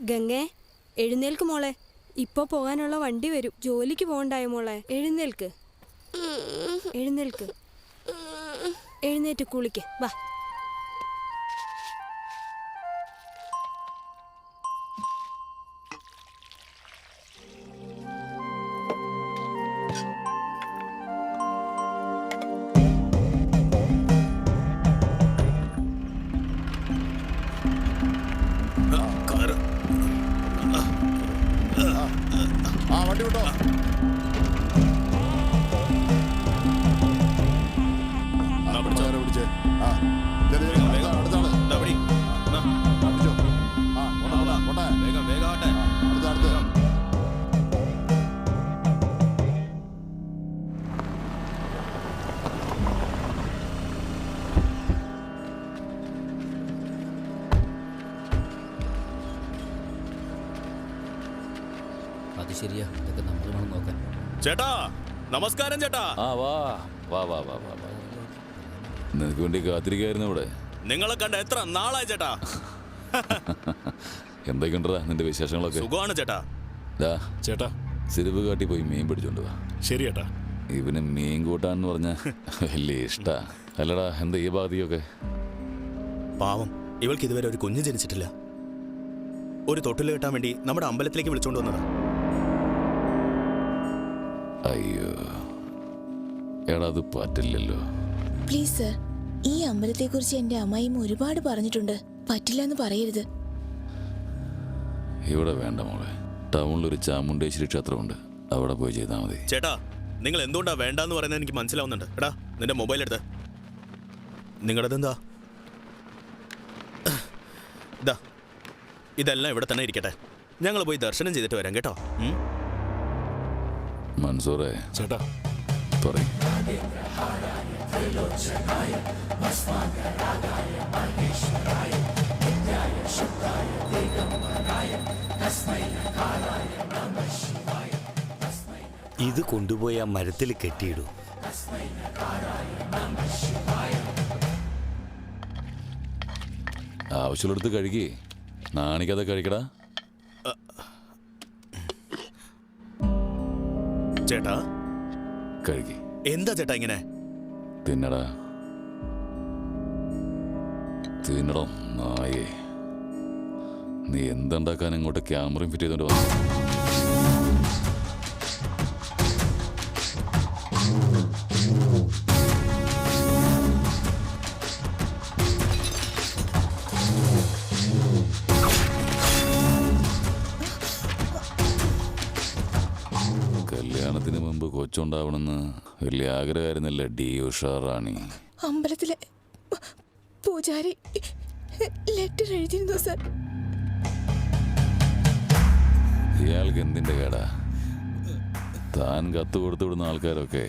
ഗംഗേ, എഴുന്നേൽക്ക് മോളെ. ഇപ്പൊ പോകാനുള്ള വണ്ടി വരും. ജോലിക്ക് പോകണ്ടായോ മോളെ? എഴുന്നേൽക്ക്, എഴുന്നേൽക്ക്, എഴുന്നേറ്റ് കുളിക്ക്. വാ. വണ്ടി വിട്ടോ. പിടിച്ചേ. അത് ശരിയാ, ഇതൊക്കെ നമ്മൾ വേണം നോക്കാൻ. ചേട്ടാ നമസ്കാരം ചേട്ടാ. വാ വാ വാ വാ വാ വാ. നിനക്ക് വേണ്ടി കാത്തിരിക്കായിരുന്നു ഇവിടെ. നിങ്ങളെ കണ്ട എത്ര നാളായി ചേട്ടാ. എന്തൊക്കെയുണ്ടാ നിന്റെ വിശേഷങ്ങളൊക്കെ? സുഖമാണ് ചേട്ടാ. ചേട്ടാ സിരിവ് കാട്ടി പോയി മീൻ പിടിച്ചോണ്ട് വാ. ശരി ചേട്ടാ. ഇവന് മീൻ കൂട്ടാന്ന് പറഞ്ഞ വലിയ ഇഷ്ടാ. അല്ലടാ, എന്താ ഈ ഭാഗത്തേക്കൊക്കെ? പാവം, ഇവൾക്ക് ഇതുവരെ ഒരു കുഞ്ഞ് ജനിച്ചിട്ടില്ല. ഒരു തൊട്ടിൽ കെട്ടാൻ വേണ്ടി നമ്മുടെ അമ്പലത്തിലേക്ക് വിളിച്ചോണ്ട് വന്നതാ. അയ്യോ എടാ, അത് പറ്റില്ലല്ലോ. പ്ലീസ് സർ, ഈ അമ്പലത്തെ കുറിച്ച് എന്റെ അമ്മായിയും ഒരുപാട് പറഞ്ഞിട്ടുണ്ട്. പറ്റില്ല എന്ന് പറയരുത്. ഇവിടെ വേണ്ട മോളെ. ടൗണിലൊരു ചാമുണ്ടേശ്വരി ക്ഷേത്രമുണ്ട്, അവിടെ പോയി ചെയ്താൽ മതി. ചേട്ടാ, നിങ്ങൾ എന്തുകൊണ്ടാ വേണ്ടെന്ന് പറയുന്നത് എനിക്ക് മനസ്സിലാവുന്നുണ്ട്. എടാ, നിന്റെ മൊബൈൽ എടുത്ത്. നിങ്ങളുടെതെന്താ? ഇതാ, ഇതെല്ലാം ഇവിടെ തന്നെ ഇരിക്കട്ടെ. ഞങ്ങൾ പോയി ദർശനം ചെയ്തിട്ട് വരാം കേട്ടോ. മൻസൂറേ ചേട്ടാ പറയും. ഇത് കൊണ്ടുപോയി ആ മരത്തിൽ കെട്ടിയിടൂ. ആവശ്യമുള്ളടുത്ത് കഴുകി, നാണിക്കതെ കഴിക്കടാ. ചേട്ടാ കഴുകി. എന്താ ചേട്ടാ ഇങ്ങനെ? തിന്നടാ, തിന്നടോ നായേ. നീ എന്തുണ്ടാക്കാൻ ഇങ്ങോട്ട് ക്യാമറയും ഫിറ്റ് ചെയ്തോണ്ട് വന്നു? കല്യാണത്തിന് മുമ്പ് കൊച്ചുണ്ടാവണമെന്ന് വലിയ ആഗ്രഹമായിരുന്നല്ലേ ഡി ഉഷാറാണി? അമ്പലത്തിലെ പൂജാരി ലെറ്റർ എഴുതിയിരുന്നു സർ. ഇയാൾക്ക് എന്തിന്റെ കേടാ? താൻ കത്ത് കൊടുത്തു വിടുന്ന ആൾക്കാരൊക്കെ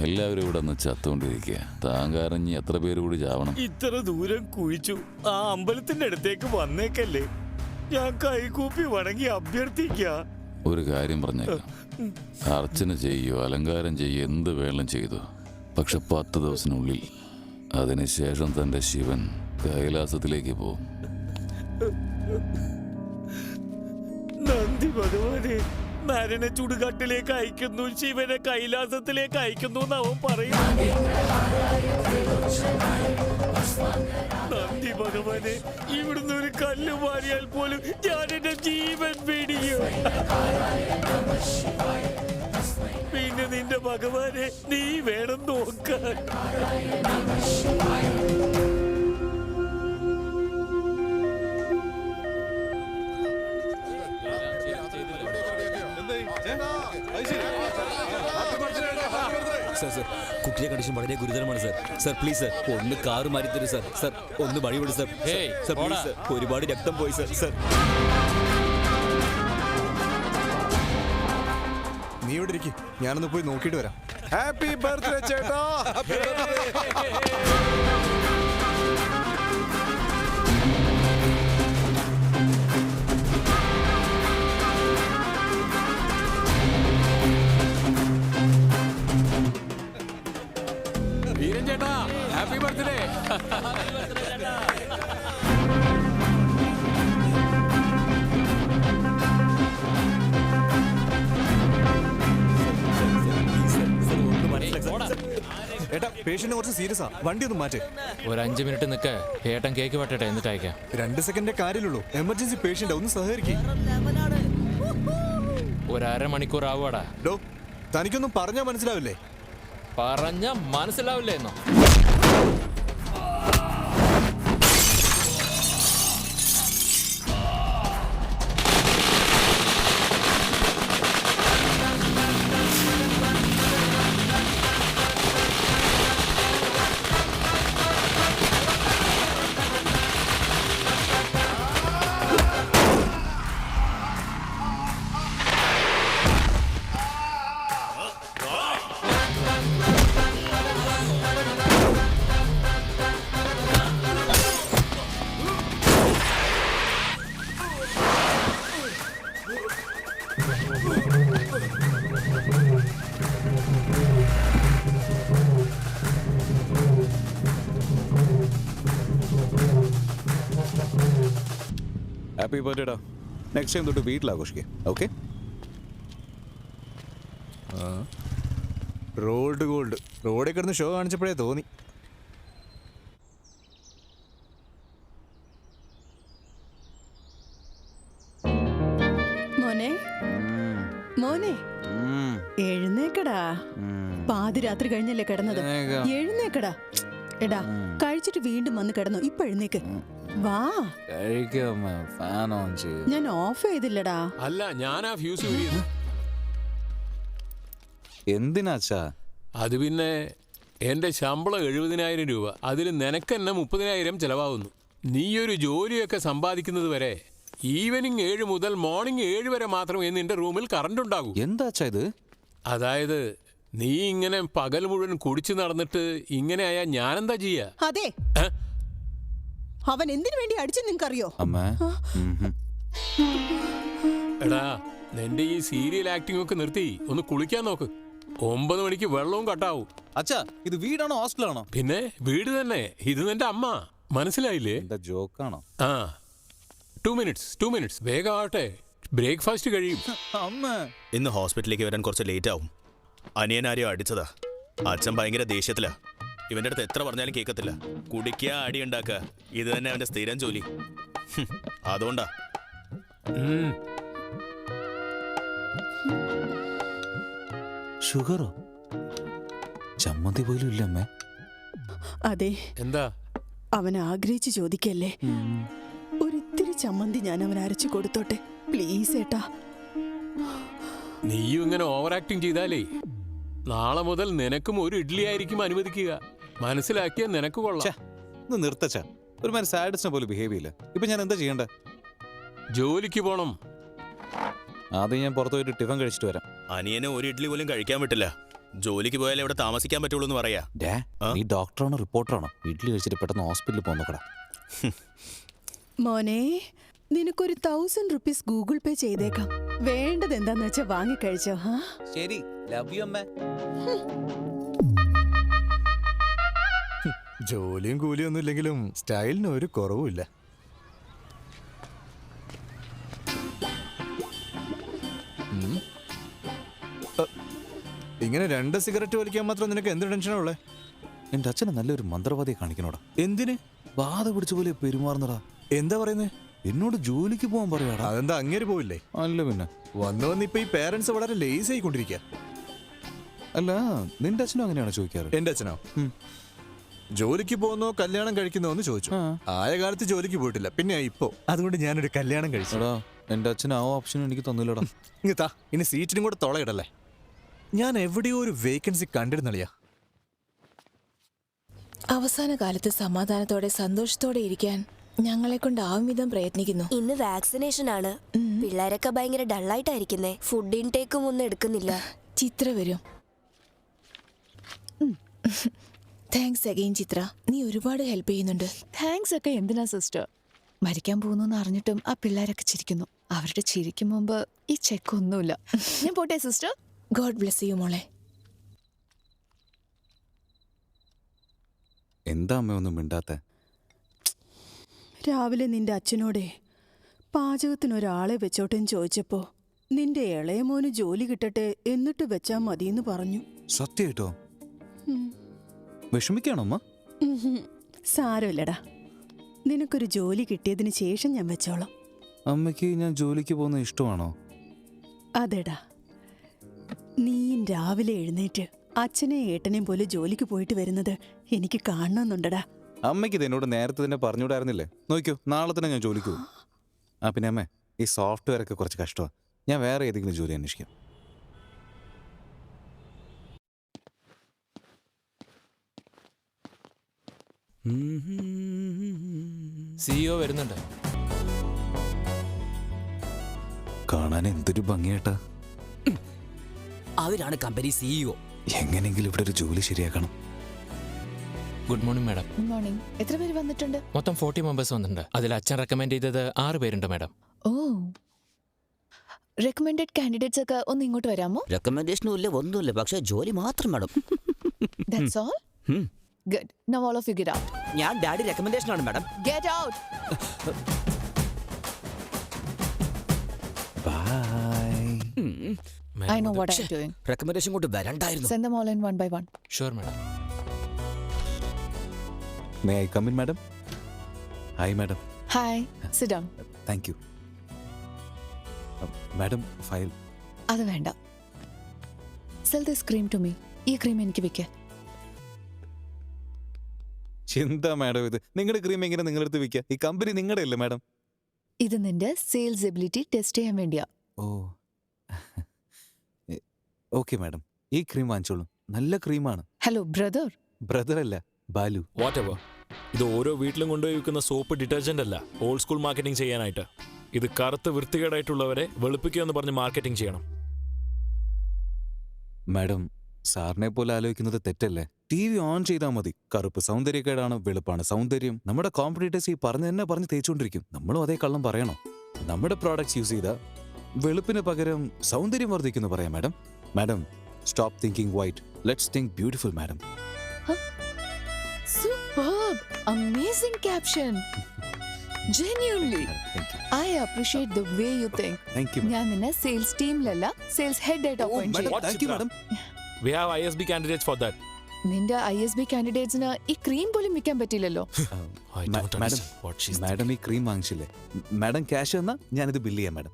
എല്ലാവരും ഇവിടെ നിന്ന് ചത്തുകൊണ്ടിരിക്കുക. താൻ കരഞ്ഞ് എത്ര പേര് കൂടി ചാവണം? ഇത്ര ദൂരം കുഴിച്ചു ആ അമ്പലത്തിന്റെ അടുത്തേക്ക് വന്നേക്കല്ലേ. ഞാൻ കൈകൂപ്പി വണങ്ങി അഭ്യർത്ഥിക്ക. ഒരു കാര്യം പറഞ്ഞേക്കാം, അർച്ചന ചെയ്യോ അലങ്കാരം ചെയ്യോ എന്ത് വേണം ചെയ്തു, പക്ഷെ 10 ദിവസത്തിനുള്ളിൽ അതിനുശേഷം തന്റെ ശിവൻ കൈലാസത്തിലേക്ക് പോകും. നന്ദി ഭഗവാനെ, നരനെ ചുടുകാട്ടിലേക്ക് അയക്കുന്നു, ശിവനെ കൈലാസത്തിലേക്ക് അയക്കുന്നു എന്ന് അവൻ പറയുന്നു. നന്ദി ഭഗവാനെ, ഇവിടുന്ന് ഒരു കല്ല് മാറിയാൽ പോലും ഞാൻ എന്റെ ജീവൻ പിടിയും. പിന്നെ നിന്റെ ഭഗവാനെ നീ വേണം നോക്കാൻ. സർ സർ, കുട്ടിയുടെ കണ്ടീഷൻ വളരെ ഗുരുതരമാണ് സർ. സർ പ്ലീസ് സർ, ഒന്ന് കാറ് മാറ്റി തരൂ സർ. സർ ഒന്ന് വഴി വിടും സർ. സർ പ്ലീസ് സർ, ഒരുപാട് രക്തം പോയി സർ. സർ നീ ഇവിടെ ഇരിക്കും, ഞാനൊന്ന് പോയി നോക്കിയിട്ട് വരാം. ഹാപ്പി ബർത്ത്ഡേ ചേട്ടാ. ചേട്ടാ ഹാപ്പി ബർത്ത്ഡേ. ഏട്ടാ പേഷ്യന്റ് കുറച്ച് സീരിയസ് ആ, വണ്ടി ഒന്ന് മാറ്റേ. ഒരു 5 മിനിറ്റ് നിൽക്ക്, ഏട്ടൻ കേക്ക് വെട്ടട്ടെ എന്നിട്ട് അയക്കാം. 2 സെക്കൻഡേ കാര്യമുള്ളൂ. എമർജൻസി പേഷ്യന്റ് ഒന്ന് സഹകരിക്കും. ഒരു അരമണിക്കൂർ ആവുവാടാ. ഡോ തനിക്കൊന്നും പറഞ്ഞാൽ മനസ്സിലാവില്ലേ? പറഞ്ഞ മനസ്സിലാവില്ലേ എന്നോ? ഹാപ്പി ബർത്ത്ഡേടാ. നെക്സ്റ്റ് ടൈം തൊട്ട് വീട്ടിൽ ആഘോഷിക്കുക. ഓക്കെ? റോൾഡ് ഗോൾഡ് റോഡിൽ കിടന്ന് ഷോ കാണിച്ചപ്പോഴേ തോന്നി. മോനെ മോനെ എഴുന്നേക്കടാ. പാതിരാത്രി കഴിഞ്ഞല്ലേ കിടന്നത്? എഴുന്നേക്കടാ. എടാ കഴിച്ചിട്ട് വീണ്ടും വന്ന് കിടന്നു. ഇപ്പൊ എഴുന്നേക്ക്. വാ. ഫാൻ ഓൺ ചെയ്തു. ഞാൻ ഓഫ് ചെയ്തില്ലടാ. അല്ല, ഞാനാ ഫ്യൂസ് ഊരിയത്. എന്തിനാച്ചാ? അത് പിന്നെ എന്റെ ശമ്പളം 70,000 രൂപ. അതിൽ നിനക്കെന്നെ 30,000 ചെലവാകുന്നു. നീയൊരു ജോലിയൊക്കെ സമ്പാദിക്കുന്നത് വരെ ഈവനിങ് 7 മുതൽ മോർണിംഗ് 7 വരെ മാത്രമേ നിന്റെ റൂമിൽ കറണ്ട് ഉണ്ടാകൂ. എന്താച്ചാ ഇത്? അതായത് നീ ഇങ്ങനെ പകൽ മുഴുവൻ കുടിച്ചു നടന്നിട്ട് ഇങ്ങനെ ആയാ ഞാനെന്താ ചെയ്യാ? അതെ, അവൻ എന്തിനു വേണ്ടി അടിച്ചു നിനക്കറിയോ? അമ്മ എടാ, നിന്റെ ഈ സീരിയൽ ആക്ടിംഗ് ഒക്കെ നിർത്തി ഒന്ന് കുളിക്കാൻ നോക്ക്. 9 മണിക്ക് വെള്ളവും കട്ടാവും. അച്ഛാ, ഇത് വീടാണോ ഹോസ്റ്റലാണോ? പിന്നെ വീട് തന്നെ. ഇത് നിന്റെ അമ്മ. മനസ്സിലായില്ലേ? എന്താ ജോക്കാണോ? ആ, 2 മിനിറ്റ്സ് വേഗം ആവട്ടെ. ബ്രേക്ക്ഫാസ്റ്റ് കഴിയും. അമ്മ ഇന്ന് ഹോസ്പിറ്റലിലേക്ക് വരാൻ കുറച്ച് ലേറ്റ് ആവും. അനിയനാരെയോ അടിച്ചതാ. അച്ഛൻ ഭയങ്കര ദേഷ്യത്തിലാ. ഇവന്റെ അടുത്ത് എത്ര പറഞ്ഞാലും കേൾക്കത്തില്ല. കുടിക്കുക, അടി ഉണ്ടാക്കുക, ഇത് തന്നെ അവന്റെ സ്ഥിരം ജോലി. അതുകൊണ്ടാ. ഷുഗറോ? ചമ്മന്തി പോലും ഇല്ല അമ്മേ. അതെ, എന്താ? അവൻ ആഗ്രഹിച്ച് ചോദിക്കല്ലേ. ഒരിത്തിരി ചമ്മന്തി ഞാൻ അവൻ അരച്ചു കൊടുത്തോട്ടെ പ്ലീസ് ഏട്ടാ. നീയും ഇങ്ങനെ ഓവർ ആക്ടിങ് ചെയ്താലേ നാളെ മുതൽ നിനക്കും ഒരു ഇഡ്ഡലി ആയിരിക്കും അനുവദിക്കുക. മനസ്സിലാക്കിയ നിനക്ക് കൊള്ളാം. ഇത് നിർത്തച്ചാ. ഒരുമാതിരി സാഡിസ്റ്റിനെ പോലെ ബിഹേവ് ചെയ്യില്ല. ഇപ്പൊ ഞാൻ എന്താ ചെയ്യണ്ടേ? ജോലിക്ക് പോണം. ആദ്യം ഞാൻ പുറത്തു പോയിട്ട് ടിഫൻ കഴിച്ചിട്ട് വരാം. അനിയനെ ഒരു ഇഡ്ഡലി പോലും കഴിക്കാൻ പറ്റില്ല. ജോലിക്ക് പോയാലേ ഇവിടെ താമസിക്കാൻ പറ്റുള്ളൂ എന്ന് പറയാ. നീ ഡോക്ടറാണോ റിപ്പോർട്ടറാണോ? ഇഡ്ഡലി കഴിച്ചിട്ട് പെട്ടെന്ന് ഹോസ്പിറ്റലിൽ പോകാൻ നോക്കടാ. മോനെ, നിനക്കൊരു 1000 റുപ്പീസ് ഗൂഗിൾ പേ ചെയ്തേക്കാം. വേണ്ടത് എന്താന്ന് വെച്ചാ വാങ്ങിക്കഴിച്ചോ. ശരി, ലവ് യു അമ്മ. ജോലിയും കൂലിയും ഒന്നും ഇല്ലെങ്കിലും സ്റ്റൈലിന് ഒരു കുറവുമില്ല. ഇങ്ങനെ 2 സിഗരറ്റ് വലിക്കാൻ മാത്രം നിനക്ക് എന്ത് ടെൻഷനാ ഉള്ളേ? എന്റെ അച്ഛനെ നല്ലൊരു മന്ത്രവാദിയെ കാണിക്കണോടാ. എന്തിന്? ബാധ പിടിച്ച പോലെ പെരുമാറുന്നടാ. എന്താ പറയുന്നേ? എന്നോട് ജോലിക്ക് പോകാൻ പറയാടാ. അതെന്താ അങ്ങേര് പോയില്ലേ? അല്ല പിന്നെ വന്ന് ഇപ്പൊ ഈ പേരൻസ് വളരെ ലേസ് ആയിക്കൊണ്ടിരിക്കുക. അല്ല, നിന്റെ അച്ഛനും അങ്ങനെയാണോ ചോദിക്കാറ്? എന്റെ അച്ഛനോ? ജോലിക്ക് പോകുന്നോ കല്യാണം കഴിക്കുന്നോ എന്ന് ചോദിച്ചു. ആയ കാലത്ത് ജോലിക്ക് പോയിട്ടില്ല, പിന്നെ ഇപ്പോ. അതുകൊണ്ട് ഞാനൊരു കല്യാണം കഴിച്ചടാ. എന്റെ അച്ഛൻ ആ ഓപ്ഷൻ എനിക്ക് തന്നില്ലടാ. ഇങ്ങത്താ, ഇനി സീറ്റിനും കൂടെ തൊളയിടല്ലേ. ഞാൻ എവിടെയോ ഒരു വേക്കൻസി കണ്ടിരുന്നളിയാ. അവസാന കാലത്ത് സമാധാനത്തോടെ സന്തോഷത്തോടെ ഇരിക്കാൻ ഞങ്ങളെ കൊണ്ടാവും വിധം പ്രയത്നിക്കുന്നു. ഇന്ന് വാക്സിനേഷൻ ആണ്. പിള്ളേരൊക്കെ ഭയങ്കര ഡള്ളായിട്ടായിരിക്കുന്നേ. ഫുഡ് ഇൻടേക്കും ഒന്നും എടുക്കുന്നില്ല. ചിത്ര വരും. താങ്ക്സ് അഗെയിൻ ചിത്ര, നീ ഒരുപാട് ഹെൽപ്പ് ചെയ്യുന്നുണ്ട്. താങ്ക്സ് ഒക്കെ എന്തിനാ സിസ്റ്റർ? മരിക്കാൻ പോകുന്നു അറിഞ്ഞിട്ടും ആ പിള്ളേരൊക്കെ ചിരിക്കുന്നു. അവരുടെ ചിരിക്കും മുമ്പ് ഈ ചെക്കൊന്നുമില്ല. ഞാൻ പോട്ടെ സിസ്റ്റർ. ഗോഡ് ബ്ലെസ് യു മോളെ. എന്താ അമ്മ ഒന്നും മിണ്ടാത്ത? രാവിലെ നിന്റെ അച്ഛനോടെ പാചകത്തിനൊരാളെ വെച്ചോട്ടെന്ന് ചോദിച്ചപ്പോ നിന്റെ ഇളയ മോന് ജോലി കിട്ടട്ടെ എന്നിട്ട് വെച്ചാ മതിയെന്ന് പറഞ്ഞു. സത്യമായിട്ടോ? വിഷമിക്കാണോ അമ്മ? സാരമില്ലടാ, നിനക്കൊരു ജോലി കിട്ടിയതിന് ശേഷം ഞാൻ വെച്ചോളാം. അമ്മയ്ക്ക് ഞാൻ ജോലിക്ക് പോകുന്നത് ഇഷ്ടമാണോ? അതെടാ, നീയും രാവിലെ എഴുന്നേറ്റ് അച്ഛനെയും ഏട്ടനെയും പോലെ ജോലിക്ക് പോയിട്ട് വരുന്നത് എനിക്ക് കാണണമെന്നുണ്ടടാ. അമ്മയ്ക്ക് ഇത് എന്നോട് നേരത്തെ തന്നെ പറഞ്ഞുകൂടായിരുന്നില്ലേ? നോക്കിയോ, നാളെ തന്നെ ഞാൻ ജോലിക്ക് പോകും. പിന്നെ അമ്മേ, ഈ സോഫ്റ്റ്വെയർ ഒക്കെ കുറച്ച് കഷ്ടമാണ്. ഞാൻ വേറെ ഏതെങ്കിലും ജോലി അന്വേഷിക്കാം. സിഇഒ വരുന്നുണ്ട്. കാണാൻ എന്തൊരു ഭംഗിയേട്ടാ. അവരാണ് കമ്പനി സിഇഒ. എങ്ങനെയെങ്കിലും ഇവിടെ ഒരു ജോലി ശരിയാക്കണം. Good morning madam. Good morning. എത്ര പേര് വന്നിട്ടുണ്ട്? മൊത്തം 40 മെമ്പേഴ്സ് വന്നിട്ടുണ്ട്. അതിൽ അച്ഛൻ റെക്കമെൻഡ് ചെയ്തത് 6 പേരുണ്ട് മാഡം. ഓ, റെക്കമെൻഡഡ് കാൻഡിഡേറ്റ്സ് ഒക്കെ ഒന്ന് ഇങ്ങോട്ട് വരാമോ? റെക്കമെൻഡേഷനും ഇല്ല, ഒന്നുമില്ല, പക്ഷെ ജോലി മാത്രം madam. That's all. Good. Now all of you get out. ഞാൻ ഡാഡി റെക്കമെൻഡേഷൻ ആണ് madam. Get out. I know what I'm doing. Recommendation കൊണ്ട് വരണ്ടായിരുന്നു. Send them all in one by one. Sure madam. May I come in madam? Hi madam. Hi. Sit down. Thank you madam. File അത് വേണ്ട. Sell this cream to me. ഈ cream എനിക്ക് വിൽക്ക്. എന്താ madam ഇത്? നിങ്ങളുടെ ക്രീം എങ്ങനെ നിങ്ങളടുത്ത് വിൽക്കുക? ഈ കമ്പനി നിങ്ങളുടെ അല്ലേ മാഡം? ഇത് നിന്റെ സെയിൽസ് എബിലിറ്റി ടെസ്റ്റ് ചെയ്യാൻ വേണ്ടിയാ. ഓ ഓക്കെ മാഡം, ഈ ക്രീം വാങ്ങിച്ചോളൂ. നല്ല ക്രീമാണ്. Hello brother. ബ്രദർ അല്ല, ബാലു. What ever. ഇത് ഓരോ വീട്ടിലും കൊണ്ടുപോയി വിൽക്കുന്ന സോപ്പ് ഡിറ്റർജന്റ് അല്ല, ഓൾഡ് സ്കൂൾ മാർക്കറ്റിംഗ് ചെയ്യാനായിട്ട്. ഇത് കറുത്ത് വൃത്തികേടായിട്ടുള്ളവരെ വെളുപ്പിക്കുക എന്ന് പറഞ്ഞ് മാർക്കറ്റിംഗ് ചെയ്യണം. മാഡം, സാറിനെ പോലെ ആലോചിക്കുന്നത് തെറ്റല്ലേ? TV ഓൺ ചെയ്താൽ മതി. കറുപ്പ് സൗന്ദര്യക്കേടാണ്, വെളുപ്പാണ് സൗന്ദര്യം. നമ്മുടെ കോമ്പറ്റീറ്റേഴ്സ് ഈ പറഞ്ഞ് തേച്ചുകൊണ്ടിരിക്കും. നമ്മളും അതേ കള്ളം പറയണോ? നമ്മുടെ പ്രോഡക്ട്സ് യൂസ് ചെയ്താൽ വെളുപ്പിന് പകരം സൗന്ദര്യം വർദ്ധിക്കുന്നു പറയാം madam. Madam, stop thinking white, let's think beautiful madam. Superb. Amazing caption. Genuinely. I appreciate the way you think. Thank you. ഞാൻ നിന്നെ സെയിൽസ് ടീമിലല്ല, സെയിൽസ് ഹെഡ് ആയിട്ട് അപ്പോയിന്റ് ചെയ്യാം. Thank you madam. We have ISB candidates for that. നിന്റെ ISB കാൻഡിഡേറ്റ്സിന് ഈ cream പോലും വിൽക്കാൻ പറ്റില്ലല്ലോ. I don't understand what she's madam ഈ ക്രീം വാങ്ങിച്ചില്ലേ? മാഡം ക്യാഷ് തന്നാ ഞാനിത് ബില്ല് ചെയ്യാം madam.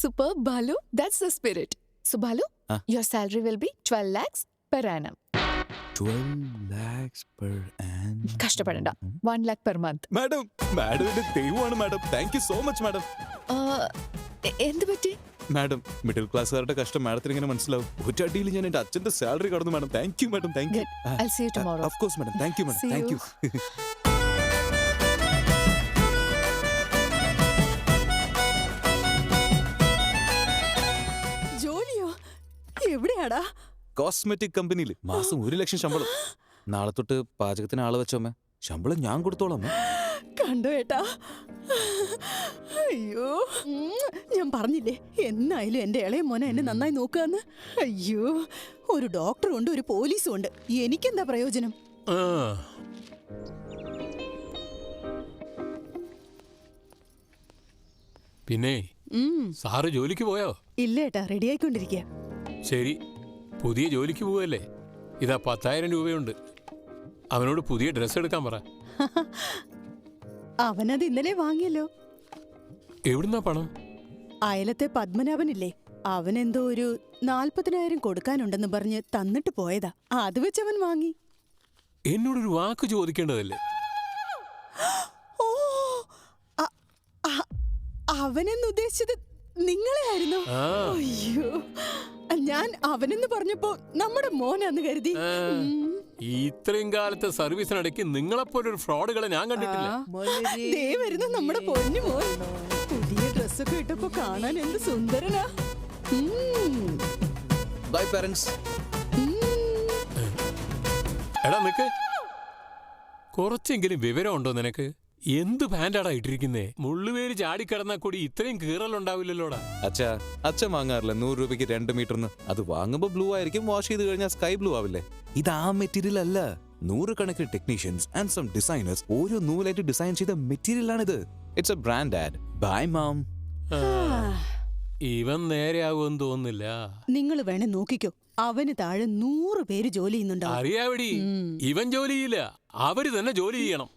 Superb, Balu. That's the spirit. So Balu, your salary will be 12 lakhs per annum. 12 lakhs per annum. കഷ്ടപ്പെടണ്ട. 1 lakh per month. Madam, madam എന്റെ ദൈവമാണ് madam. Thank you so much madam. എന്ത് പറ്റി? Madam, middle ക്ലാസ്സുകാരുടെ കഷ്ടം മാഡത്തിന് ഇങ്ങനെ മനസ്സിലാവും. ഒറ്റയടിയിൽ ഞാൻ എന്റെ അച്ഛന്റെ സാലറി കടന്നു madam. Thank you madam. Thank U. I'll see you tomorrow. Of course madam. Thank you madam. See Thank you. you. ജോലിയോ? എവിടെയാടാ? കോസ്മെറ്റിക് കമ്പനിയിൽ മാസം 1 ലക്ഷം ശമ്പളം. നാളെ തൊട്ട് പാചകത്തിന് ആള് വെച്ചോമ്മ. ശമ്പളം ഞാൻ കൊടുത്തോളാം. കണ്ടോ ഏട്ടാ? അയ്യോ, ഞാൻ പറഞ്ഞില്ലേ എന്നായാലും എന്റെ ഇളയ മോനെ എന്നെ നന്നായി നോക്കാന്ന്. അയ്യോ, ഒരു ഡോക്ടറും ഉണ്ട്, ഒരു പോലീസും ഉണ്ട്. എനിക്കെന്താ പ്രയോജനം? പിന്നെ സാറ് ജോലിക്ക് പോയോ? ഇല്ല ഏട്ടാ, റെഡി ആയിക്കൊണ്ടിരിക്കുക. ശരി, പുതിയ ജോലിക്ക് പോവല്ലേ? ഇതാ 10,000 രൂപയുണ്ട്. അവനോട് പുതിയ ഡ്രസ്സ് എടുക്കാൻ പറ. അവനത് ഇന്നലെ വാങ്ങിയല്ലോ. എവിടുന്നാ പണം? അയലത്തെ പത്മനാഭനില്ലേ, അവനെന്തോ ഒരു 40,000 കൊടുക്കാനുണ്ടെന്ന് പറഞ്ഞ് തന്നിട്ട് പോയതാ. അത് വെച്ചവൻ വാങ്ങി. എന്നോടൊരു വാക്ക് ചോദിക്കേണ്ടതല്ലേ? ഓ, അവനെന്ന് ഉദ്ദേശിച്ചത് നിങ്ങളെ ആയിരുന്നു. അയ്യോ, ഞാൻ അവനെന്ന് പറഞ്ഞപ്പോ നമ്മുടെ മോനാന്ന് കരുതി. ഇത്രയും കാലത്തെ സർവീസിനിടയ്ക്ക് നിങ്ങളെപ്പോലൊരു ഫ്രോഡുകളെ ഞാൻ കണ്ടിട്ടില്ല. ദേ വരുന്നു നമ്മുടെ പൊന്നു മോൻ. പുതിയ ഡ്രസ്സൊക്കെ ഇട്ടപ്പോ കാണാൻ എന്ത് സുന്ദരനാ. By parents. എടാ നിക്ക്, കുറച്ചെങ്കിലും വിവരം ഉണ്ടോ നിനക്ക്? എന്ത് പാന്റാടാ ഇട്ടിരിക്കുന്നേ? മുള്ളുവേര് ചാടിക്കിടന്നാ കൂടി ഇത്രയും കീറലുണ്ടാവില്ലല്ലോടാ. അച്ഛൻ വാങ്ങാറില്ല 100 രൂപയ്ക്ക് 2 മീറ്ററിന്. അത് വാങ്ങുമ്പോ ബ്ലൂ ആയിരിക്കും, വാഷ് ചെയ്ത് കഴിഞ്ഞാൽ സ്കൈ ബ്ലൂ ആവില്ലേ? ഇത് ആ മെറ്റീരിയൽ അല്ല. 100 കണക്കിന് ടെക്നീഷ്യൻസ് ആൻഡ് സം ഡിസൈനേഴ്സ് ഓരോ നൂലായിട്ട് ഡിസൈൻ ചെയ്ത മെറ്റീരിയൽ ആണിത്. It's A brand add by മാം. ഇവൻ നേരെയാകുമെന്ന് തോന്നുന്നില്ല. നിങ്ങൾ വേണേ നോക്കിക്കോ, അവന് താഴെ 100 പേര് ജോലി ചെയ്യുന്നുണ്ടാവും. അറിയാവടി, ഇവൻ ജോലി ചെയ്യില്ല, അവര് തന്നെ ജോലി ചെയ്യണം.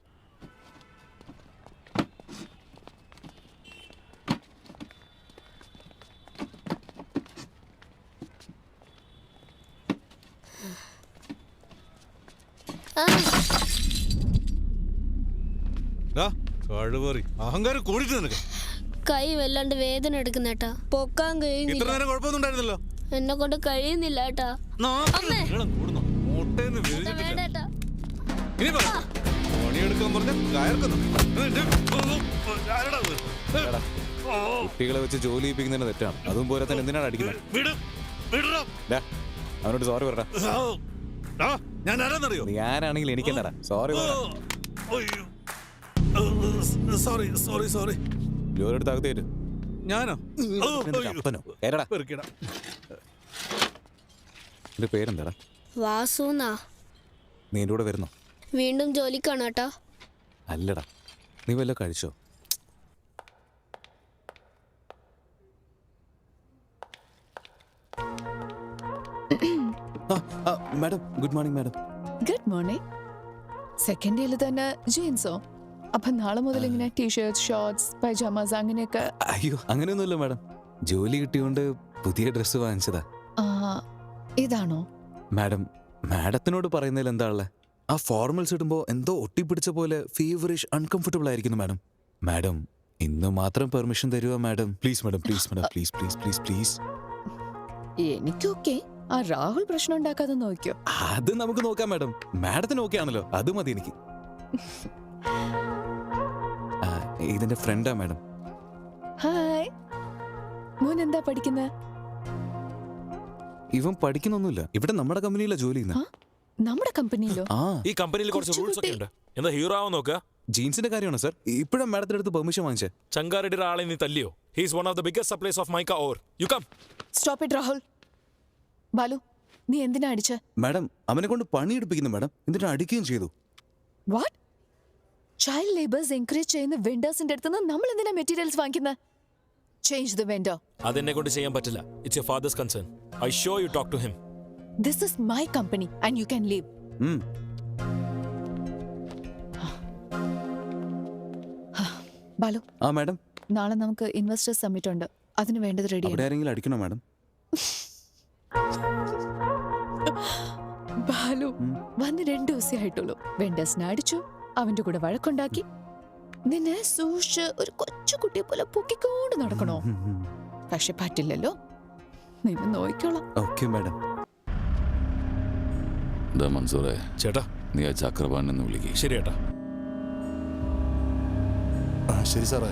അഹങ്കാരം കൂടിട്ട് നിനക്ക് കൈ വല്ലാണ്ട് വേദന എടുക്കുന്നേട്ടാ, പൊക്കാൻ കഴിയുന്നില്ല. കുഴപ്പമൊന്നുണ്ടായിരുന്നല്ലോ. എന്നെ കൊണ്ട് കഴിയുന്നില്ല ഏട്ടാ. പണിയെടുക്കാൻ പറഞ്ഞ കയർക്കുന്നു. കുട്ടികളെ വെച്ച് ജോലി ചെയ്യിപ്പിക്കുന്നതിന് തെറ്റാണ്. അതും പോലെ തന്നെ എന്തിനാണ് അടിക്കുന്നത്? അവനോട് സോറി പറ. ഞാൻ ആരാന്നറിയോ? ഞാനാണെങ്കിൽ എനിക്ക് എന്താ സോറി പറ. Sorry sorry sorry. ജോലിയെടുത്ത് അകത്തേറ്റ്. ഞാനോ? അപ്പനോ? എന്റെ പേരെന്താടാ? വാസുന്നാ. നീ എന്റെ കൂടെ വരുന്നോ? വീണ്ടും ജോലിക്കാണോ ഏട്ടാ? അല്ലടാ, നീ വല്ല കഴിച്ചോ? Madam good morning. Madam good morning. Second ഡേയിൽ തന്നെ ജീൻസോ? അപ്പൊ നാളെ മുതൽ ഇങ്ങനെ ടീഷർട്സ്, ഷോർട്സ്, പൈജാമാസ് അങ്ങനെയൊക്കെ? അയ്യോ അങ്ങനെയൊന്നുമില്ല മാഡം, ജോലി കിട്ടിയോണ്ട് പുതിയ ഡ്രസ്സ് വാങ്ങിച്ചതാ. ഇതാണോ? മാഡം, മാഡത്തിനോട് പറയുന്നതിൽ എന്താ ഉള്ളത്? ആ ഫോർമൽസ് ഇടുമ്പോ എന്തോ ഒട്ടിപ്പിടിച്ച പോലെ ഫീവറിഷ് അൺകംഫർട്ടബിൾ ആയിരിക്കുന്നു മാഡം. മാഡം ഇന്ന് മാത്രം പെർമിഷൻ തരുക madam. Please madam, please madam, please please please please. എനിക്കൊക്കെ ആ രാഹുൽ പ്രശ്നം ഉണ്ടാക്കാതെ നോക്കിയോ? അത് നമുക്ക് നോക്കാം മാഡം. മാഡത്തിന് ഓക്കെ ആണല്ലോ, അത് മതി എനിക്ക്. ഇതിന്റെ ഫ്രണ്ടാ മാഡം. ഹായ്. മോൻ എന്താ പഠിക്കുന്നത്? ഇവൻ പഠിക്കുന്നൊന്നുമില്ല, ഇവിടെ നമ്മുടെ കമ്പനിയിലെ ജോലി ചെയ്യുന്നത്. നമ്മുടെ കമ്പനിയിലോ? ഈ കമ്പനിയിൽ കുറച്ച് റൂൾസ് ഒക്കെ ഉണ്ട്. എന്താ ഹീറോ ആവാൻ നോക്കുക? ജീൻസിന്റെ കാര്യമാണോ സാർ? ഇപ്പോഴും മാഡത്തിന്റെ അടുത്ത് പെർമിഷൻ വാങ്ങിച്ചേ. ചങ്കാരടിയുടെ ആളെ നീ തല്ലിയോ? He is one of the biggest suppliers of mica ore. You come. Stop it Rahul. Balu, നീ എന്തിനാ അടിച്ചേ? മാഡം അവനെ കൊണ്ട് പണിയെടുപ്പിക്കുന്നു മാഡം, എന്നിട്ട് അടിക്കുകയും ചെയ്തു. വാട്ട്? ചൈൽഡ് ലേബേഴ്സ് എൻകറേജ് ചെയ്യുന്ന വെൻഡേഴ്സിന്റെ അടുത്ത് നിന്ന് നമ്മൾ എന്തിനാ മെറ്റീരിയൽസ് വാങ്ങിക്കുന്നത്? Change the vendor. അതെന്നെ കൊണ്ട് ചെയ്യാൻ പറ്റില്ല. It's your father's concern. I show you talk to him. This is my company and you can leave. Balu. Madam നാളെ നമുക്ക് ഇൻവെസ്റ്റേഴ്സ് സമ്മിറ്റ് ഉണ്ട്, അതിന് വേണ്ടത് റെഡി. അവിടെ ആരെങ്കിലും അടിക്കണോ മാഡം? ബാലു വന്ന് 2 ദിവസമേ ആയിട്ടുള്ളൂ. വെൻഡേഴ്സിനെ അടിച്ചു, അവന്റെ കൂടെ വഴക്കുണ്ടാക്കി. നിന്നെ സൂക്ഷിച്ച് ഒരു കൊച്ചു കുട്ടിയെ പോലെ പൊക്കിക്കൊണ്ട് നടക്കണോ? പക്ഷെ പറ്റില്ലല്ലോ, നിന്നെ നോക്കിക്കോളാം. Okay madam. മൻസൂറേ ചേട്ടാ, നീ ആ ചക്രപാണിനെ വിളിക്കുക. ശരി ചേട്ടാ. ശരി സാറേ,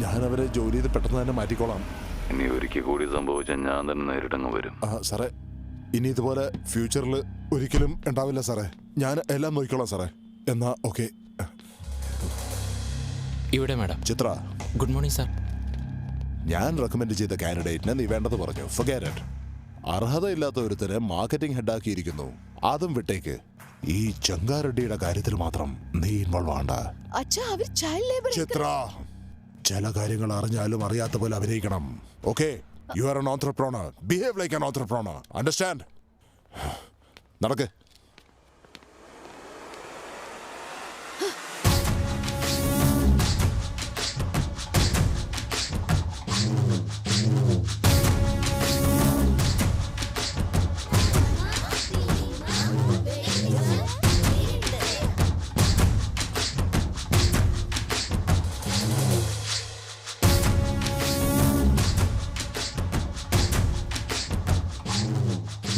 ഞാൻ അവരെ ജോലി ചെയ്ത് പെട്ടെന്ന് തന്നെ മാറ്റിക്കോളാം. ഇനി ഒരിക്കൽ കൂടി സംഭവിച്ചാൽ ഞാൻ തന്നെ നേരിട്ടങ്ങ് വരും. സാറേ, ഇനി ഇതുപോലെ ഫ്യൂച്ചറിൽ ഒരിക്കലും ഉണ്ടാവില്ല സാറേ. ഞാൻ എല്ലാം നോക്കിക്കോളാം സാറേ. എന്നാ ഓക്കെ. ഇവിടെ madam. Chitra, good morning sir. ഞാൻ റെക്കമെൻഡ് ചെയ്ത കാൻഡിഡേറ്റിനെ നീ വേണ്ടത് പറഞ്ഞു. Forget it. അർഹതയില്ലാത്ത ഒരുത്തരെ മാർക്കറ്റിംഗ് ഹെഡാക്കിയിരിക്കുന്നു. അതും വിട്ടേക്ക്. ഈ ചങ്കാറെഡ്ഡിയുടെ കാര്യത്തിൽ മാത്രം നീ ഇൻവോൾവ് ആവണ്ട. ചിത്ര, ചില കാര്യങ്ങൾ അറിഞ്ഞാലും അറിയാത്ത പോലെ അഭിനയിക്കണം. Okay? You are an entrepreneur. Behave like an entrepreneur. Understand? നടക്ക്.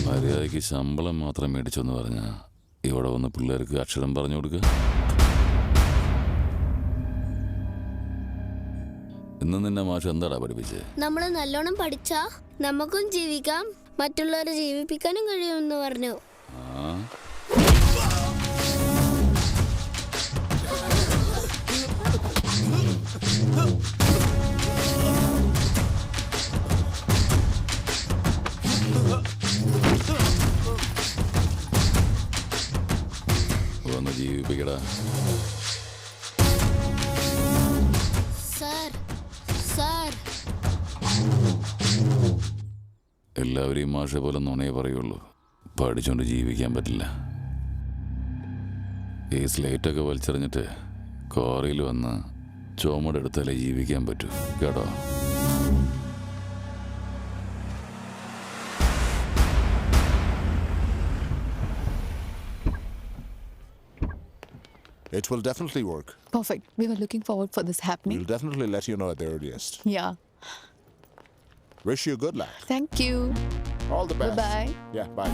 മര്യാദയ്ക്ക് ശമ്പളം മാത്രം മേടിച്ചെന്ന് പറഞ്ഞ ഇവിടെ വന്ന് പിള്ളേർക്ക് അക്ഷരം പറഞ്ഞു കൊടുക്കുക. ഇന്ന് നിന്നെ മാഷ് എന്താടാ പഠിപ്പിച്ചേ? നമ്മള് നല്ലോണം പഠിച്ചാ നമുക്കും ജീവിക്കാം, മറ്റുള്ളവരെ ജീവിപ്പിക്കാനും കഴിയുമെന്ന് പറഞ്ഞു. വന്ന് ജീവിപ്പിക്കടാ. സാർ എല്ലാവരെയും മാഷ പോലെ നുണയെ പറയുള്ളൂ. പഠിച്ചുകൊണ്ട് ജീവിക്കാൻ പറ്റില്ല. ഈ സ്ലേറ്റൊക്കെ വലിച്ചെറിഞ്ഞിട്ട് കോറിയിൽ വന്ന് ചുമട് എടുത്താലേ ജീവിക്കാൻ പറ്റൂ കേട്ടോ. It will definitely work. Perfect. We were looking forward for this happening. We'll definitely let you know at the earliest. Yeah. Wish you good luck. Thank you. All the best. Bye-bye. Yeah, bye.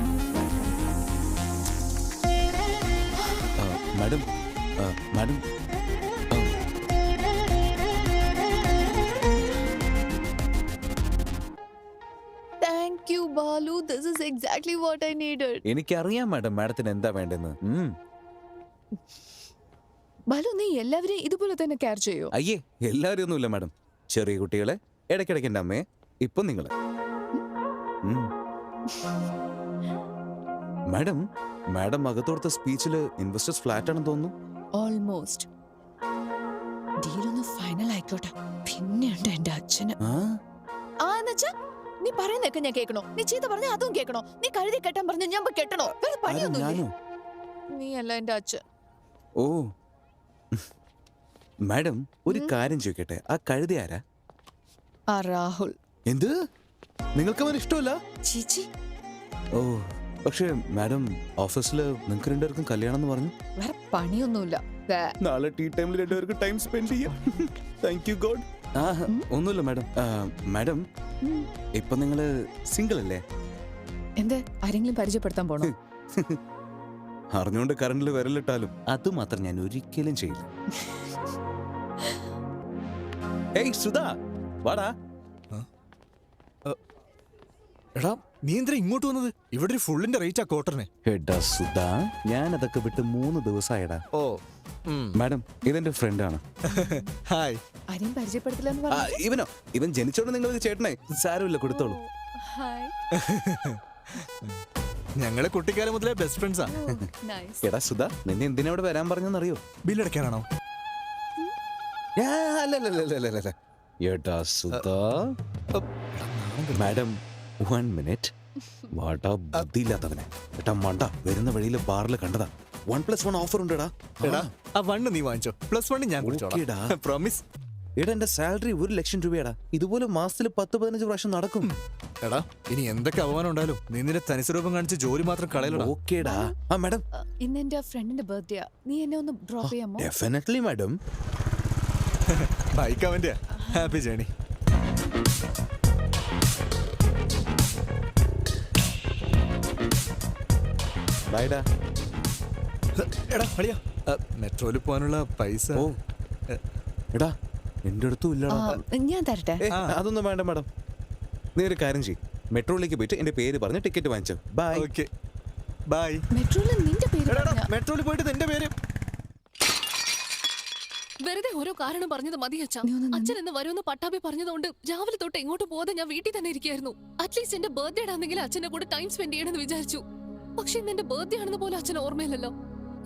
Madam madam Thank you, Balu. This is exactly what I needed. എനിക്കറിയാം madam മാഡത്തിന് എന്താ വേണ്ടെന്ന്. ബാലു, നീ എല്ലാവരെയും ഇതുപോലെ തന്നെ care ചെയ്യോ? അയ്യേ, എല്ലാവരും ഒന്നുമില്ല മാഡം. ചെറിയ കുട്ടികളെ, ഇടയ്ക്കിടയ്ക്ക് എൻ്റെ അമ്മയെ, ഇപ്പം നിങ്ങളെ. മാഡം മാഡം അകത്തോടത്തെ സ്പീച്ചിൽ ഇൻവെസ്റ്റേഴ്സ് ഫ്ലാറ്റ് ആണെന്ന് തോന്നുന്നു. ഓൾമോസ്റ്റ്. ഡീലൊന്ന് ഫൈനൽ ആയിക്കോട്ടെ. പിന്നെയുണ്ട് എന്റെ അച്ഛന്. എന്നുവെച്ചാ നീ പറയുന്നൊക്കെ ഞാൻ കേൾക്കണോ? നീ ചീത്ത പറഞ്ഞ അതും കേൾക്കണോ? നീ കഴുതി കെട്ടാൻ പറഞ്ഞു ഞാൻ പോയി കെട്ടണോ? വേറെ പണിയൊന്നും. നീ അല്ല എന്റെ അച്ഛൻ. ഓ മാഡം, ഒരു കാര്യം ചോദിക്കട്ടെ, ആ കഴുതി ആരാ? ആ രാഹുൽ. എന്ത്? നിങ്ങൾക്ക് അവൻ ഇഷ്ടമല്ല? ചീച്ചി. ഓ, പക്ഷേ മാഡം ഓഫീസിൽ നിങ്ങൾക്ക് രണ്ടുപേർക്കും കല്യാണം എന്ന് പറഞ്ഞു. വേറെ പണിയൊന്നുമില്ല. നാളെ ടീ ടൈമിൽ രണ്ടുപേർക്ക് ടൈം സ്പെൻഡ് ചെയ്യാം. Thank you God. ഒന്നുമില്ല മാഡം. മാഡം ഇപ്പൊ നിങ്ങള് സിംഗിൾ അല്ലേ? എന്ത്, ആരെങ്കിലും പരിചയപ്പെടുത്താൻ പോണോ? അറിഞ്ഞുകൊണ്ട് കറണ്ടിൽ വിരലിട്ടാലും അത് മാത്രം ഞാൻ ഒരിക്കലും ചെയ്യില്ല. ഏയ് സുധാ, വാടാ. എടാ, നീ എന്തിനാ ഇങ്ങോട്ട് വന്നത്? ഇവിടെ ഒരു ഫുള്ളിന്റെ റേറ്റ് ആ ക്വാർട്ടറിന്. എടാ സുധാ, ഞാൻ അതൊക്കെ വിട്ട് 3 ദിവസമായടാ. ഓ മാഡം, ഇതെന്റെ ഫ്രണ്ടാണ്. ഹായ്. ആരെയും പരിചയപ്പെടുത്തില്ല. ഇവനോ? ഇവൻ ജനിച്ചോണ്ട് നിങ്ങൾക്ക് ചേട്ടനെ സാരമില്ല, കൊടുത്തോളൂ. ഞങ്ങളെ കുട്ടിക്കാലം മുതലേ ബെസ്റ്റ് ഫ്രണ്ട്സാ. എടാ സുധാ, നിന്നെ എന്തിനാ ഇവിടെ വരാൻ പറഞ്ഞെന്നറിയോ? ബില്ലടയ്ക്കാനാണോ? അല്ലല്ലല്ലല്ലല്ല. എടാ സുധാ, മാഡം 1 മിനിറ്റ്. വാട്ടാ ബുദ്ധിയില്ലാത്തവനെ. എട്ടാ മണ്ട, വരുന്ന വഴിയിൽ ബാറിൽ കണ്ടതാ. 1+1 ഓഫർ ഉണ്ടെടാ. എടാ, ആ 1 നീ വാങ്ങിച്ചോ, +1 ഞാൻ കുടിച്ചോളാം. പ്രോമിസ്. എടാ, എന്റെ സാലറി 1 ലക്ഷം രൂപയാടാ. ഇതുപോലെ മാസത്തിൽ 10-15 പ്രാവശ്യം നടക്കും. എടാ, ഇനി എന്തൊക്കെ അപമാനം ഉണ്ടായാലും നീ നിന്റെ തനിസ്വരൂപം കാണിച്ച് ജോലി മാത്രം കളയലോ. ഓക്കേടാ. ആ മാഡം, ഇന്ന് എന്റെ ഫ്രണ്ടിന്റെ ബർത്ത്ഡേ. നീ എന്നെ ഒന്ന് ഡ്രോപ്പ് ചെയ്യാമോ? Definitely madam. ബൈക്ക് അവന്റെ. Happy journey. ബൈഡാ. എടാ അളിയാ, മെട്രോയിൽ പോകാനുള്ള പൈസ. ഓ എടാ, എന്റെ അടുത്തും ഇല്ലടാ. ഞാൻ തരട്ടെ. അതൊന്നും വേണ്ട മാഡം. നീ ഒരു കാര്യം ചെയ്യ്, മെട്രോയിലേക്ക് പോയിട്ട് എന്റെ പേര് പറഞ്ഞ് ടിക്കറ്റ് വാങ്ങിച്ചോ. ബൈ. Okay bye. മെട്രോയിൽ നിന്റെ പേര്. മെട്രോയിൽ പോയിട്ട് നിന്റെ പേര്. വെറുതെ ഓരോ കാരണം പറഞ്ഞത് മതി അച്ഛാ. അച്ഛൻ എന്ന് വരുമെന്ന് പട്ടാപ്പി പറഞ്ഞതുകൊണ്ട് രാവിലെ തൊട്ട് എങ്ങോട്ട് പോകാതെ ഞാൻ വീട്ടിൽ തന്നെ ഇരിക്കുകയായിരുന്നു. അറ്റ്ലീസ്റ്റ് എന്റെ ബർത്ത്ഡേ ആണെങ്കിൽ അച്ഛന്റെ കൂടെ ടൈം സ്പെൻഡ് ചെയ്യണമെന്ന് വിചാരിച്ചു. പക്ഷെ ഇന്ന് എന്റെ ബർത്ത്ഡേ ആണെന്ന് പോലും അച്ഛൻ ഓർമ്മയില്ലല്ലോ.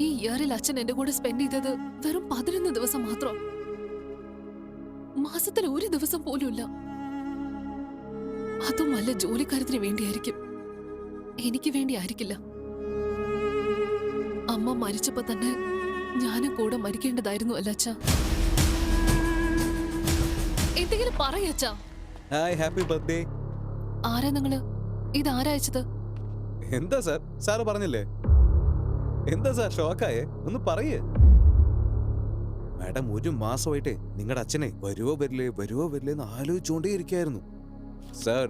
ഈ ഇയറിൽ അച്ഛൻ എന്റെ കൂടെ സ്പെൻഡ് ചെയ്തത് വെറും 11 ദിവസം മാത്രം. മാസത്തിൽ 1 ദിവസം പോലും ഇല്ല. അതും വല്ല ജോലിക്കാര്യത്തിന് വേണ്ടിയായിരിക്കും, എനിക്ക് വേണ്ടി ആയിരിക്കില്ല. അമ്മ മരിച്ചപ്പോ തന്നെ ഞാനും കൂടെ മരിക്കേണ്ടതായിരുന്നു അല്ല അച്ഛാ. എന്തെങ്കിലും പറയച്ചാ. Hi, happy birthday. ആരാ നിങ്ങള്? ഇതാരാ അയച്ചത്? എന്താ സാർ, സാറ് പറഞ്ഞില്ലേ? എന്താ സാർ ഷോക്കായേ? ഒന്ന് പറയേ. മാഡം, 1 മാസമായിട്ടേ നിങ്ങളുടെ അച്ഛനെ വരുവോ വരില്ലേ എന്ന് ആലോചിച്ചുകൊണ്ടേ ഇരിക്കായിരുന്നു. സാർ,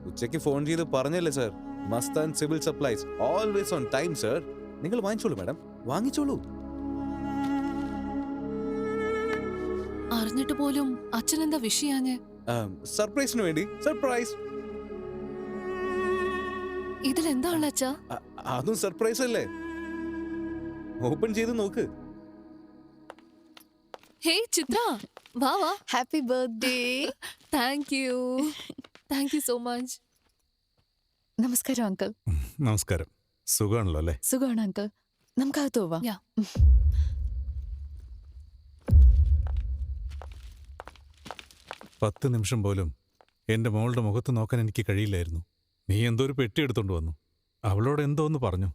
ഉച്ചയ്ക്ക് ഫോൺ ചെയ്ത് പറഞ്ഞല്ലേ sir, Mastan civil supplies always on time sir. നിങ്ങൾ വാങ്ങിച്ചോളൂ മാഡം, വാങ്ങിച്ചോളൂ. അറിഞ്ഞിട്ട് പോലും അച്ഛൻ എന്താ വിഷയാഞ്ഞ്? സർപ്രൈസിന് വേണ്ടി സർപ്രൈസ്. ഇതിലെന്താണല്ലോ അച്ഛാ? അതും സർപ്രൈസ് അല്ലേ? ഓപ്പൺ ചെയ്ത് നോക്ക്. ഹേ ചിത്ര, വാ വാ. Happy birthday. Thank you so much. നമസ്കാരം അങ്കിൾ. നമസ്കാരം. സുഖമാണല്ലോ അല്ലേ? സുഖമാണ് അങ്കിൾ. നമുക്കകത്ത് പോവാം. 10 നിമിഷം പോലും എൻ്റെ മോളുടെ മുഖത്ത് നോക്കാൻ എനിക്ക് കഴിയില്ലായിരുന്നു. നീ എന്തോ ഒരു പെട്ടി എടുത്തോണ്ട് വന്നു. അവളോട് എന്തോന്ന് പറഞ്ഞു.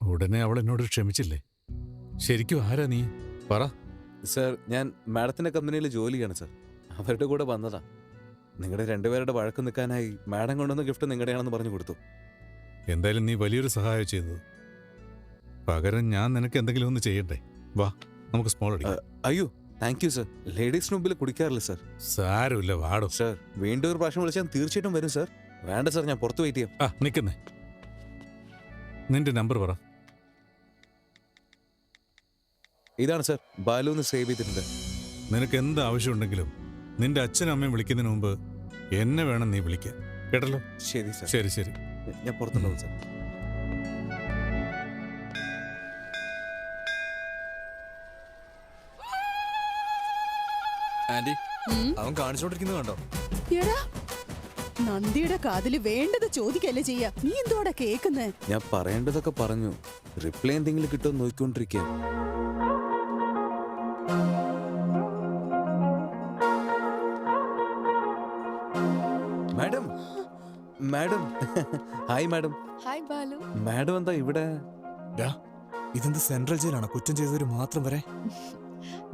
ഉടനെ അവൾ എന്നോട് ക്ഷമിച്ചില്ലേ? ശരിക്കും ആരാ നീ? പറ. സർ, ഞാൻ മാഡത്തിന്റെ കമ്പനിയിൽ ജോലി ചെയ്യാണ് സർ. അവരുടെ കൂടെ വന്നതാ. നിങ്ങളുടെ രണ്ടുപേരുടെ വഴക്ക് നിൽക്കാനായി മാഡം കൊണ്ടുവന്ന ഗിഫ്റ്റ് നിങ്ങളുടെയാണെന്ന് പറഞ്ഞു കൊടുത്തു. എന്തായാലും നീ വലിയൊരു സഹായം ചെയ്തത്. പകരം ഞാൻ നിനക്ക് എന്തെങ്കിലും ഒന്ന് ചെയ്യണ്ടേ? വാ, നമുക്ക് സ്മോൾ അടിക്കാം. അയ്യോ, താങ്ക് യു സർ. ലേഡീസ് മുമ്പിൽ കുടിക്കാറില്ല സർ. സാരമില്ല, വാടോ. സർ, വീണ്ടും ഒരു പ്രാവശ്യം വിളിച്ചാൽ തീർച്ചയായിട്ടും വരും സർ. വേണ്ട സർ, ഞാൻ പുറത്ത് വെയിറ്റ് ചെയ്യാം. നിൽക്കുന്നേ, നിന്റെ നമ്പർ പറ. ഇതാണ് സർ. ബാലുന്ന് സേവ് ചെയ്തിട്ടുണ്ട്. നിനക്ക് എന്ത് ആവശ്യമുണ്ടെങ്കിലും നിന്റെ അച്ഛനും അമ്മയും വിളിക്കുന്നതിന് മുമ്പ് എന്നെ വേണം നീ വിളിക്കാൻ. കേട്ടല്ലോ? ശരി സർ. ശരി ശരി. ഞാൻ പുറത്തുണ്ടാവും സർ. ആന്റി, അവൻ കാണിച്ചോണ്ടിരിക്കുന്നത് കണ്ടോ? എടാ, നന്ദിയുടെ കാതില് വേണ്ടത് ചോദിക്കല്ലേ ചെയ്യാ. നീ എന്തോടാ കേക്കുന്നേ? ഞാൻ പറയേണ്ടതൊക്കെ പറഞ്ഞു. റിപ്ലൈ എന്തെങ്കിലും കിട്ടുമോ നോക്കിക്കൊണ്ടിരിക്കുക. Madam, madam. Hi madam. Hi Balu. Madam എന്താ ഇവിടെ? ഇതെന്ത് സെൻട്രൽ ജയിലാണോ? കുറ്റം ചെയ്തവര് മാത്രം വരെ?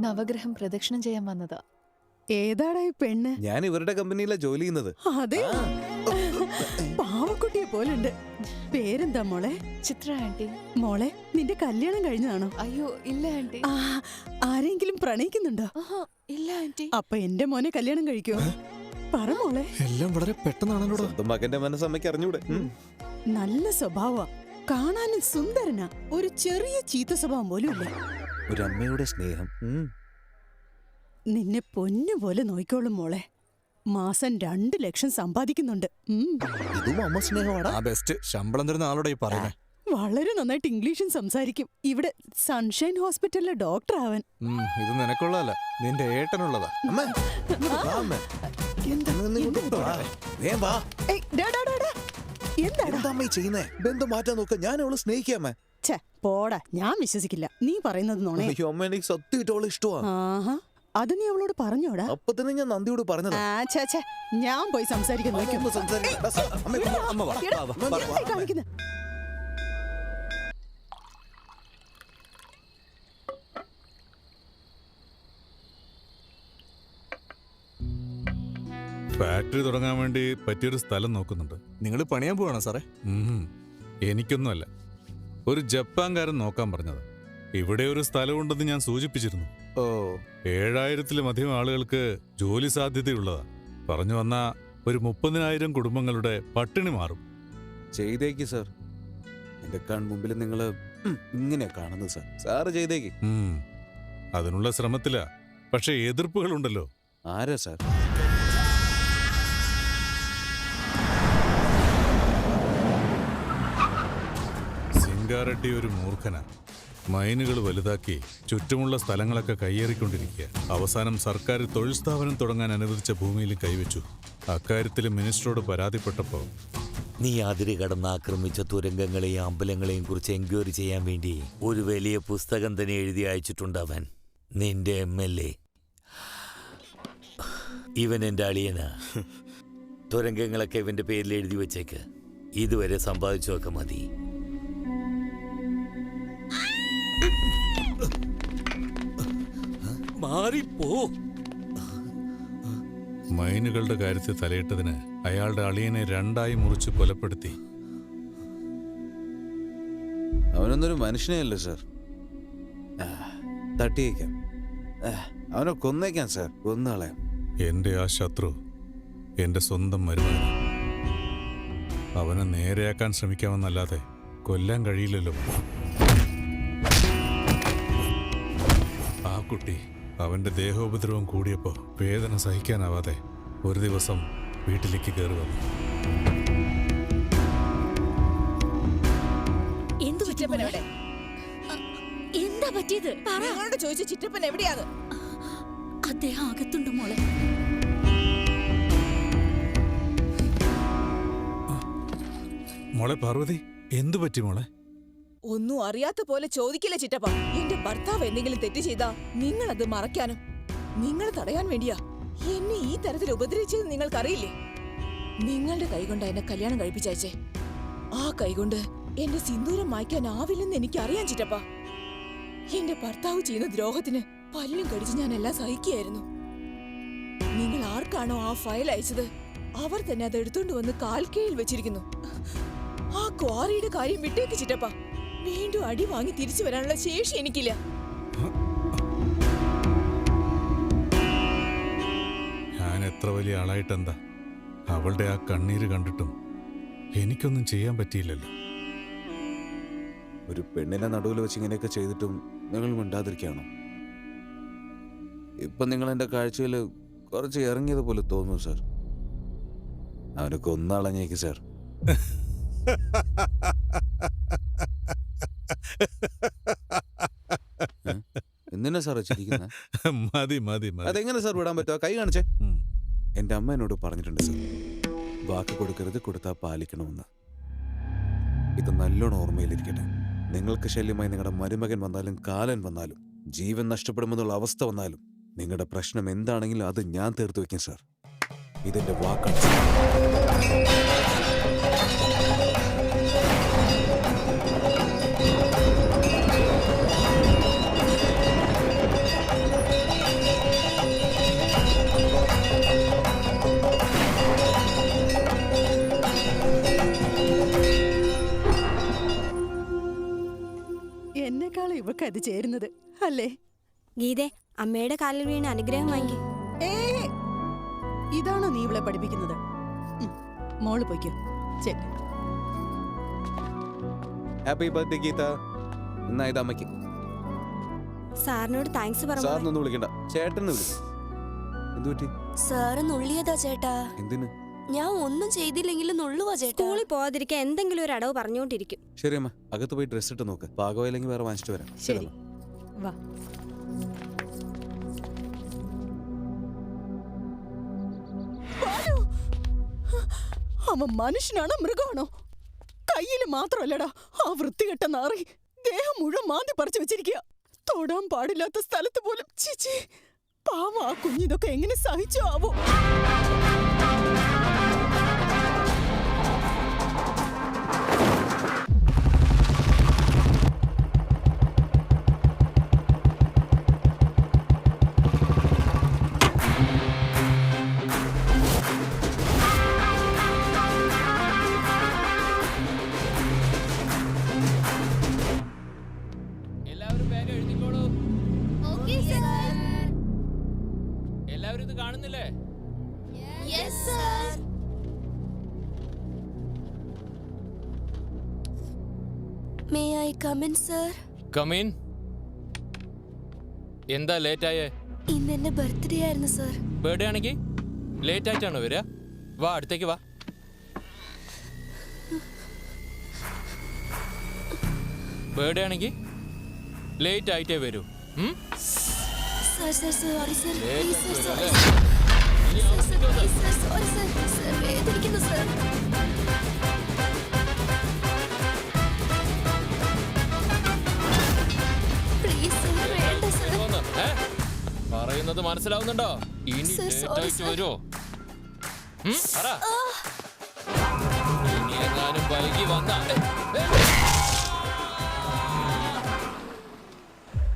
നവഗ്രഹം പ്രദക്ഷിണം ചെയ്യാൻ വന്നതാ. ഏതാടാ ഈ പെണ്ണ്? ഞാൻ ഇവരുടെ കമ്പനിയിലാ ജോലി ചെയ്യുന്നത്. അതെ, പാവക്കുട്ടിയെ പോലുണ്ട്. പേരെന്താ മോളെ? ചിത്ര ആന്റി. മോളെ, നിന്റെ കല്യാണം കഴിഞ്ഞതാണോ? അയ്യോ ഇല്ല ആന്റി. ആരെങ്കിലും പ്രണയിക്കുന്നുണ്ടോ? ഇല്ല ആന്റി. അപ്പൊ എന്റെ മോനെ കല്യാണം കഴിക്കോ? പറ മോളെ. എല്ലാം വളരെ പെട്ടെന്നാണല്ലോ. സ്വന്തം മകന്റെ മനസ്സമ്മയ്ക്ക് അറിഞ്ഞൂടെ? നല്ല സ്വഭാവ, കാണാനും സുന്ദരനാ. ഒരു ചെറിയ ചീത്ത സ്വഭാവം പോലും ഇല്ല. ഒരു അമ്മയുടെ സ്നേഹം. നിന്നെ പൊന്നുപോലെ നോയിക്കോളും മോളെ. മാസം 2 ലക്ഷം സമ്പാദിക്കുന്നുണ്ട്. ഇതും അമ്മ സ്നേഹമാടാ. ബെസ്റ്റ്. ശമ്പളം തരുന്ന ആളോടെ ഈ പറയുന്നേ. വളരെ നന്നായിട്ട് ഇംഗ്ലീഷും സംസാരിക്കും. ഇവിടെ സൺഷൈൻ ഹോസ്പിറ്റലിലെ ഡോക്ടർ ആവാൻ. ഇത് നിനക്കുള്ളതല്ല, നിന്റെ ഏട്ടനുള്ളതാ. ബന്ധം മാറ്റാൻ നോക്ക. ഞാൻ അവളെ സ്നേഹിക്കാമേ. പോടാ, ഞാൻ വിശ്വസിക്കില്ല. നീ പറയുന്നത് നോണേ. അമ്മ, എനിക്ക് സത്യമായിട്ട് അവളെ ഇഷ്ടമാണ്. അത് നീ അവളോട് പറഞ്ഞോടാ? അപ്പൊ തന്നെ ഞാൻ നന്ദിയോട് പറഞ്ഞതാ. ഞാൻ പോയി സംസാരിക്കാൻ ഫാക്ടറി തുടങ്ങാൻ വേണ്ടി പറ്റിയൊരു സ്ഥലം നോക്കുന്നുണ്ട്. നിങ്ങൾ പണിയാൻ പോവാണോ സാറേ? എനിക്കൊന്നുമല്ല, ഒരു ജപ്പാൻകാരൻ നോക്കാൻ പറഞ്ഞത്. ഇവിടെ ഒരു സ്ഥലമുണ്ടെന്ന് ഞാൻ സൂചിപ്പിച്ചിരുന്നു. 7000-ലും ആളുകൾക്ക് ജോലി സാധ്യതയുള്ളതാ. പറഞ്ഞു വന്ന ഒരു 30,000 കുടുംബങ്ങളുടെ പട്ടിണി മാറും. ചെയ്തേക്ക് സാർ. എന്റെ കൺമുമ്പിൽ നിങ്ങൾ ഇങ്ങനെ കാണുന്നത് സാർ. സാറ് ചെയ്തേക്ക്. അതിനുള്ള ശ്രമത്തില. പക്ഷെ എതിർപ്പുകളുണ്ടല്ലോ. ആരാ സാർ? സിംഗാറെഡ്ഡി ഒരു മൂർഖനാ. മൈനുകൾ വലുതാക്കി ചുറ്റുമുള്ള സ്ഥലങ്ങളൊക്കെ കയ്യേറിക്കൊണ്ടിരിക്കുക. അവസാനം സർക്കാർ തൊഴിൽ സ്ഥാപനം തുടങ്ങാൻ അനുവദിച്ച ഭൂമിയിൽ കൈവച്ചു. അക്കാര്യത്തിൽ മിനിസ്റ്ററോട് പരാതിപ്പെട്ടപ്പോൾ, നീ അതിര് കടന്ന് ആക്രമിച്ച തുരങ്കങ്ങളെയും അമ്പലങ്ങളെയും കുറിച്ച് എൻക്വയറി ചെയ്യാൻ വേണ്ടി ഒരു വലിയ പുസ്തകം തന്നെ എഴുതി അയച്ചിട്ടുണ്ട് അവൻ. നിന്റെ MLA. ഇവൻ എൻ്റെ അളിയനാ. തുരങ്കങ്ങളൊക്കെ ഇവന്റെ പേരിൽ എഴുതി വെച്ചേക്ക്. ഇതുവരെ സമ്പാദിച്ചൊക്കെ മതി. മാറിപ്പോ. മൈനുകളുടെ കാര്യത്തിൽ തലയിട്ടതിന് അയാളുടെ അളിയനെ 2ആയി മുറിച്ച് കൊലപ്പെടുത്തി. അവനൊന്നൊരു മനുഷ്യനെയല്ലേ സാർ. തട്ടിയേക്കാം. അവനെ കൊന്നേക്കാം സാർ. കൊന്നാളയാം. എന്റെ ആ ശത്രു എന്റെ സ്വന്തം മരുമകൻ. അവനെ നേരെയാക്കാൻ ശ്രമിക്കാമെന്നല്ലാതെ കൊല്ലാൻ കഴിയില്ലല്ലോ. ആ കുട്ടി അവന്റെ ദേഹോപദ്രവം കൂടിയപ്പോ വേദന സഹിക്കാനാവാതെ ഒരു ദിവസം വീട്ടിലേക്ക് കയറി വന്നു. എന്താ പറ്റിയത്? ചോദിച്ച ചിറ്റപ്പൻ എവിടെയാണ്? അദ്ദേഹം അകത്തുണ്ട് മോളെ. മോളെ പാർവതി, എന്തു പറ്റി മോളെ? ഒന്നും അറിയാത്ത പോലെ ചോദിക്കില്ല ചിറ്റപ്പ. എന്റെ ഭർത്താവ് എന്തെങ്കിലും തെറ്റ് ചെയ്താ നിങ്ങൾ അത് മറയ്ക്കാനും നിങ്ങൾ തടയാൻ വേണ്ടിയാ എന്നെ ഈ തരത്തിൽ ഉപദ്രവിച്ചത് നിങ്ങൾക്കറിയില്ലേ? നിങ്ങളുടെ കൈകൊണ്ട് എന്നെ കല്യാണം കഴിപ്പിച്ചയച്ചേ. ആ കൈകൊണ്ട് എന്റെ സിന്ദൂരം മായ്ക്കാനാവില്ലെന്ന് എനിക്കറിയാൻ ചിറ്റപ്പ. എന്റെ ഭർത്താവ് ചെയ്യുന്ന ദ്രോഹത്തിന് പല്ലും കടിച്ച് ഞാൻ എല്ലാം സഹിക്കുകയായിരുന്നു. നിങ്ങൾ ആർക്കാണോ ആ ഫയൽ അയച്ചത് അവർ തന്നെ അത് എടുത്തോണ്ട് വന്ന് കാൽക്കീഴിൽ വെച്ചിരിക്കുന്നു. ആ ക്വാറിയുടെ കാര്യം വിട്ടേക്ക് ചിറ്റപ്പ. വീണ്ടും അടി വാങ്ങി തിരിച്ചു വരാനുള്ള ശേഷി എനിക്കില്ല. ഞാൻ എത്ര വലിയ ആളായിട്ടെന്താ? അവളുടെ ആ കണ്ണീര് കണ്ടിട്ടും എനിക്കൊന്നും ചെയ്യാൻ പറ്റിയില്ലല്ലോ. ഒരു പെണ്ണിനെ നടുവിൽ വെച്ച് ഇങ്ങനെയൊക്കെ ചെയ്തിട്ടും നിങ്ങൾ മിണ്ടാതിരിക്കുകയാണോ? ഇപ്പൊ നിങ്ങൾ എന്റെ കാഴ്ചയിൽ കുറച്ച് ഇറങ്ങിയതുപോലെ തോന്നുന്നു സാർ. അവനെ കൊന്നാളഞ്ഞേക്ക് സാർ. എന്തിനാ സാർ വെച്ചിരിക്കുന്നത്? മതി മതി മതി. അതെങ്ങനെ സാർ വിടാൻ പറ്റുമോ? കൈ കാണിച്ചേ. എന്റെ അമ്മ എന്നോട് പറഞ്ഞിട്ടുണ്ട് സാർ, വാക്ക് കൊടുക്കരുത്, കൊടുത്താൽ പാലിക്കണമെന്ന്. ഇത് നല്ലോണം ഓർമ്മയിലിരിക്കട്ടെ. നിങ്ങൾക്ക് ശല്യമായി നിങ്ങളുടെ മരുമകൻ വന്നാലും കാലൻ വന്നാലും ജീവൻ നഷ്ടപ്പെടുമെന്നുള്ള അവസ്ഥ വന്നാലും നിങ്ങളുടെ പ്രശ്നം എന്താണെങ്കിലും അത് ഞാൻ തീർത്തു വയ്ക്കും സാർ. ഇതെന്റെ വാക്കാണ്. എന്നെക്കാളും ഇവക്ക് അത് ചേരുന്നത് അല്ലേ? ഗീതേ, അമ്മയുടെ കാലിൽ വീണ് അനുഗ്രഹം വാങ്ങി. ഇതാണോ നീ ഇവളെ പഠിപ്പിക്കുന്നത്? മോള് പോയിക്കോ. ചെല്ല്. Happy birthday Geetha. എന്നാ ഇത് അമ്മയ്ക്ക്. സാറിനോട് താങ്ക്സ് പറഞ്ഞു. സാറിനൊന്നും വിളിക്കണ്ട, ചേട്ടനെ വിളിക്കും. എന്തു പറ്റി? സാറ് നുള്ളിയതാ ചേട്ടാ. എന്തിന്? ഞാൻ ഒന്നും ചെയ്തില്ലെങ്കിലും നുള്ളുവാ ചേട്ടാ. സ്കൂളിൽ പോവാതിരിക്കാൻ എന്തെങ്കിലും ഒരു അടവ് പറഞ്ഞുകൊണ്ടിരിക്കും. ശരി അമ്മ, അകത്ത് പോയി ഡ്രസ് ഇട്ട് നോക്ക്. പാകമായില്ലെങ്കിൽ വേറെ വാങ്ങിച്ചിട്ട് വരാം. ശരി, വാ. അവൻ മനുഷ്യനാണോ മൃഗമാണോ? കയ്യില് മാത്രമല്ലടാ ആ വൃത്തികെട്ട നാറി ദേഹം മുഴുവൻ മാന്തി പറിച്ചു വെച്ചിരിക്കുക. തൊടാൻ പാടില്ലാത്ത സ്ഥലത്ത് പോലും. ചിച്ചി, പാവം ആ കുഞ്ഞിതൊക്കെ എങ്ങനെ സഹിച്ചോ ആവോ? എല്ലാവരും ഇത് കാണുന്നില്ലേ? May I come in, sir? Come in. എന്താ ലേറ്റ് ആയേ? ഇന്ന് എന്റെ ബർത്ത്ഡേ ആയിരുന്നു സർ. ബർത്ത്ഡേ ആണെങ്കിൽ ലേറ്റ് ആയിട്ടാണോ വരിക? വാ, അടുത്തേക്ക് വാ. ബർത്ത്ഡേ ആണെങ്കിൽ ലേറ്റ് ആയിട്ടേ വരൂ. Sir sir sorry sir. Late please ആയിട്ട് സർ. വരും അല്ലേ? Sorry sir. സർ വേദനിക്കുന്നു സർ. പ്ലീസ് സർ, വേണ്ട സർ. പറയുന്നത് മനസ്സിലാവുന്നുണ്ടോ? ഇനി സർ, ലേറ്റ് സോറി ആയിട്ട് സർ. വരുമോ? ഇനി എങ്ങാനും വൈകി വന്നാ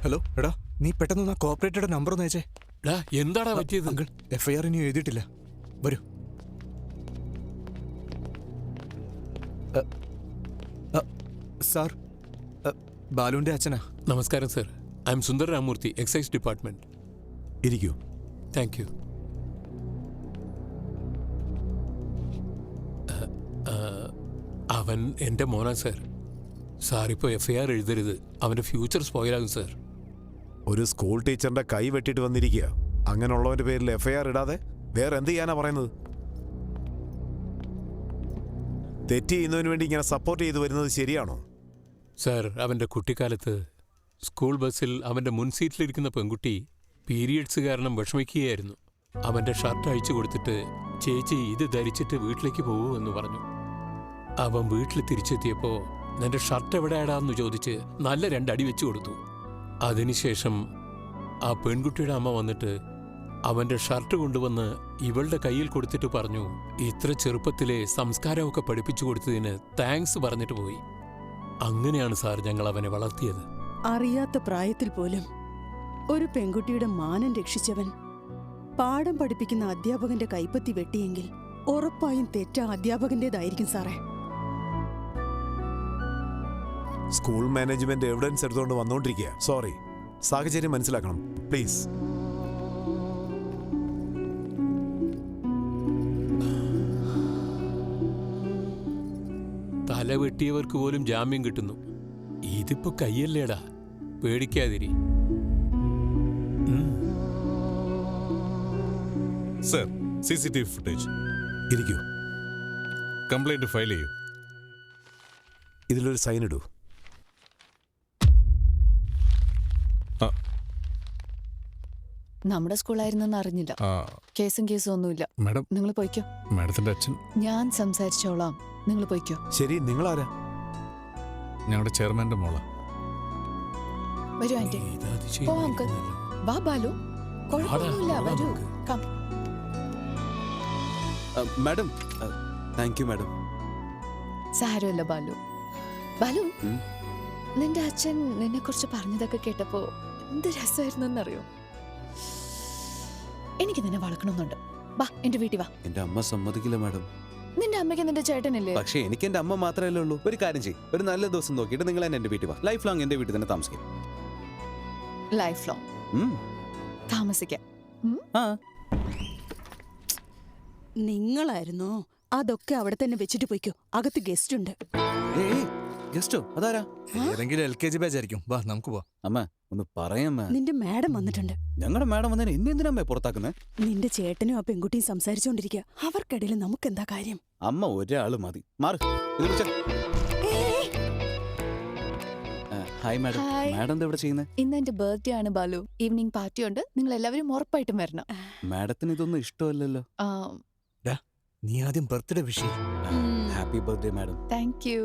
ഹലോ എടാ, നീ പെട്ടെന്ന് കോപ്പറേറ്ററുടെ നമ്പർ ഒന്ന് അയച്ചേ. എന്താടാ പറ്റിയത്? അങ്കിൾ, FIR ഇനി എഴുതിയിട്ടില്ല. വരൂ. സാർ, ബാലുവിന്റെ അച്ഛനാ. നമസ്കാരം sir. I am Sundar Ramurthy, excise department. ഇരിക്കൂ. Thank you. അവൻ എൻ്റെ മോനാ സർ. സാറിപ്പോൾ FIR എഴുതരുത്, അവൻ്റെ ഫ്യൂച്ചർ സ്പോയിലാകും സർ. ഒരു സ്കൂൾ ടീച്ചറിന്റെ കൈ വെട്ടിട്ട് വന്നിരിക്കുക. അങ്ങനെയുള്ളവന്റെ പേരിൽ FIR ഇടാതെ വേറെ എന്ത് ചെയ്യാനാ പറയുന്നത്? തെറ്റ് ചെയ്യുന്നതിന് വേണ്ടി ഇങ്ങനെ സപ്പോർട്ട് ചെയ്തു വരുന്നത് ശരിയാണോ? സർ, അവൻ്റെ കുട്ടിക്കാലത്ത് സ്കൂൾ ബസ്സിൽ അവൻ്റെ മുൻ സീറ്റിലിരിക്കുന്ന പെൺകുട്ടി പീരിയഡ്സ് കാരണം വിഷമിക്കുകയായിരുന്നു. അവൻ്റെ ഷർട്ട് അഴിച്ചു കൊടുത്തിട്ട് ചേച്ചി ഇത് ധരിച്ചിട്ട് വീട്ടിലേക്ക് പോകൂ എന്ന് പറഞ്ഞു. അവൻ വീട്ടിൽ തിരിച്ചെത്തിയപ്പോൾ നിന്റെ ഷർട്ട് എവിടെയാടാന്ന് ചോദിച്ച് നല്ല 2 അടി വെച്ചു കൊടുത്തു. അതിനുശേഷം ആ പെൺകുട്ടിയുടെ അമ്മ വന്നിട്ട് അവന്റെ ഷർട്ട് കൊണ്ടുവന്ന് ഇവളുടെ കയ്യിൽ കൊടുത്തിട്ട് പറഞ്ഞു, ഇത്ര ചെറുപ്പത്തിലെ സംസ്കാരമൊക്കെ പഠിപ്പിച്ചു കൊടുത്തതിന് താങ്ക്സ് പറഞ്ഞിട്ട് പോയി. അങ്ങനെയാണ് സാർ ഞങ്ങൾ അവനെ വളർത്തിയത്. അറിയാത്ത പ്രായത്തിൽ പോലും ഒരു പെൺകുട്ടിയുടെ മാനം രക്ഷിച്ചവൻ പാഠം പഠിപ്പിക്കുന്ന അധ്യാപകന്റെ കൈപ്പത്തി വെട്ടിയെങ്കിൽ ഉറപ്പായും തെറ്റ അധ്യാപകന്റേതായിരിക്കും സാറേ. സ്കൂൾ മാനേജ്മെന്റ് എവിഡൻസ് എടുത്തുകൊണ്ട് വന്നുകൊണ്ടിരിക്കുക. സോറി, സാഹചര്യം മനസ്സിലാക്കണം പ്ലീസ്. തല വെട്ടിയവർക്ക് പോലും ജാമ്യം കിട്ടുന്നു. ഇതിപ്പോ കയ്യല്ലേടാ, പേടിക്കാതിരി. സർ, CCTV ഫുട്ടേജ് ഇരിക്കൂ. കംപ്ലൈന്റ് ഫയൽ ചെയ്യൂ. ഇതിലൊരു സൈൻ ഇടൂ. നമ്മുടെ സ്കൂളായിരുന്നെന്ന് അറിഞ്ഞില്ല. കേസും ഒന്നുമില്ല. മാഡം, നിങ്ങൾ പോയിക്കോ. മാഡത്തിന്റെ അച്ഛൻ ഞാൻ സംസാരിച്ചോളാം, നിങ്ങൾ പോയിക്കോ. ശരി, നിങ്ങളാരാ? ഞങ്ങളുടെ ചെയർമാന്റെ മോളാ. വരൂ ആന്റി. പോ അങ്കിൾ. വാ ബാലു. കുഴപ്പമൊന്നുമില്ല, വരൂ. Come. Madam, thank you madam. സാരമില്ല ബാലു. ബാലു, നിന്റെ അച്ഛൻ നിന്നെ കുറിച്ച് പറഞ്ഞതൊക്കെ കേട്ടപ്പോ എന്ത് രസമായിരുന്നറിയോ? എനിക്ക് നിന്നെ വളക്കണമെന്നുണ്ട്. വാ, എന്റെ വീട്ടിൽ വാ. എന്റെ അമ്മ സമ്മതിക്കില്ല മാഡം. നിന്റെ അമ്മയ്ക്ക് നിന്റെ ചേട്ടനില്ലേ? പക്ഷേ എനിക്ക് എന്റെ അമ്മ മാത്രമല്ലേ ഉള്ളൂ. ഒരു കാര്യം ചെയ്യും, ഒരു നല്ല ദിവസം നോക്കിയിട്ട് നിങ്ങൾ എന്നെ എന്റെ വീട്ടിൽ വാ. ലൈഫ് ലോങ് എന്റെ വീട്ടിൽ തന്നെ താമസിക്കാം. ലൈഫ് ലോങ് താമസിക്കാം. നിങ്ങളായിരുന്നോ? അതൊക്കെ അവിടെ തന്നെ വെച്ചിട്ട് പോയിക്കോ. അകത്ത് ഗസ്റ്റ് ഉണ്ട്. ഗസ്റ്റോ? അതാരാ? ഏതെങ്കിലും LKG ബാച്ച് ആയിരിക്കും. വാ, നമുക്ക് പോവാം. അമ്മ ഒന്ന് പറയാമ്മ. നിന്റെ മാഡം വന്നിട്ടുണ്ട്. ഞങ്ങളുടെ മാഡം വന്നതിന് എന്നെ എന്തിനാ പുറത്താക്കുന്നേ? നിന്റെ ചേട്ടനും ആ പെൺകുട്ടിയും സംസാരിച്ചോണ്ടിരിക്കുക. അവർക്കിടയിൽ നമുക്കെന്താ കാര്യം? അമ്മ ഒരാള് മതി. മാറ്. Hi madam. മാഡം എന്താ ഇവിടെ ചെയ്യുന്നത്? ഇന്ന് എന്റെ ബർത്ത്ഡേ ആണ് ബാലു. ഈവനിങ് പാർട്ടി ഉണ്ട്. നിങ്ങൾ എല്ലാവരും ഉറപ്പായിട്ടും വരണം. മാഡത്തിന് ഇതൊന്നും ഇഷ്ടമല്ലല്ലോ. നീ ആദ്യം birthday wish. Happy birthday madam. Thank U.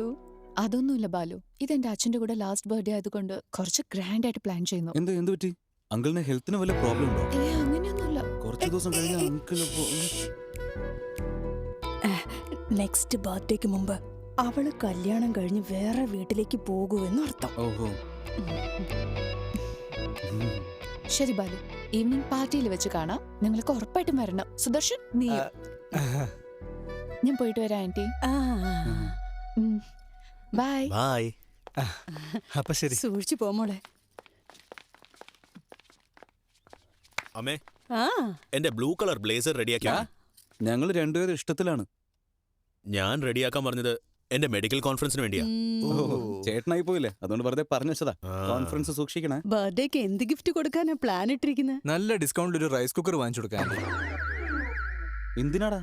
അതൊന്നുമില്ല ബാലു, ഇതെന്റെ അച്ഛന്റെ കൂടെ ലാസ്റ്റ് ബർത്ത്ഡേ ആയതുകൊണ്ട് കുറച്ച് ഗ്രാൻഡ് ആയിട്ട് പ്ലാൻ ചെയ്യുന്നു. എന്ത് പറ്റി? അങ്കിളിന് ഹെൽത്തിന് വല്ല പ്രോബ്ലം ഉണ്ടോ? അങ്ങനെയൊന്നുമില്ല. കുറച്ച് ദിവസം കഴിഞ്ഞ അങ്കിള് നെക്സ്റ്റ് ബർത്ത്ഡേക്ക് മുമ്പ് അവള് കല്യാണം കഴിഞ്ഞ് വേറെ വീട്ടിലേക്ക് പോകുമെന്ന് അർത്ഥം. ഓഹോ. ശരി ബാലു, ഈവനിങ് പാർട്ടിയിൽ വെച്ച് കാണാം. നിങ്ങൾക്ക് ഉറപ്പായിട്ടും വരണം. സുദർശൻ, നീ. ഞാൻ പോയിട്ട് വരാം ആന്റി. ബൈ. ബൈ. അപ്പൊ ശരി, സൂക്ഷിച്ചു പോമോളെ. അമ്മേ, എന്റെ ബ്ലൂ കളർ ബ്ലേസർ റെഡിയാക്കിയാ? ഞങ്ങൾ രണ്ടുപേരും ഇഷ്ടത്തിലാണ്. ഞാൻ റെഡിയാക്കാൻ പറഞ്ഞത് എന്റെ മെഡിക്കൽ കോൺഫറൻസിന് വേണ്ടിയാ. ചേട്ടനായി പോയില്ലേ, അതുകൊണ്ട് വെറുതെ പറഞ്ഞു വെച്ചതാ. കോൺഫറൻസ് സൂക്ഷിക്കണേ. ബർത്ത്ഡേക്ക് എന്ത് ഗിഫ്റ്റ് കൊടുക്കാനാ പ്ലാൻ ഇട്ടിരിക്കുന്നത്? നല്ല ഡിസ്കൗണ്ടിൽ ഒരു റൈസ് കുക്കർ വാങ്ങിച്ചു കൊടുക്കാൻ. എന്തിനാടാ?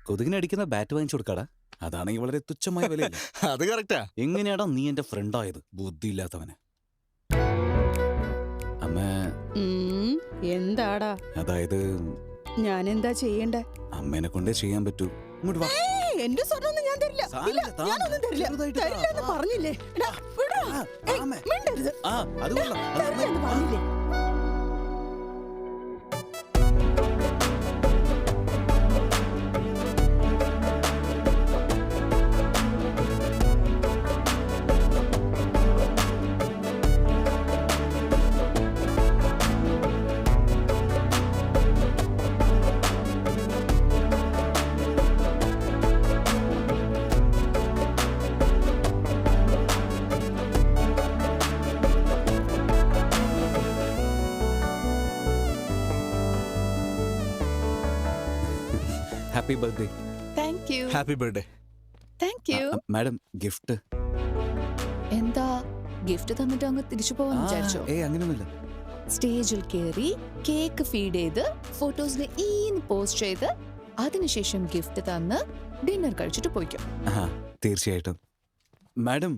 കൊതുകിനടിക്കുന്ന ബാറ്റ് വാങ്ങിച്ചു കൊടുക്കാടാ. അതാണെങ്കിൽ വളരെ തുച്ഛമായ വില. അത് കറക്റ്റാ. എങ്ങനെയാടാ നീ എന്റെ ഫ്രണ്ടായത്? ബുദ്ധിയില്ലാത്തവന്. അമ്മ, എന്താടാ? അതായത് ഞാൻ എന്താ ചെയ്യണ്ടേ? അമ്മേനെ കൊണ്ടേ ചെയ്യാൻ പറ്റൂ. ഇങ്ങോട്ട് വാ. എന്റെ സ്വർണ്ണൊന്നും ഞാൻ തരില്ല. ഇല്ല, ഞാനൊന്നും തരില്ല. തരില്ലെന്ന് പറഞ്ഞില്ലേ? മിണ്ടരുത്. തരില്ലെന്ന് പറഞ്ഞില്ലേ? Happy birthday. Thank you. Happy birthday. Thank you. Madam, gift. എന്താ ഗിഫ്റ്റ് തന്നിട്ട് അങ്ങ് തിരിച്ചു പോവാന്ന് വിചാരിച്ചോ? അങ്ങനെയൊന്നുമില്ല. സ്റ്റേജിൽ കയറി കേക്ക് ഫീഡ് ചെയ്ത് ഫോട്ടോസിന് പോസ്റ്റ് ചെയ്ത് അതിനുശേഷം ഗിഫ്റ്റ് തന്ന് ഡിന്നർ കഴിച്ചിട്ട് പോയിക്കോ. തീർച്ചയായിട്ടും. മാഡം,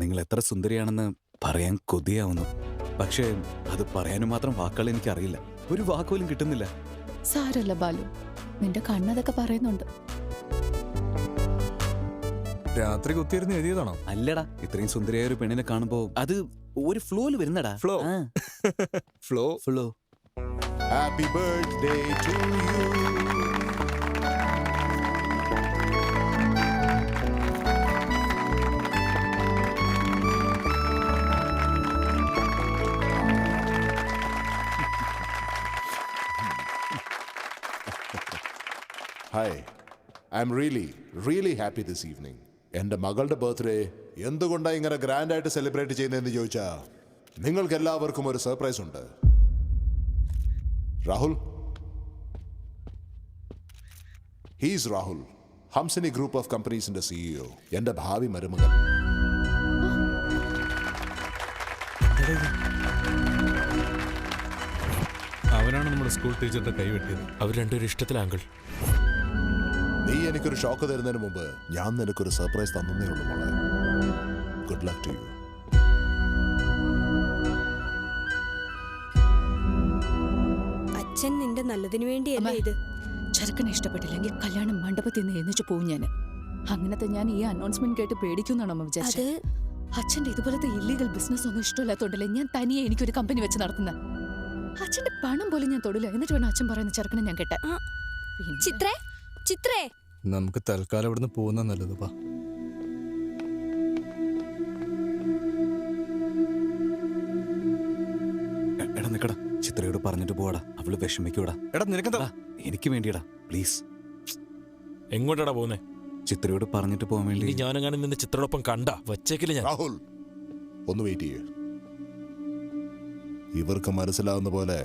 നിങ്ങൾ എത്ര സുന്ദരിയാണെന്ന് പറയാൻ കൊതിയാവുന്നു. പക്ഷേ അത് പറയാനും മാത്രം വാക്കുകൾ എനിക്കറിയില്ല. ഒരു വാക്കുപോലും കിട്ടുന്നില്ല. സാരല്ല ബാലു, നിന്റെ കണ്ണതൊക്കെ പറയുന്നുണ്ട്. രാത്രി കുത്തിയിരുന്ന് എഴുതിയതാണോ? അല്ലടാ, ഇത്രയും സുന്ദരിയായ ഒരു പെണ്ണിനെ കാണുമ്പോ അത് ഒരു ഫ്ലോയിൽ വരുന്നടാ. Flow. Flow. Flow. Happy birthday to you. Hi, I'm really happy this evening. എൻ്റെ മകളുടെ ബർത്ത്ഡേ എന്തുകൊണ്ടാണ് ഇങ്ങനെ ഗ്രാൻഡായിട്ട് സെലിബ്രേറ്റ് ചെയ്യുന്നതെന്ന് ചോദിച്ചാൽ നിങ്ങൾക്ക് എല്ലാവർക്കും ഒരു സർപ്രൈസ് ഉണ്ട്. Rahul, he's Rahul, Hamsini group of കമ്പനീസിന്റെ CEO, എൻ്റെ ഭാവി മരുമകൻ. അവനാണ് നമ്മുടെ സ്കൂൾ ടീച്ചറുടെ കൈ വെട്ടിയത്. അവർ രണ്ടുപേരും ഇഷ്ടത്തിലാങ്കിൾ. നീ എനിക്കൊരു ഷോക്ക് തരുന്നതിന് മുമ്പ് ഞാൻ നിനക്കൊരു സർപ്രൈസ് തന്നേ ഉള്ളൂ മോളെ. Good luck to you. അച്ഛൻ നിന്റെ നല്ലതിനു വേണ്ടിയല്ലേ ഇത്. ചെറുക്കനെ ഇഷ്ടപ്പെട്ടില്ലെങ്കിൽ കല്യാണം മണ്ഡപത്തിൽ നിന്ന് എഴുന്നേച്ചു പോവും ഞാൻ. അങ്ങനത്തെ ഞാൻ ഈ അനൗൺസ്മെന്റ് കേട്ട് പേടിക്കുന്നാണ് അമ്മ വിചാരിച്ചത്. അച്ഛന്റെ ഇതുപോലത്തെ ഇല്ലീഗൽ ബിസിനസ് ഒന്നും ഇഷ്ടമില്ലാത്തോണ്ടല്ലേ ഞാൻ തനിയെ എനിക്കൊരു കമ്പനി വെച്ച് നടത്തുന്നത്. അച്ഛന്റെ പണം പോലും ഞാൻ തൊടില്ല. എന്നിട്ട് വേണം അച്ഛൻ പറയുന്ന ചെറുക്കനെ ഞാൻ കേട്ടെ. ചിത്രേ, ചിത്രേ, നമുക്ക് തൽക്കാലം ഇവിടുന്ന് പോകുന്ന നല്ലത്. പാ, എടാ നിക്കടാ, ചിത്രയോട് പറഞ്ഞിട്ട് പോവാടാ. അവള് വിഷമിക്കൂടാ. എടാ നിനക്കെന്താ? എനിക്ക് വേണ്ടിയടാ, പ്ലീസ്. എങ്ങോട്ടാടാ പോകുന്നേ? ചിത്രയോട് പറഞ്ഞിട്ട് പോകാൻ വേണ്ടി. ഞാനെങ്ങനെ നിന്റെ ചിത്രയോടൊപ്പം കണ്ട വച്ചേക്കില്ല ഞാൻ. രാഹുൽ, ഒന്ന് വെയിറ്റ് ചെയ്യേ. ഇവർക്ക് മനസ്സിലാവുന്ന പോലെ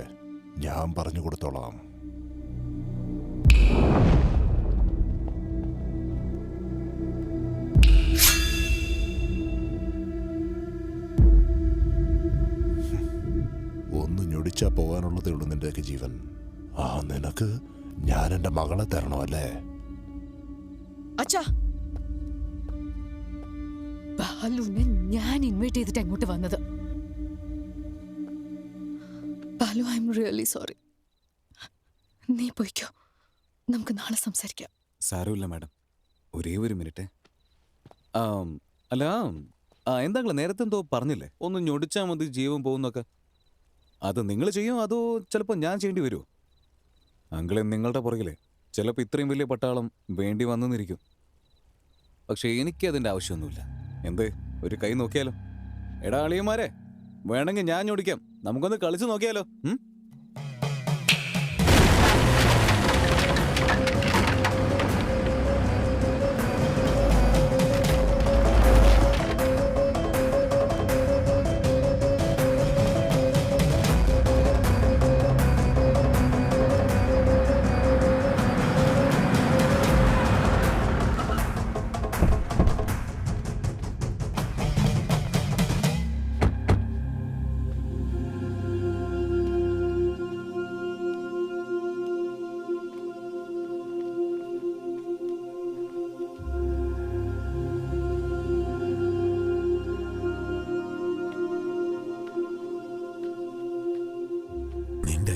ഞാൻ പറഞ്ഞു കൊടുത്തോളാം. ഒന്ന് ഞൊടിച്ചാ പോകാനുള്ളതേ ഉള്ളൂ നിന്റെയൊക്കെ ജീവൻ. നിനക്ക് ഞാൻ എൻ്റെ മകളെ തരണോ അല്ലേ? അച്ഛാ, ബാലുവിനെ ഞാൻ ഇൻവൈറ്റ് ചെയ്തിട്ട് എങ്ങോട്ട് വന്നത്. Balu, I am really sorry. നീ പോയിക്കോ, നമുക്ക് നാളെ സംസാരിക്കാം. സാരമില്ല മാഡം, ഒരേ ഒരു മിനിറ്റ്. അല്ല, എന്താ നേരത്തെ എന്തോ പറഞ്ഞില്ലേ, ഒന്ന് ഞൊടിച്ചാൽ മതി ജീവൻ പോകുന്നൊക്കെ. അത് നിങ്ങൾ ചെയ്യും, അതോ ചിലപ്പോൾ ഞാൻ ചെയ്യേണ്ടി വരുമോ? അങ്കിളെ, നിങ്ങളുടെ പുറകിലെ ചിലപ്പോൾ ഇത്രയും വലിയ പട്ടാളം വേണ്ടി വന്നെന്നിരിക്കും. പക്ഷെ എനിക്ക് അതിൻ്റെ ആവശ്യമൊന്നുമില്ല. എന്ത്, ഒരു കൈ നോക്കിയാലോ? എടാ അളിയന്മാരെ, വേണമെങ്കിൽ ഞാൻ ഞൊടിക്കാം. നമുക്കൊന്ന് കളിച്ചു നോക്കിയാലോ?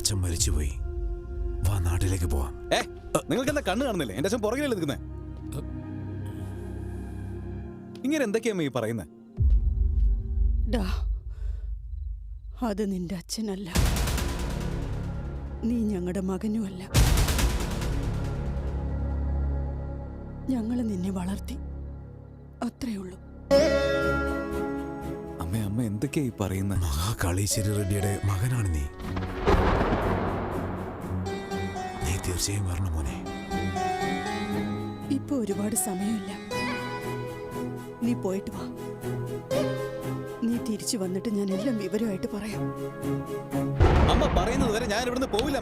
അച്ഛൻ മരിച്ചുപോയി. വാ, നാട്ടിലേക്ക് പോവാം. നിങ്ങൾക്ക് എന്താ കണ്ണ് കാണുന്നില്ലേ? എന്റെ അച്ഛൻ പുറകിലല്ലേ നിൽക്കുന്നേ? ഇങ്ങനെ എന്തൊക്കെയാ ഈ പറയുന്നത്? അത് നിന്റെ അച്ഛനല്ല, നീ ഞങ്ങളുടെ മകനുമല്ല. ഞങ്ങള് നിന്നെ വളർത്തി, അത്രേ ഉള്ളൂ. അമ്മ എന്തൊക്കെയാ ഈ പറയുന്നത്? കാളീശ്വരി റെഡ്ഡിയുടെ മകനാണ് നീ. നീ തീർച്ചയായും വരണം മോനെ. ഇപ്പൊ ഒരുപാട് സമയമില്ല, നീ പോയിട്ട് വാ. നീ തിരിച്ചു വന്നിട്ട് ഞാൻ എല്ലാം വിവരമായിട്ട് പറയാം. അമ്മ പറയുന്നത് വരെ ഞാൻ ഇവിടുന്ന് പോവില്ല.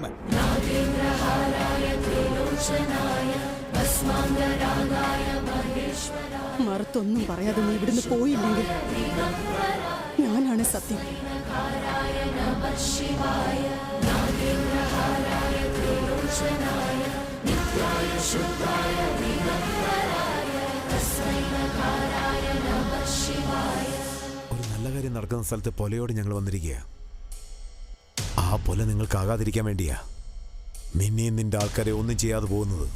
മറുത്തൊന്നും പറയാതെ നീ ഇവിടുന്ന് പോയില്ലെങ്കിൽ ഞാനാണ് സത്യം. ഒരു നല്ല കാര്യം നടക്കുന്ന സ്ഥലത്ത് പൊലയോട് ഞങ്ങൾ വന്നിരിക്കുക. ആ പൊല നിങ്ങൾക്കാകാതിരിക്കാൻ വേണ്ടിയാ നിന്നെയും നിന്റെ ആൾക്കാരെ ഒന്നും ചെയ്യാതെ പോകുന്നത്.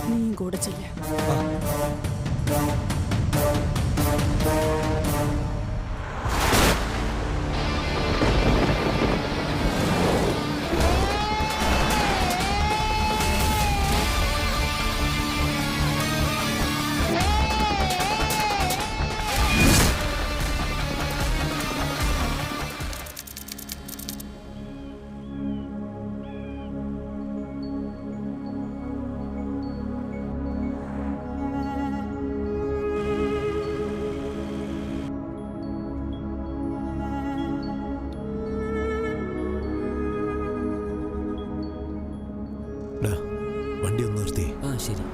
നീയും കൂടെ ചെല്ലാം. വണ്ടി ഒന്ന് നിർത്തി. ആ ശരി.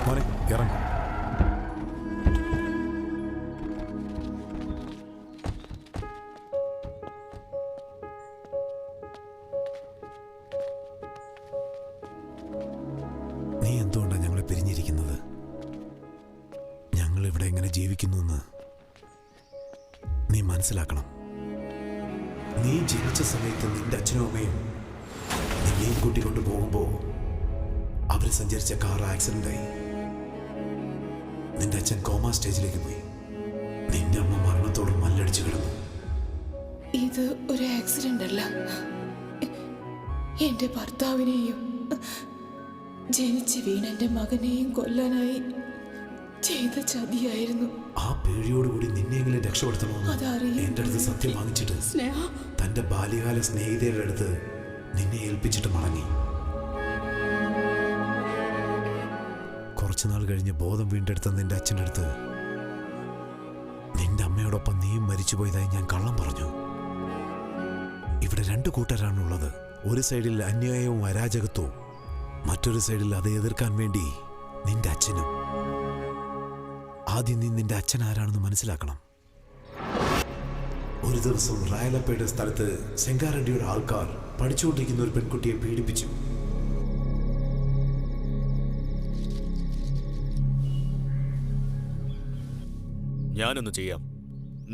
മോനെ ഇറങ്ങും. നീ എന്തുകൊണ്ടാണ് ഞങ്ങളെ പിരിഞ്ഞിരിക്കുന്നത്? ഞങ്ങൾ ഇവിടെ എങ്ങനെ ജീവിക്കുന്നു എന്ന് നീ മനസ്സിലാക്കണം. നീ ജനിച്ച സമയത്ത് നിന്റെ അച്ഛനും അമ്മയും നിന്നെയും കൂട്ടിക്കൊണ്ട് പോകുമ്പോൾ അവർ സഞ്ചരിച്ച കാർ ആക്സിഡന്റായി. നിന്റെ അച്ഛൻ കോമ സ്റ്റേജിലേക്ക് പോയി. നിന്റെ അമ്മ മരണത്തോട് മല്ലടിച്ചു കിടന്നു. ഇത് ഒരു ആക്സിഡന്റ് അല്ല, എന്റെ ഭർത്താവിനെയും ജനിച്ച് വീണ എന്റെ മകനെയും കൊല്ലാനായി ചെയ്ത ചതിയായിരുന്നു. ആ പേടിയോടുകൂടി നിന്നെങ്കിലും രക്ഷപ്പെടുത്തണമെന്ന് എന്റെ അടുത്ത് സത്യം വാങ്ങിച്ചിട്ട് തന്റെ ബാല്യകാല സ്നേഹിതരുടെ അടുത്ത് നിന്നെ ഏൽപ്പിച്ചിട്ട് മടങ്ങി. കുറച്ചുനാൾ കഴിഞ്ഞ് ബോധം വീണ്ടെടുത്ത നിന്റെ അച്ഛൻ്റെ അടുത്ത് നിന്റെ അമ്മയോടൊപ്പം നീയും മരിച്ചുപോയതായി ഞാൻ കള്ളം പറഞ്ഞു. ഇവിടെ രണ്ട് കൂട്ടരാണുള്ളത്. ഒരു സൈഡിൽ അന്യായവും അരാജകത്വവും, മറ്റൊരു സൈഡിൽ അത് എതിർക്കാൻ വേണ്ടി നിന്റെ അച്ഛനും. ആദ്യം നീ നിന്റെ അച്ഛൻ ആരാണെന്ന് മനസ്സിലാക്കണം. ഒരു ദിവസം റായലപ്പേട് സ്ഥലത്ത് സെങ്കാറെഡ്ഡിയുടെ ആൾക്കാർ പഠിച്ചുകൊണ്ടിരിക്കുന്ന ഒരു പെൺകുട്ടിയെ പീഡിപ്പിച്ചു. ഞാനൊന്ന് ചെയ്യാം.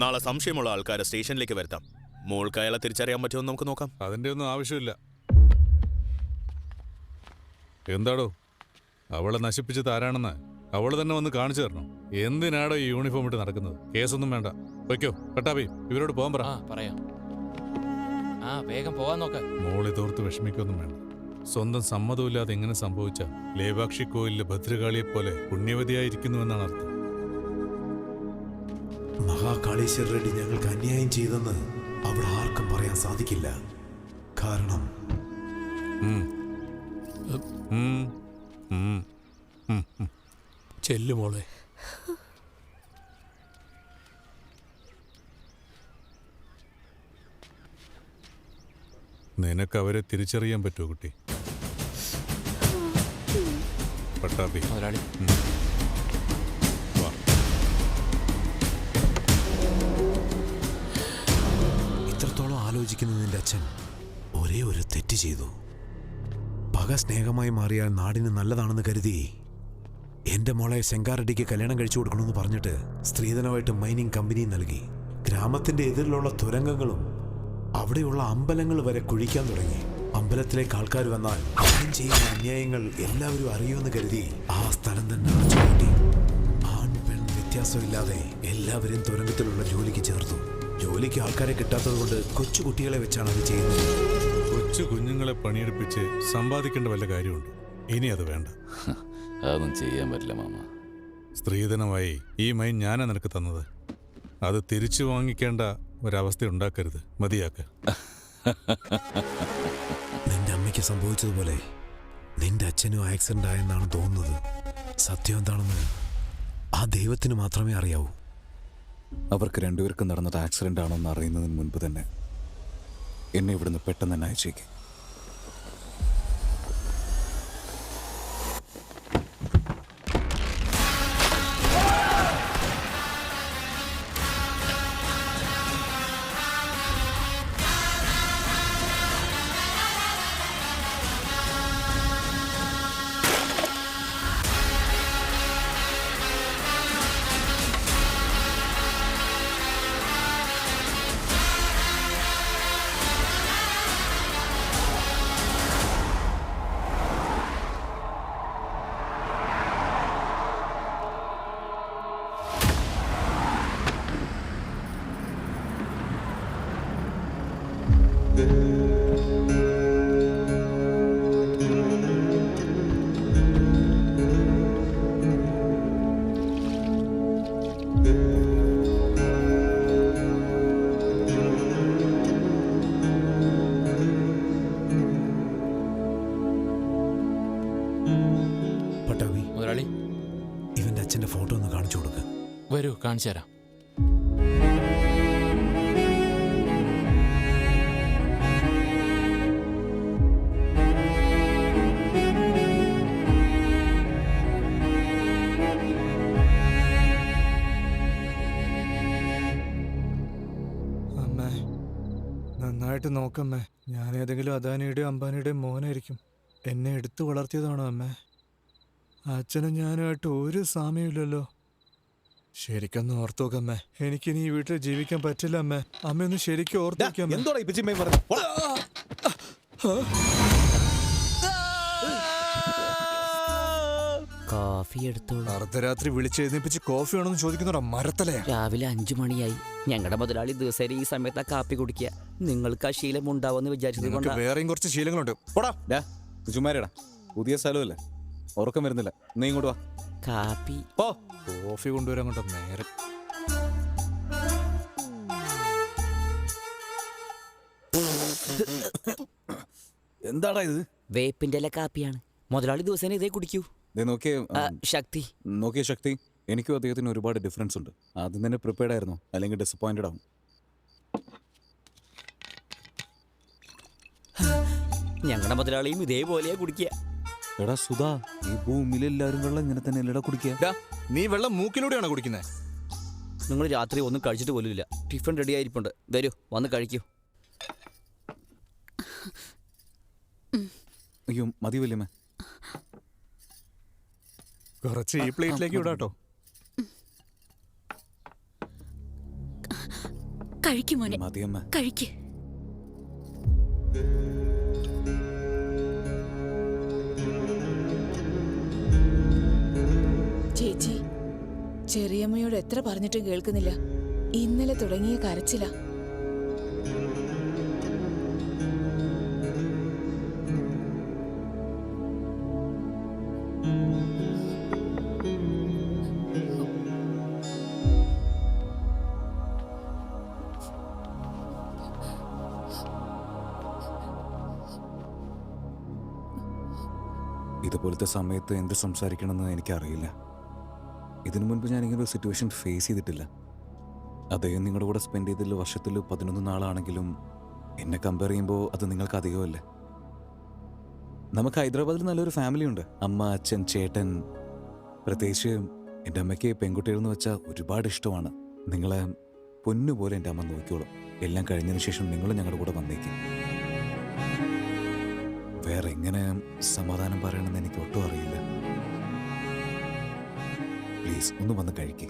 നാളെ സംശയമുള്ള ആൾക്കാരെ സ്റ്റേഷനിലേക്ക് വരുത്താം. മോൾക്ക് അയാളെ തിരിച്ചറിയാൻ പറ്റുമെന്ന് നമുക്ക് നോക്കാം. അതിന്റെ ഒന്നും ആവശ്യമില്ല. എന്താടോ അവളെ നശിപ്പിച്ചത് ആരാണെന്ന് അവള് തന്നെ വന്ന് കാണിച്ചു തരണം. എന്തിനാടോ ഈ യൂണിഫോം ഇട്ട് നടക്കുന്നത്? കേസൊന്നും വേണ്ട, വയ്ക്കോ. പട്ടാപ്പി ഇവരോട് പോകാൻ പറ. പറയാം. വേഗം പോവാൻ നോക്ക. മോളി തോർത്ത് വിഷമിക്കൊന്നും വേണ്ട. സ്വന്തം സമ്മതമില്ലാതെ എങ്ങനെ സംഭവിച്ച ലേവാക്ഷി കോയിലിലെ ഭദ്രകാളിയെ പോലെ പുണ്യവതിയായിരിക്കുന്നു എന്നാണ് അർത്ഥം. മഹാകാളീശ്വര റെഡ്ഡി ഞങ്ങൾക്ക് അന്യായം ചെയ്തെന്ന് അവിടെ ആർക്കും പറയാൻ സാധിക്കില്ല. കാരണം ചെല്ലുമോളെ. നിനക്ക് അവരെ തിരിച്ചറിയാൻ പറ്റുമോ കുട്ടി? പട്ടാപ്പി ഇത്രത്തോളം ആലോചിക്കുന്ന നിന്റെ അച്ഛൻ ഒരേ ഒരു തെറ്റ് ചെയ്തു. പക സ്നേഹമായി മാറിയാൽ നാടിന് നല്ലതാണെന്ന് കരുതി എന്റെ മോളെ സെങ്കാറെഡ്ഡിക്ക് കല്യാണം കഴിച്ചു കൊടുക്കണമെന്ന് പറഞ്ഞിട്ട് സ്ത്രീധനമായിട്ട് മൈനിങ് കമ്പനി നൽകി. ഗ്രാമത്തിന്റെ എതിരിലുള്ള തുരങ്കങ്ങളും അവിടെയുള്ള അമ്പലങ്ങൾ വരെ കുഴിക്കാൻ തുടങ്ങി. അമ്പലത്തിലേക്ക് ആൾക്കാർ വന്നാൽ അവൻ ചെയ്യുന്ന അന്യായങ്ങൾ എല്ലാവരും അറിയുമെന്ന് കരുതി ആ സ്ഥലം തന്നെ അടച്ചുപൂട്ടി. ആൺ പെൺ വ്യത്യാസമില്ലാതെ എല്ലാവരെയും തുരങ്കത്തിലുള്ള ജോലിക്ക് ചേർത്തു. ജോലിക്ക് ആൾക്കാരെ കിട്ടാത്തത് കൊണ്ട് കൊച്ചുകുട്ടികളെ വെച്ചാണ് അത് ചെയ്യുന്നത്. കൊച്ചു കുഞ്ഞുങ്ങളെ പണിയെടുപ്പിച്ച് സമ്പാദിക്കേണ്ട വല്ല കാര്യമുണ്ട്? ഇനി അത് വേണ്ട. അതൊന്നും ചെയ്യാൻ പറ്റില്ല മാമ. സ്ത്രീധനമായി ഈ മൈൻ ഞാനാ നിനക്ക് തന്നത്. അത് തിരിച്ചു വാങ്ങിക്കേണ്ട ഒരവസ്ഥ ഉണ്ടാക്കരുത്. മതിയാക്ക. നിന്റെ അമ്മയ്ക്ക് സംഭവിച്ചതുപോലെ നിന്റെ അച്ഛനും ആക്സിഡന്റ് ആയെന്നാണ് തോന്നുന്നത്. സത്യം എന്താണെന്ന് ആ ദൈവത്തിന് മാത്രമേ അറിയാവൂ. അവർക്ക് രണ്ടുപേർക്കും നടന്നത് ആക്സിഡന്റ് ആണോന്ന് അറിയുന്നതിന് മുൻപ് തന്നെ എന്നെ ഇവിടുന്ന് പെട്ടെന്ന് തന്നെ അയച്ചേക്ക്. ഇവന്റെ അച്ഛന്റെ ഫോട്ടോ ഒന്ന് കാണിച്ചു കൊടുക്ക. വരൂ, കാണിച്ചു തരാം. നന്നായിട്ട് നോക്കമ്മേ. ഞാൻ ഏതെങ്കിലും അദാനിയുടെയും അംബാനിയുടെയും മോനായിരിക്കും. എന്നെ എടുത്തു വളർത്തിയതാണോ അമ്മേ? അച്ഛനും ഞാനുമായിട്ട് ഒരു സാമ്യമില്ലല്ലോ. ശരിക്കൊന്ന് ഓർത്തു നോക്കമ്മേ. എനിക്കിനി ഈ വീട്ടിൽ ജീവിക്കാൻ പറ്റില്ല അമ്മേ. അമ്മയൊന്ന് ശരിക്കും ഓർത്തു നോക്കാം. എന്തോടാ ഈ പിച്ചിമ്മയും പറഞ്ഞു? കോഫി എടുത്തോളൂ. അർദ്ധരാത്രി വിളിച്ചെഴുന്നേപ്പിച്ച് കോഫി വേണമെന്ന് ചോദിക്കുന്നോടാ മരത്തലേ. രാവിലെ 5 മണിയായി. ഞങ്ങളുടെ മുതലാളി ദിവസം ഈ സമയത്താ കാപ്പി കുടിക്കുക. നിങ്ങൾക്ക് ആ ശീലം ഉണ്ടാവുമെന്ന് വിചാരിച്ചത് കൊണ്ടാ. വേറെയും കുറച്ച് ശീലങ്ങളുണ്ട്. ചുമ്മാരടാ, പുതിയ സ്ഥലമല്ലേ, ഉറക്കം വരുന്നില്ല. നീ ഇങ്ങോട്ട് വാ. കാപ്പി കോഫി കൊണ്ടുവരാൻ കൊണ്ട് നേരം. എന്താടാ ഇത്? വേപ്പിന്റെ ഇല കാപ്പിയാണ്. മുതലാളി ദിവസം ഇതേ കുടിക്കൂ. ശക്തി നോക്കിയ ശക്തി, എനിക്കും അദ്ദേഹത്തിന് ഒരുപാട് ഡിഫറൻസ് ഉണ്ട്. ആദ്യം തന്നെ പ്രിപ്പയർഡ് ആയിരുന്നു, അല്ലെങ്കിൽ ഡിസപ്പോയിന്റഡ് ആവും. ഞങ്ങളുടെ മുതലാളിയും ഇതേപോലെയാ കുടിക്കുക. എടാ സുധാ, ഈ ഭൂമിയിൽ എല്ലാവരും വെള്ളം ഇങ്ങനെ തന്നെ അല്ലടാ കുടിക്കുക. നീ വെള്ളം മൂക്കിലൂടെയാണോ കുടിക്കുന്നത്? നിങ്ങൾ രാത്രി ഒന്നും കഴിച്ചിട്ട് പോലുമില്ല. ടിഫിൻ റെഡി ആയിരിപ്പുണ്ട്. വരൂ, വന്ന് കഴിക്കൂ. അയ്യോ മതി വല്യമ്മ, കുറച്ച് ഈ പ്ലേറ്റിലേക്ക് വിടാട്ടോ. കഴിക്കുമോനെ, മതിയമ്മ കഴിക്ക്. ചേച്ചി, ചെറിയമ്മയോട് എത്ര പറഞ്ഞിട്ടും കേൾക്കുന്നില്ല. ഇന്നലെ തുടങ്ങിയ കരച്ചില. ഇതുപോലത്തെ സമയത്ത് എന്ത് സംസാരിക്കണമെന്ന് എനിക്കറിയില്ല. ഇതിനു മുൻപ് ഞാനിങ്ങനെ ഒരു സിറ്റുവേഷൻ ഫേസ് ചെയ്തിട്ടില്ല. അദ്ദേഹം നിങ്ങളുടെ കൂടെ സ്പെൻഡ് ചെയ്തതിൽ വർഷത്തിൽ 11 നാളാണെങ്കിലും എന്നെ കമ്പയർ ചെയ്യുമ്പോൾ അത് നിങ്ങൾക്ക് അധികമല്ലേ. നമുക്ക് ഹൈദരാബാദിൽ നല്ലൊരു ഫാമിലി ഉണ്ട്. അമ്മ, അച്ഛൻ, ചേട്ടൻ. പ്രത്യേകിച്ച് എൻ്റെ അമ്മയ്ക്ക് പെൺകുട്ടികളെന്ന് വെച്ചാൽ ഒരുപാട് ഇഷ്ടമാണ്. നിങ്ങളെ പൊന്നുപോലെ എൻ്റെ അമ്മ നോക്കിക്കോളും. എല്ലാം കഴിഞ്ഞതിന് ശേഷം നിങ്ങളും ഞങ്ങളുടെ കൂടെ വന്നേക്കും. വേറെ എങ്ങനെ സമാധാനം പറയണമെന്ന് എനിക്ക് ഒട്ടും അറിയില്ല. പ്ലീസ് ഒന്ന് വന്ന് കഴിക്കേ.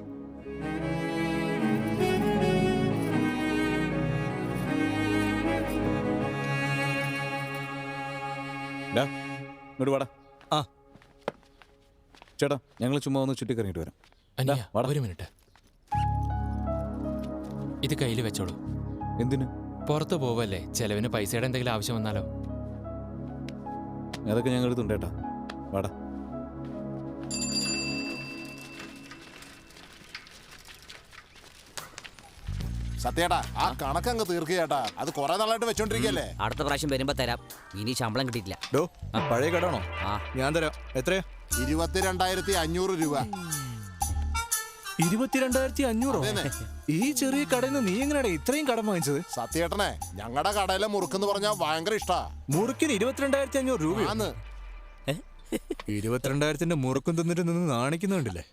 ഇങ്ങോട്ട് വാടാ. ചേട്ടാ, ഞങ്ങൾ ചുമ്മാ ഒന്ന് ചുറ്റിക്കറിയിട്ട് വരാം. ഒരു മിനിറ്റ്, ഇത് കയ്യിൽ വെച്ചോളൂ. എന്തിന്? പുറത്ത് പോവല്ലേ, ചെലവിന് പൈസയുടെ എന്തെങ്കിലും ആവശ്യം വന്നാലോ. അതൊക്കെ ഞങ്ങൾ എടുത്തുണ്ട് ചേട്ടാ. വാടാ. സത്യേട്ടാ, ആ കണക്കങ്ങ് തീർക്കേട്ടാ. അത് കുറെ നാളായിട്ട് വെച്ചോണ്ടിരിക്കല്ലേ. അടുത്ത പ്രാവശ്യം വരുമ്പോ തരാം. ഇനി ശമ്പളം കിട്ടിയിട്ടില്ല. പഴയ കടാണോ? ഞാൻ തരാം. എത്രയാ? 22,500 രൂപ. 22,500? ഈ ചെറിയ കടയിൽ നിന്ന് നീ എങ്ങനെയാ ഇത്രയും കടം വാങ്ങിച്ചത്? സത്യേട്ടനെ, ഞങ്ങളുടെ കടയിലെ മുറുക്കെന്ന് പറഞ്ഞാൽ ഭയങ്കര ഇഷ്ടാ. മുറുക്കിന് 22,500 രൂപയാണ്. 22,000 മുറുക്കും തിന്നിട്ട് നിന്ന് നാണിക്കുന്നുണ്ടല്ലേ.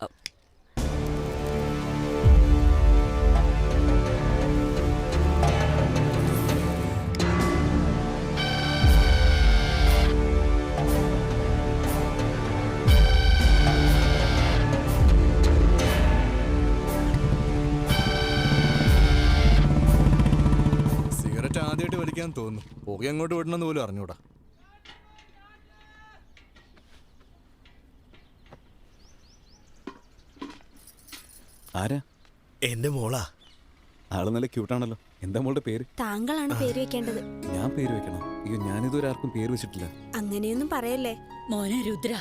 സിഗരറ്റ് ആദ്യമായിട്ട് വലിക്കാൻ തോന്നുന്നു. പുക അങ്ങോട്ട് വിടണമെന്ന് പോലും അറിഞ്ഞൂടാ. ആരാ? എന്റെ മോളാ. ആള് നല്ല ക്യൂട്ടാണല്ലോ. എന്താ മോളുടെ പേര്? താങ്കളാണ് പേര് വെക്കേണ്ടത്. ഞാൻ പേര് വെക്കണം? അയ്യോ, ഞാനിതുവരെ ആർക്കും പേര് വെച്ചിട്ടില്ല. അങ്ങനെയൊന്നും പറയല്ലേ മോനെ രുദ്ര,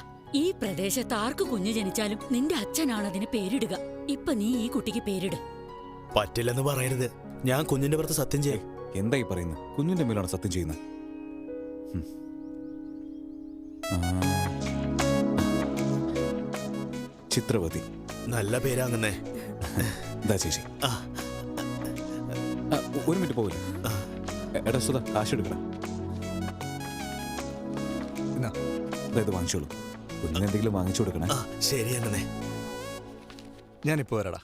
ഈ പ്രദേശത്ത് ആർക്ക് കുഞ്ഞു ജനിച്ചാലും നിന്റെ അച്ഛനാണ് അതിന് പേരിടുക. ഇപ്പൊ നീ ഈ കുട്ടിക്ക് പേരിട്. പറ്റില്ലെന്ന് പറയരുത്. ഞാൻ കുഞ്ഞിന്റെ പുറത്ത് സത്യം ചെയ്യും. എന്തായി പറയുന്നത്? കുഞ്ഞിന്റെ മേലാണ് സത്യം ചെയ്യുന്നത്. ചിത്രവതി. നല്ല പേരാങ്ങുന്നേ. എന്താ ചേച്ചി? ഒരു മിനിറ്റ് പോവില്ല. എടാ സുധ, കാശ് എടുക്കണം. ഇത് വാങ്ങിച്ചോളൂ. കുഞ്ഞിന് എന്തെങ്കിലും വാങ്ങിച്ചു കൊടുക്കണേ. ശരി അങ്ങനെ. ഞാനിപ്പോ വരടാ.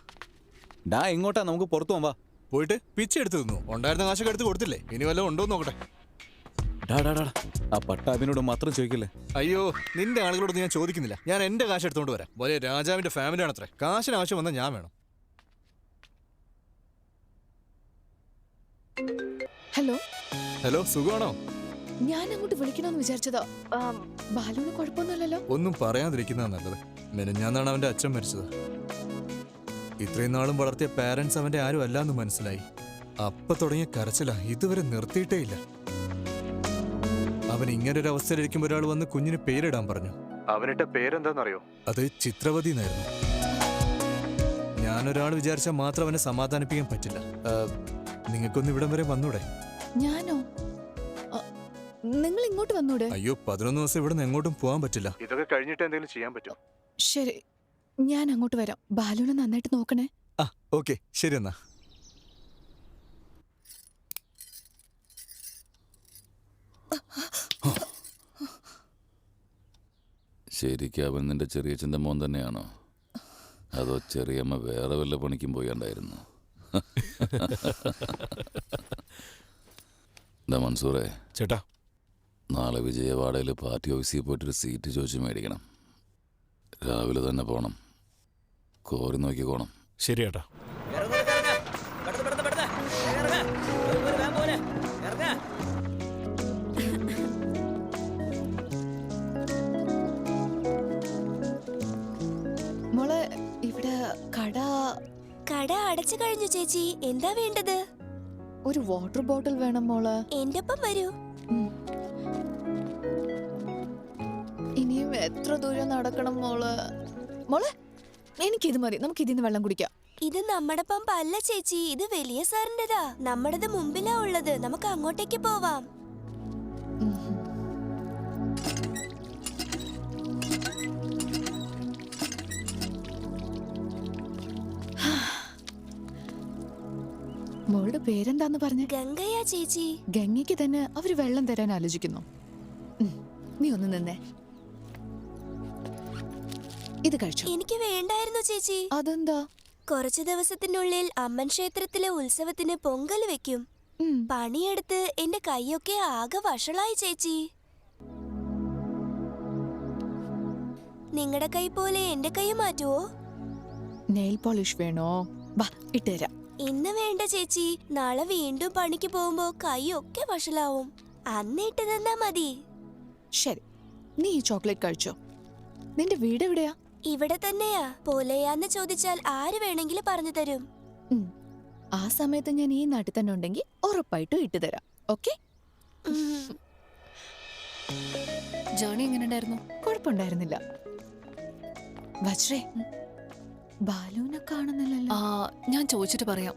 എങ്ങോട്ടാ? നമുക്ക് പുറത്തു പോവാ. പോയിട്ട് പിച്ചെ എടുത്ത് തിന്നു. ഉണ്ടായിരുന്ന കാശൊക്കെ എടുത്ത് കൊടുത്തില്ലേ? ഇനി വല്ലതും ഉണ്ടോ നോക്കട്ടെ. ആ പട്ടാഭിനോട് മാത്രം ചോദിക്കില്ലേ? അയ്യോ, നിന്റെ ആളുകളോട് ഞാൻ ചോദിക്കുന്നില്ല. ഞാൻ എന്റെ കാശ് എടുത്തോണ്ട് വരാം. വലിയ രാജാവിന്റെ ഫാമിലി ആണത്രേ. കാശിന് ആവശ്യം വന്നാൽ ഞാൻ വേണം. ഹലോ ഹലോ, സുഖമാണോ? ഞാൻ അങ്ങോട്ട് വിളിക്കണമെന്ന് വിചാരിച്ചതാ. ബാലുവിന് കുഴപ്പമൊന്നുമില്ലല്ലോ? ഒന്നും പറയാതിരിക്കുന്നതാ നല്ലത്. മെനഞ്ഞാന്നാണ് അവന്റെ അച്ഛൻ മരിച്ചത്. ഇത്രയും നാളും വളർത്തിയ പാരന്റ്സ് അവന്റെ ആരും അല്ലാന്ന് മനസ്സിലായി. അപ്പൊ തുടങ്ങിയ കരച്ചില ഇതുവരെ നിർത്തിയിട്ടേ ഇല്ല. അവൻ ഇങ്ങനൊരു അവസ്ഥയിലിരിക്കുമ്പോൾ ഒരാൾ വന്ന് കുഞ്ഞിന് പേരിടാൻ പറഞ്ഞു. അവനിട്ട പേരെന്താണെന്നറിയോ? അത് ചിത്രവതി എന്നായിരുന്നു. ഞാനൊരാൾ വിചാരിച്ചാൽ മാത്രം അവനെ സമാധാനിപ്പിക്കാൻ പറ്റില്ല. നിങ്ങൾക്കൊന്ന് ഇവിടം വരെ വന്നൂടെ? ഞാനോ? നിങ്ങൾ ഇങ്ങോട്ട് വന്നൂടെ? അയ്യോ, 11 ദിവസം ഇവിടെ നിന്ന് എങ്ങോട്ടും പോകാൻ പറ്റില്ല. ഇതൊക്കെ കഴിഞ്ഞിട്ട് എന്തെങ്കിലും ചെയ്യാൻ പറ്റും? ശരി, ഞാൻ അങ്ങോട്ട് വരാം. ബാലുവിനെ നന്നായിട്ട് നോക്കണേ. ഓക്കെ, ശരി എന്നാ. ശരിക്കും അവൻ നിന്റെ ചെറിയച്ഛൻ്റെ മോൻ തന്നെയാണോ? അതോ ചെറിയമ്മ വേറെ വല്ല പണിക്കും പോയാണ്ടായിരുന്നു? എന്താ മൻസൂറേ ചേട്ടാ, നാളെ വിജയവാഡയിൽ പാർട്ടി ഓഫീസിൽ പോയിട്ടൊരു സീറ്റ് ചോദിച്ച് മേടിക്കണം. രാവിലെ തന്നെ പോണം. കോറി നോക്കിക്കോണം. ശരി ചേട്ടാ. മോളെ, ഇവിടെ കട അടച്ചു കഴിഞ്ഞു ചേച്ചി. എന്താ വേണ്ടത്? ഒരു വാട്ടർ ബോട്ടിൽ വേണം മോളെ. എന്റെ ഒപ്പം വരൂ. ഇനിയും എത്ര ദൂരം നടക്കണം മോളെ? മോളെ, എനിക്കിത് മതി. നമുക്ക് ഇതിന്ന് വെള്ളം കുടിക്കാം. ഇത് നമ്മുടെ പമ്പ് അല്ല ചേച്ചി, ഇത് വലിയ സാറിന്റെതാ. നമ്മുടേത് മുമ്പിലാ ഉള്ളത്. നമുക്ക് അങ്ങോട്ടേക്ക് പോവാം. മോളുടെ പേരെന്താന്ന് പറഞ്ഞ? ഗംഗയാ ചേച്ചി. ഗംഗയ്ക്ക് തന്നെ അവര് വെള്ളം തരാൻ ആലോചിക്കുന്നു. നീ ഒന്ന് നിന്നേ. ഇത് കഴിച്ചു. എനിക്ക് വേണ്ടായിരുന്നു ചേച്ചി. അതെന്താ? കുറച്ചു ദിവസത്തിനുള്ളിൽ അമ്മൻ ക്ഷേത്രത്തിലെ ഉത്സവത്തിന് പൊങ്കൽ വെക്കും. പണിയെടുത്ത് എന്റെ കൈയൊക്കെ ആകെ വഷളായി ചേച്ചി. നിങ്ങളുടെ കൈ പോലെ എന്റെ കൈ മാറ്റുവോ? നെയിൽ പോളിഷ് വേണോ? വാ, ഇട്ടുതരാം. ഇന്ന് വേണ്ട ചേച്ചി. നാളെ വീണ്ടും പണിക്ക് പോകുമ്പോ കൈയൊക്കെ വഷളാവും. അന്നിട്ട് തന്നാ മതി. ശരി, നീ ഈ ചോക്ലേറ്റ് കഴിച്ചോ. നിന്റെ വീട് എവിടെയാ? ഇവിടെ തന്നെയാ. പോലെയാന്ന് ചോദിച്ചാൽ ആര് വേണമെങ്കിലും പറഞ്ഞു തരും. ആ സമയത്ത് ഞാൻ ഈ നാട്ടിൽ തന്നെ ഉണ്ടെങ്കിൽ ഉറപ്പായിട്ടും ഇട്ടുതരാം. ഓക്കെ? ജേണി എങ്ങനെ ഉണ്ടായിരുന്നു? കുഴപ്പമുണ്ടായിരുന്നില്ല. വജ്രേ, ബാലുവിനെ കാണുന്നില്ലല്ലോ. ഞാൻ ചോദിച്ചിട്ട് പറയാം.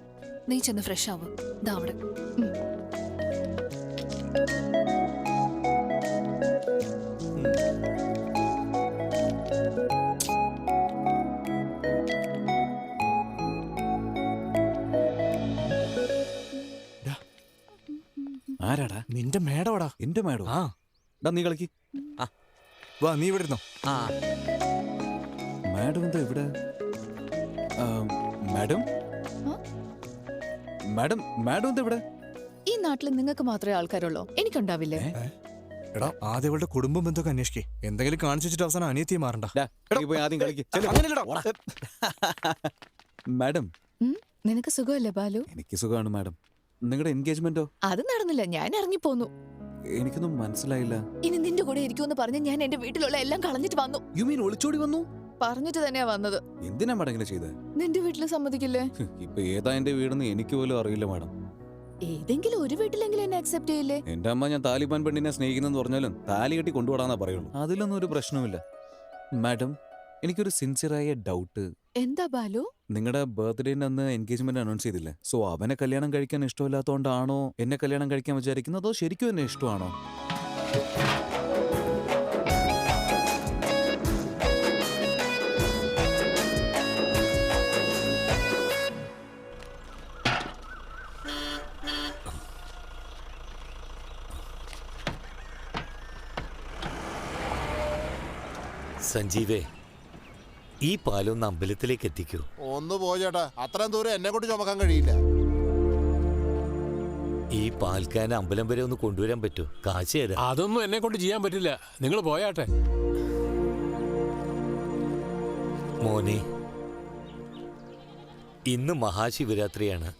നീ ചെന്ന് ഫ്രഷ് ആവും. ദാ അവിടെ. ആരാടാ? നിന്റെ മേടവാടാ. എന്റെ മേടോ? നീ കളിക്ക്. വാ, നീ ഇവിടെ ഇരുന്നോ. മാഡം എന്താ ഇവിടെ? മാഡം മാഡം മാഡം എന്താ ഇവിടെ? ഈ നാട്ടിൽ നിങ്ങൾക്ക് മാത്രമേ ആൾക്കാരുള്ളൂ. എനിക്കുണ്ടാവില്ലേ? എടാ, ആദ്യം അവളുടെ കുടുംബം ബന്ധമൊക്കെ അന്വേഷിക്കേ. എന്തെങ്കിലും കാണിച്ചിട്ട് അവസാനം അനിയത്തിയെ മാറണ്ട. ആദ്യം കളിക്ക്. മാഡം, നിനക്ക് സുഖമല്ലേ ബാലു? എനിക്ക് സുഖമാണ് മാഡം. നിങ്ങളുടെ എൻഗേജ്മെന്റോ? അത് നടന്നില്ല. ഞാൻ ഇറങ്ങിപ്പോന്നു. എനിക്കൊന്നും മനസ്സിലായില്ല. ഇനി നിന്റെ കൂടെ ഇരിക്കുമെന്ന് പറഞ്ഞ് ഞാൻ എന്റെ വീട്ടിലുള്ള എല്ലാം കളഞ്ഞിട്ട് വന്നു. യു മീൻ ഒളിച്ചോടി വന്നു? പറഞ്ഞിട്ട് തന്നെയാ വന്നത്. എന്തിനാ മാഡം ഇങ്ങനെ ചെയ്തത്? നിന്റെ വീട്ടിൽ സമ്മതിക്കില്ലേ? ഇപ്പൊ ഏതാ എന്റെ വീടെന്ന് എനിക്ക് പോലും അറിയില്ല മാഡം. ഏതെങ്കിലും ഒരു വീട്ടിലെങ്കിലും എന്നെ അക്സെപ്റ്റ് ചെയ്യില്ലേ? എന്റെ അമ്മ ഞാൻ താലിബാൻ പെണ്ണിനെ സ്നേഹിക്കുന്നെന്ന് പറഞ്ഞാലും താലി കെട്ടി കൊണ്ടുപോടാന്നാ പറയുള്ളൂ. അതിലൊന്നും ഒരു പ്രശ്നവുമില്ല മാഡം. എനിക്കൊരു സിൻസിയറായ ഡൗട്ട്. എന്താ ബാലു? നിങ്ങളുടെ ബർത്ത്ഡേന്റെ അന്ന് എൻഗേജ്മെന്റ് അനൗൺസ് ചെയ്തില്ലേ? സോ അവനെ കല്യാണം കഴിക്കാൻ ഇഷ്ടമില്ലാത്തതുകൊണ്ടാണോ എന്നെ കല്യാണം കഴിക്കാൻ വിചാരിക്കുന്നത്? അതോ ശരിക്കും എന്നെ ഇഷ്ടമാണോ? സഞ്ജീവേ, ഈ പാലൊന്ന് അമ്പലത്തിലേക്ക് എത്തിക്കൂ. ഒന്ന് പോ ചേട്ടാ, അത്രയും ദൂരം എന്നെ കൊണ്ട് ചുമക്കാൻ കഴിയില്ല. ഈ പാൽക്കാൻ അമ്പലം വരെ ഒന്ന് കൊണ്ടുവരാൻ പറ്റുമോ? കാശ് തരാം. അതൊന്നും എന്നെ കൊണ്ട് ചെയ്യാൻ പറ്റില്ല. നിങ്ങൾ പോയാട്ടെ. മോനെ, ഇന്ന് മഹാശിവരാത്രിയാണ്.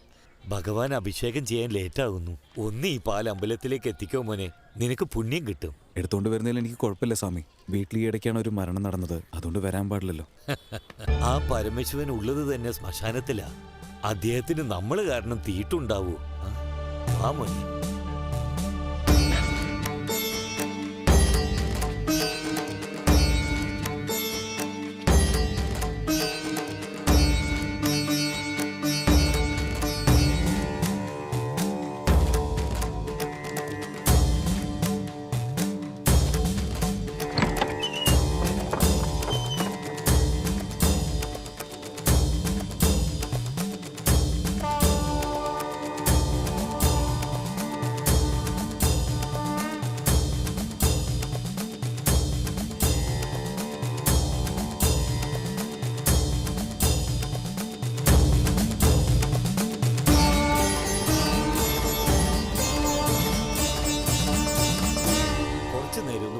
ഭഗവാൻ അഭിഷേകം ചെയ്യാൻ ലേറ്റാകുന്നു. ഒന്ന് ഈ പാൽ അമ്പലത്തിലേക്ക് എത്തിക്കോ മോനെ, നിനക്ക് പുണ്യം കിട്ടും. എടുത്തോണ്ട് വരുന്നതിൽ എനിക്ക് കുഴപ്പമില്ല സ്വാമി. വീട്ടിൽ ഈ ഇടയ്ക്കാണ് ഒരു മരണം നടന്നത്, അതുകൊണ്ട് വരാൻ പാടില്ലല്ലോ. ആ പരമശിവൻ ഉള്ളത് തന്നെ ശ്മശാനത്തിലാ. അദ്ദേഹത്തിന് നമ്മൾ കാരണം തീട്ടുണ്ടാവൂ. ആ മോനെ,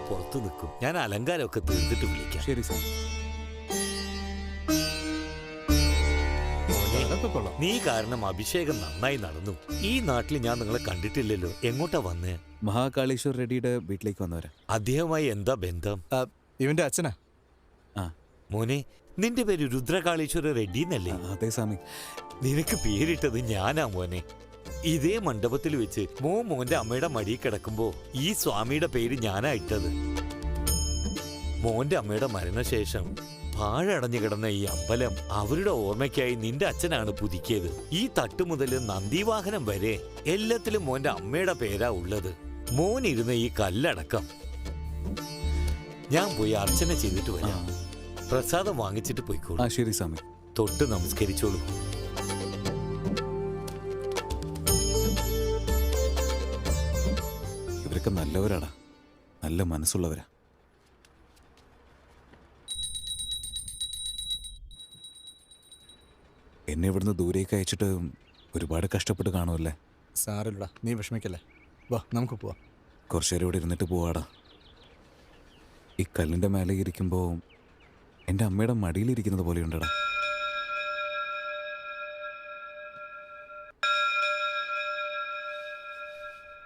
പുറത്തു നിൽക്കും. ഞാൻ അലങ്കാരമൊക്കെ തീർത്തിട്ട് വിളിക്കാം. ശരി സാർ. നീ കാരണം അഭിഷേകം നന്നായി നടന്നു. ഈ നാട്ടിൽ ഞാൻ നിങ്ങളെ കണ്ടിട്ടില്ലല്ലോ. എങ്ങോട്ടാ വന്നേ? മഹാകാളീശ്വർ റെഡ്ഡിയുടെ വീട്ടിലേക്ക് വന്നവരാ. അദ്ദേഹമായി എന്താ ബന്ധം? ഇവന്റെ അച്ഛനാ. മോനെ, നിന്റെ പേര് രുദ്രകാളീശ്വര റെഡ്ഡി എന്നല്ലേ? അതെ സ്വാമി. നിനക്ക് പേരിട്ടത് ഞാനാ മോനെ. ഇതേ മണ്ഡപത്തിൽ വെച്ച് മോന്റെ അമ്മയുടെ മടിയിൽ കിടക്കുമ്പോ ഈ സ്വാമിയുടെ പേര് ഞാനാ ഇട്ടത്. മോന്റെ അമ്മയുടെ മരണശേഷം പാഴടഞ്ഞു കിടന്ന ഈ അമ്പലം അവരുടെ ഓർമ്മയ്ക്കായി നിന്റെ അച്ഛനാണ് പുതുക്കിയത്. ഈ തട്ട് മുതൽ നന്ദിവാഹനം വരെ എല്ലാത്തിലും മോന്റെ അമ്മയുടെ പേരാ ഉള്ളത്. മോനിരുന്ന ഈ കല്ലടക്കം. ഞാൻ പോയി അർച്ചന ചെയ്തിട്ട് വരാം. പ്രസാദം വാങ്ങിച്ചിട്ട് പോയിക്കോളൂ. ശരി സ്വാമി. തൊട്ട് നമസ്കരിച്ചോളൂ. ഇവരൊക്കെ നല്ലവരാടാ, നല്ല മനസ്സുള്ളവരാ. എന്നെ ഇവിടുന്ന് ദൂരേക്ക് അയച്ചിട്ട് ഒരുപാട് കഷ്ടപ്പെട്ട് കാണുമല്ലേ? സാരല്ലടാ, നീ വിഷമിക്കല്ലേ. വാ നമുക്ക് പോവാം. കുറച്ചു നേരം ഇവിടെ ഇരുന്നിട്ട് പോവാടാ. ഈ കല്ലിൻ്റെ മേലെ ഇരിക്കുമ്പോൾ എൻ്റെ അമ്മയുടെ മടിയിലിരിക്കുന്നത് പോലെയുണ്ടടാ.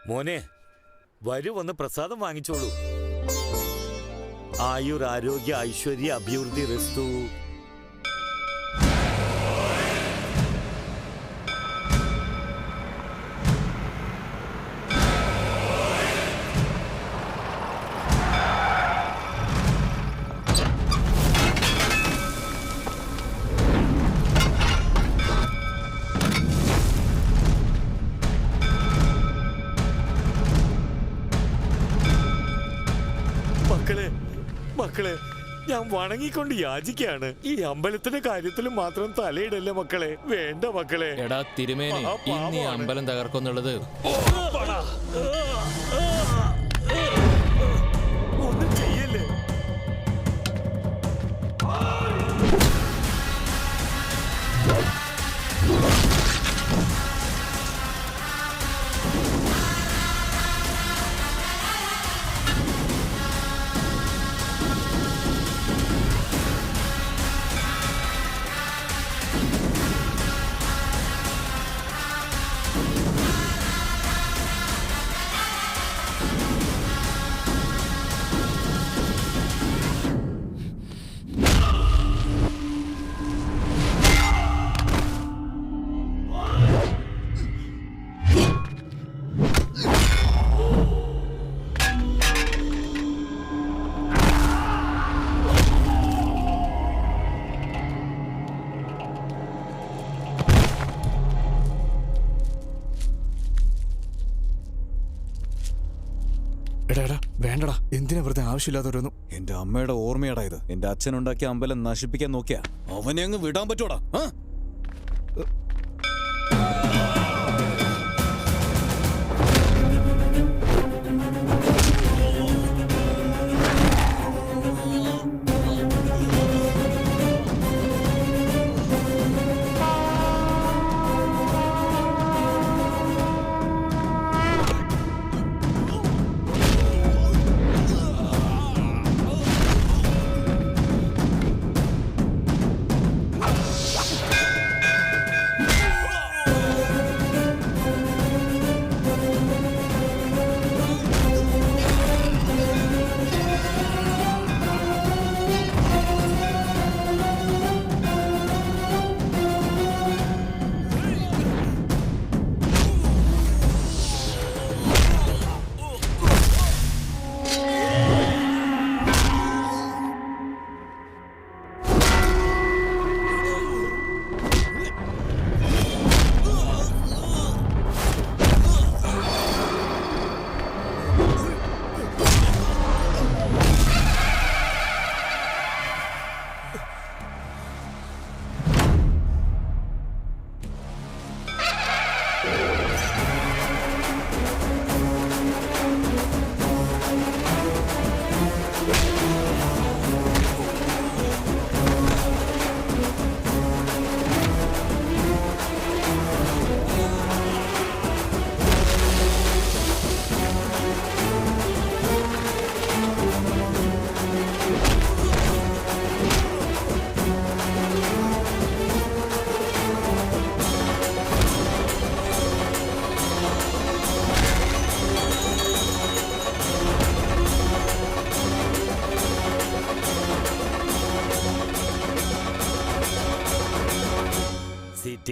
മോനെ, വരൂ, വന്ന് പ്രസാദം വാങ്ങിച്ചോളൂ. ആയുർ ആരോഗ്യ ഐശ്വര്യ അഭിവൃദ്ധി രസ്തു. മക്കളെ, ഞാൻ വണങ്ങിക്കൊണ്ട് യാചിക്കാണ്. ഈ അമ്പലത്തിന്റെ കാര്യത്തിൽ മാത്രം തലയിടല്ലേ മക്കളെ. വേണ്ട മക്കളെ. എടാ തിരുമേനി, ഇന്ന് ഈ അമ്പലം തകർക്കുന്നുള്ളത് ഒന്നും ചെയ്യല്ലേ. എടാ വേണ്ടടാ, എന്തിനാ വെറുതെ ആവശ്യമില്ലാത്തവരൊന്നും. എന്റെ അമ്മയുടെ ഓർമ്മയാടാ ഇത്. എന്റെ അച്ഛനുണ്ടാക്കിയ അമ്പലം നശിപ്പിക്കാൻ നോക്കിയാ അവനെ അങ്ങ് വിടാൻ പറ്റൂടാ?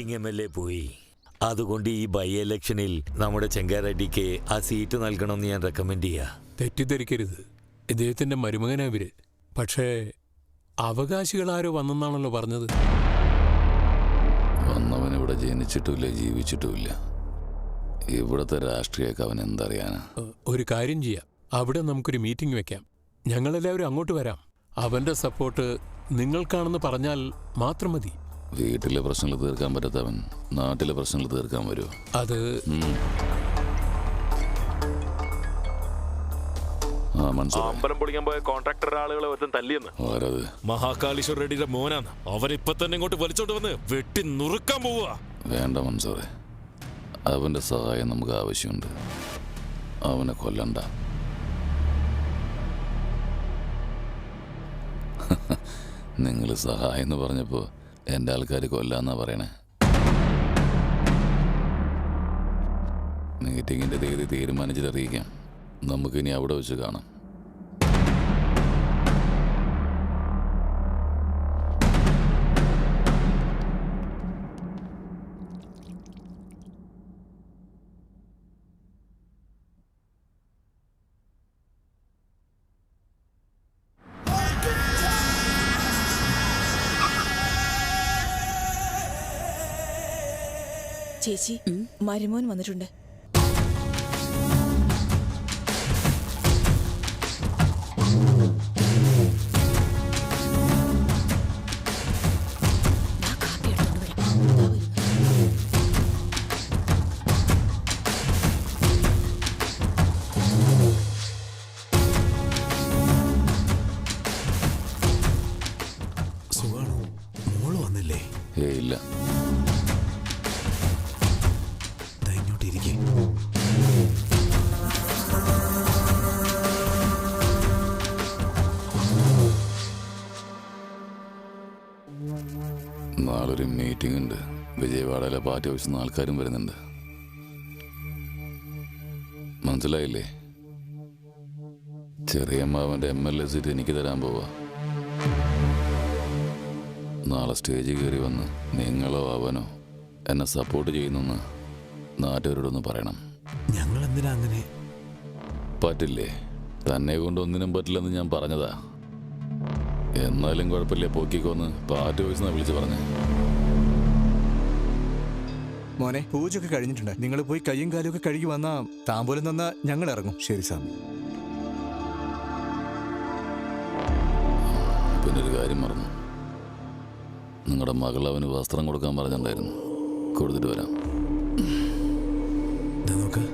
സിറ്റിംഗ് MLA പോയി. അതുകൊണ്ട് ഈ ബൈ ഇലക്ഷനിൽ നമ്മുടെ ചെങ്കാറെഡ്ഡിക്ക് ആ സീറ്റ് നൽകണമെന്ന് ഞാൻ റെക്കമെൻഡ് ചെയ്യാ. തെറ്റിദ്ധരിക്കരുത്, ഇദ്ദേഹത്തിന്റെ മരുമകനവര്. പക്ഷേ അവകാശികളാരോ വന്നെന്നാണല്ലോ പറഞ്ഞത്. വന്നവൻ ഇവിടെ ജനിച്ചിട്ടുമില്ല, ജീവിച്ചിട്ടുമില്ല. ഇവിടുത്തെ രാഷ്ട്രീയമൊക്കെ അവൻ എന്തറിയാനാ? ഒരു കാര്യം ചെയ്യാം, അവിടെ നമുക്കൊരു മീറ്റിംഗ് വെക്കാം. ഞങ്ങളെല്ലാവരും അങ്ങോട്ട് വരാം. അവന്റെ സപ്പോർട്ട് നിങ്ങൾക്കാണെന്ന് പറഞ്ഞാൽ മാത്രം മതി. വീട്ടിലെ പ്രശ്നങ്ങൾ തീർക്കാൻ പറ്റാത്തവൻ നാട്ടിലെ പ്രശ്നങ്ങൾ തീർക്കാൻ വരുമോ? അത് അമ്പലം പൊളിക്കാൻ പോയ കോൺട്രാക്ടർ ആളുകളെ ഒരുത്തൻ തല്ലിയെന്ന്. മഹാകാളീശ്വർ റെഡ്ഡിയുടെ മോനാണ്. അവനിപ്പൊ തന്നെ ഇങ്ങോട്ട് വലിച്ചോണ്ട് വന്ന് വെട്ടി നുറുക്കാൻ പോവുക. വേണ്ട മൻസൂറെ, അവന്റെ സഹായം നമുക്ക് ആവശ്യമുണ്ട്. അവനെ കൊല്ലണ്ട. നിങ്ങൾ സഹായം എന്ന് പറഞ്ഞപ്പോ എൻ്റെ ആൾക്കാർ കൊല്ലാന്നാ പറയണേ. മീറ്റിങ്ങിന്റെ തീയതി തീരുമാനിച്ചിട്ട് അറിയിക്കാം. നമുക്കിനി അവിടെ വെച്ച് കാണാം. ചേച്ചി, മരുമോൻ വന്നിട്ടുണ്ട്. സുഖാണോ? മോള് വന്നില്ലേ? ഇല്ല. നാളൊരു മീറ്റിംഗ് ഉണ്ട്. വിജയവാഡയിലെ പാർട്ടി ഓഫീസിൽ നിന്ന് ആൾക്കാരും വരുന്നുണ്ട്. മനസ്സിലായില്ലേ? ചെറിയമ്മാവന്റെ MLA സീറ്റ് എനിക്ക് തരാൻ പോവാ. നാളെ സ്റ്റേജിൽ കയറി വന്ന് നിങ്ങളോ അവനോ എന്നെ സപ്പോർട്ട് ചെയ്യുന്നെന്ന് നാട്ടുകാരോടൊന്ന് പറയണം. ഞങ്ങൾ എന്തിനാ അങ്ങനെ? പറ്റില്ലേ? തന്നെ കൊണ്ട് ഒന്നിനും പറ്റില്ലെന്ന് ഞാൻ പറഞ്ഞതാ. എന്നാലും കുഴപ്പമില്ല, പോക്കിക്കോന്ന് പാർട്ടി ഓഫീസിൽ നിന്ന് വിളിച്ച് പറഞ്ഞേ. മോനെ, പൂജയൊക്കെ കഴിഞ്ഞിട്ടുണ്ട്. നിങ്ങൾ പോയി കയ്യും കാലും ഒക്കെ കഴുകി വന്നാ താമ്പോലം തന്നാ ഞങ്ങൾ ഇറങ്ങും. ശരി സ്വാമി. പിന്നെ ഒരു കാര്യം മറന്നു. നിങ്ങളുടെ മകൾ അവന് വസ്ത്രം കൊടുക്കാൻ പറഞ്ഞിട്ടുണ്ടായിരുന്നു. കൊടുത്തിട്ട് വരാം. നോക്ക്,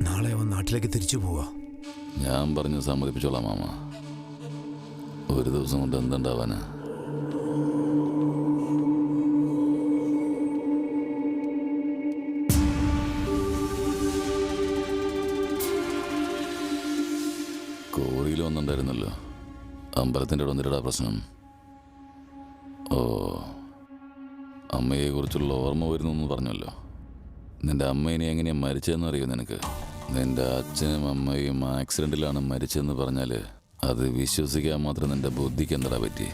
നാളെ അവൻ നാട്ടിലേക്ക് തിരിച്ചു പോവാ. ഞാൻ പറഞ്ഞ് സമ്മതിപ്പിച്ചോളാം മാമ. ഒരു ദിവസം കൊണ്ട് എന്തുണ്ടാവാനാ? കോറിയിൽ വന്നിട്ടുണ്ടായിരുന്നല്ലോ. അമ്പലത്തിൻ്റെ അവിടെ വന്നിട്ടാ പ്രശ്നം. ഓ, അമ്മയെക്കുറിച്ചുള്ള ഓർമ്മ വരുന്നു പറഞ്ഞല്ലോ. നിന്റെ അമ്മേനെ എങ്ങനെയാ മരിച്ചതെന്ന് അറിയോ നിനക്ക്? നിന്റെ അച്ഛനും അമ്മയും ആക്സിഡന്റിലാണ് മരിച്ചതെന്ന് പറഞ്ഞാൽ അത് വിശ്വസിക്കാൻ മാത്രം നിന്റെ ബുദ്ധിക്ക് എന്താ പറ്റി?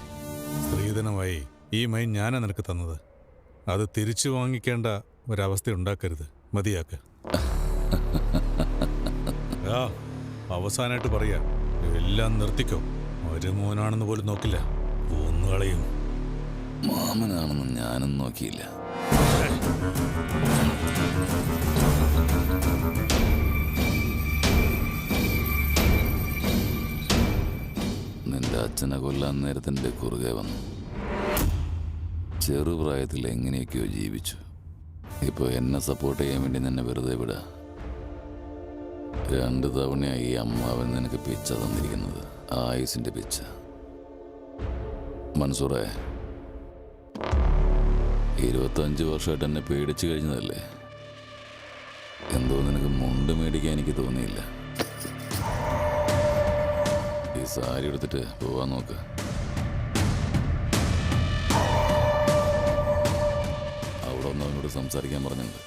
സ്ത്രീധനമായി ഈ മൈൻ ഞാനാ നിനക്ക് തന്നത്. അത് തിരിച്ചു വാങ്ങിക്കേണ്ട ഒരവസ്ഥ ഉണ്ടാക്കരുത്. മതിയാക്ക്. അവസാനമായിട്ട് പറയാ, എല്ലാം നിർത്തിക്കോ. ഒരു മോനാണെന്ന് പോലും നോക്കില്ല, ഒന്നുകളയും. മാമനാണെന്ന് ഞാനും നോക്കിയില്ല. നിന്റെ അച്ഛനെ കൊല്ലാൻ നേരത്തിൻ്റെ കുറുകെ വന്നു. ചെറുപ്രായത്തിൽ എങ്ങനെയൊക്കെയോ ജീവിച്ചു. ഇപ്പോൾ എന്നെ സപ്പോർട്ട് ചെയ്യാൻ വേണ്ടി നിന്നെ വെറുതെ വിടുക. 2 തവണയായി ഈ അമ്മാവൻ നിനക്ക് പിച്ച തന്നിരിക്കുന്നത്. ആയുസിന്റെ പിച്ച. മൻസൂറേ, 25 വർഷമായിട്ട് എന്നെ പേടിച്ചു കഴിഞ്ഞതല്ലേ? എന്തോ നിനക്ക് മുണ്ട് മേടിക്കാൻ എനിക്ക് തോന്നിയില്ല. ഈ സാരി എടുത്തിട്ട് പോവാൻ നോക്ക്. അവിടെ ഒന്ന് അവനോട് സംസാരിക്കാൻ പറഞ്ഞിട്ടുണ്ട്.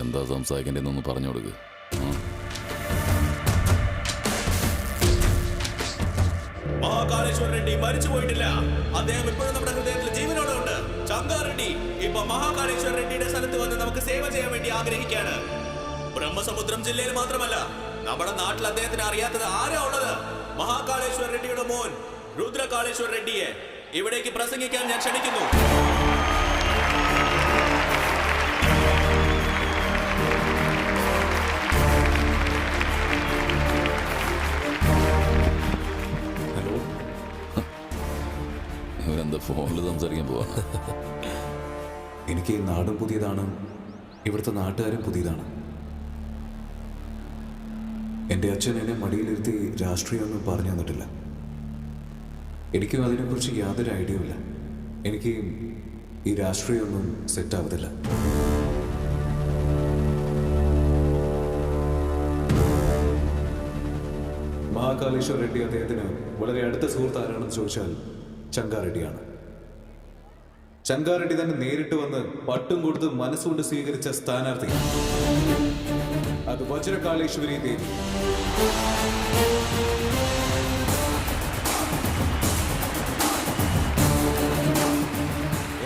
എന്താ സംസാരിക്കേണ്ടതെന്നൊന്ന് പറഞ്ഞു കൊടുക്ക്. മഹാകാളേശ്വർ റെഡ്ഡി മരിച്ചു പോയിട്ടില്ല. അദ്ദേഹം ഇപ്പോഴും നമ്മുടെ ഹൃദയത്തിൽ ജീവനോടെ ഉണ്ട്. ചങ്കാറെഡ്ഡി ഇപ്പൊ മഹാകാളേശ്വർ റെഡ്ഡിയുടെ സ്ഥലത്ത് വന്ന് നമുക്ക് സേവ ചെയ്യാൻ വേണ്ടി ആഗ്രഹിക്കുകയാണ്. ബ്രഹ്മസമുദ്രം ജില്ലയിൽ മാത്രമല്ല, നമ്മുടെ നാട്ടിൽ അദ്ദേഹത്തിന് അറിയാത്തത് ആരാ ഉള്ളത്? മഹാകാളേശ്വർ റെഡ്ഡിയുടെ മോൻ രുദ്രകാളേശ്വർ റെഡ്ഡിയെ ഇവിടേക്ക് പ്രസംഗിക്കാൻ ഞാൻ ക്ഷണിക്കുന്നു. ഇവരെന്താ ഫോണിൽ സംസാരിക്കാൻ പോവാണ്? എനിക്ക് ഈ നാടും പുതിയതാണ്, ഇവിടുത്തെ നാട്ടുകാരും പുതിയതാണ്. എൻ്റെ അച്ഛൻ എന്നെ മടിയിലിരുത്തി രാഷ്ട്രീയമൊന്നും പറഞ്ഞു തന്നിട്ടില്ല. എനിക്കും അതിനെക്കുറിച്ച് യാതൊരു ഐഡിയ ഇല്ല. എനിക്ക് ഈ രാഷ്ട്രീയമൊന്നും സെറ്റാവത്തില്ല. മഹാകാളേശ്വർ റെഡ്ഡി അദ്ദേഹത്തിന് വളരെ അടുത്ത സുഹൃത്ത് ആരാണെന്ന് ചോദിച്ചാൽ ചങ്കാറെഡ്ഡിയാണ്. ചങ്കാറെഡ്ഡി തന്നെ നേരിട്ട് വന്ന് പട്ടും കൊടുത്ത് മനസ്സുകൊണ്ട് സ്വീകരിച്ച സ്ഥാനാർത്ഥി അത് വജ്രകാളേശ്വരി ദേവി.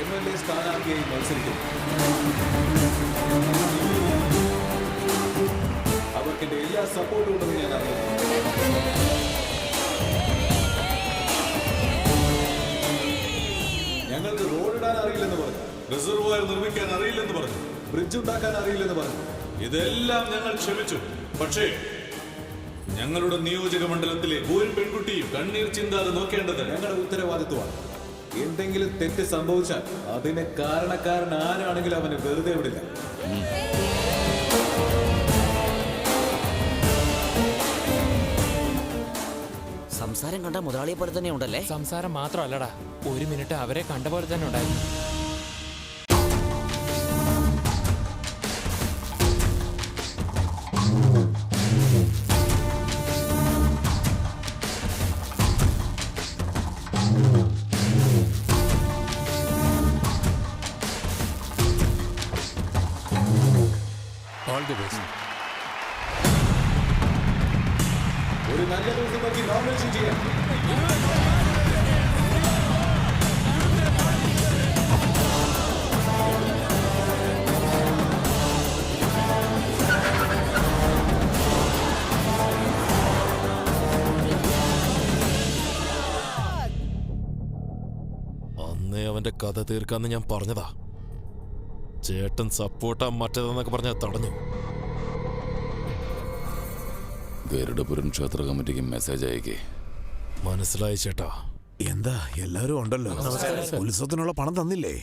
MLA സ്ഥാനാർത്ഥിയായി മത്സരിക്കും. അവർക്കെന്റെ എല്ലാ സപ്പോർട്ടും ഉണ്ടെന്ന് ഞാൻ അറിയുന്നു. ഞങ്ങൾക്ക് റോഡ് ഇടാൻ അറിയില്ലെന്ന് പറഞ്ഞു, റിസർവോയർ നിർമ്മിക്കാൻ അറിയില്ലെന്ന് പറഞ്ഞു, ബ്രിഡ്ജ് ഉണ്ടാക്കാൻ അറിയില്ലെന്ന് പറഞ്ഞു. ഇതെല്ലാം ഞങ്ങൾ ക്ഷമിച്ചു. പക്ഷേ ഞങ്ങളുടെ നിയോജക മണ്ഡലത്തിലെ ഒരു പെൺകുട്ടിയും കണ്ണീർ ചിന്താതെ നോക്കേണ്ടത് ഞങ്ങളുടെ ഉത്തരവാദിത്വമാണ്. എന്തെങ്കിലും തെറ്റ് സംഭവിച്ചാൽ അതിന് കാരണക്കാരൻ ആരാണെങ്കിലും അവനെ വെറുതെ വിടില്ല. സംസാരം കണ്ട മുതലാളിയെ പോലെ തന്നെ ഉണ്ടല്ലേ? സംസാരം മാത്രമല്ലടാ, ഒരു മിനിറ്റ് അവരെ കണ്ട പോലെ തന്നെ ഉണ്ടായിരുന്നു. All the best. ഒരു നല്ല ദിവസം നോക്കി നോമിനേഷൻ ചെയ്യാം. അന്നേ അവന്റെ കഥ തീർക്കാന്ന് ഞാൻ പറഞ്ഞതാ. ചേട്ടൻ സപ്പോർട്ടാ മറ്റേതെന്നൊക്കെ പറഞ്ഞാൽ തടഞ്ഞു. ഗരുഡപുരം ക്ഷേത്ര കമ്മിറ്റിക്ക് മെസ്സേജ് അയക്കേ. മനസ്സിലായി ചേട്ടാ. എന്താ എല്ലാരും ഉണ്ടല്ലോ? ഉത്സവത്തിനുള്ള പണം തന്നില്ലേ?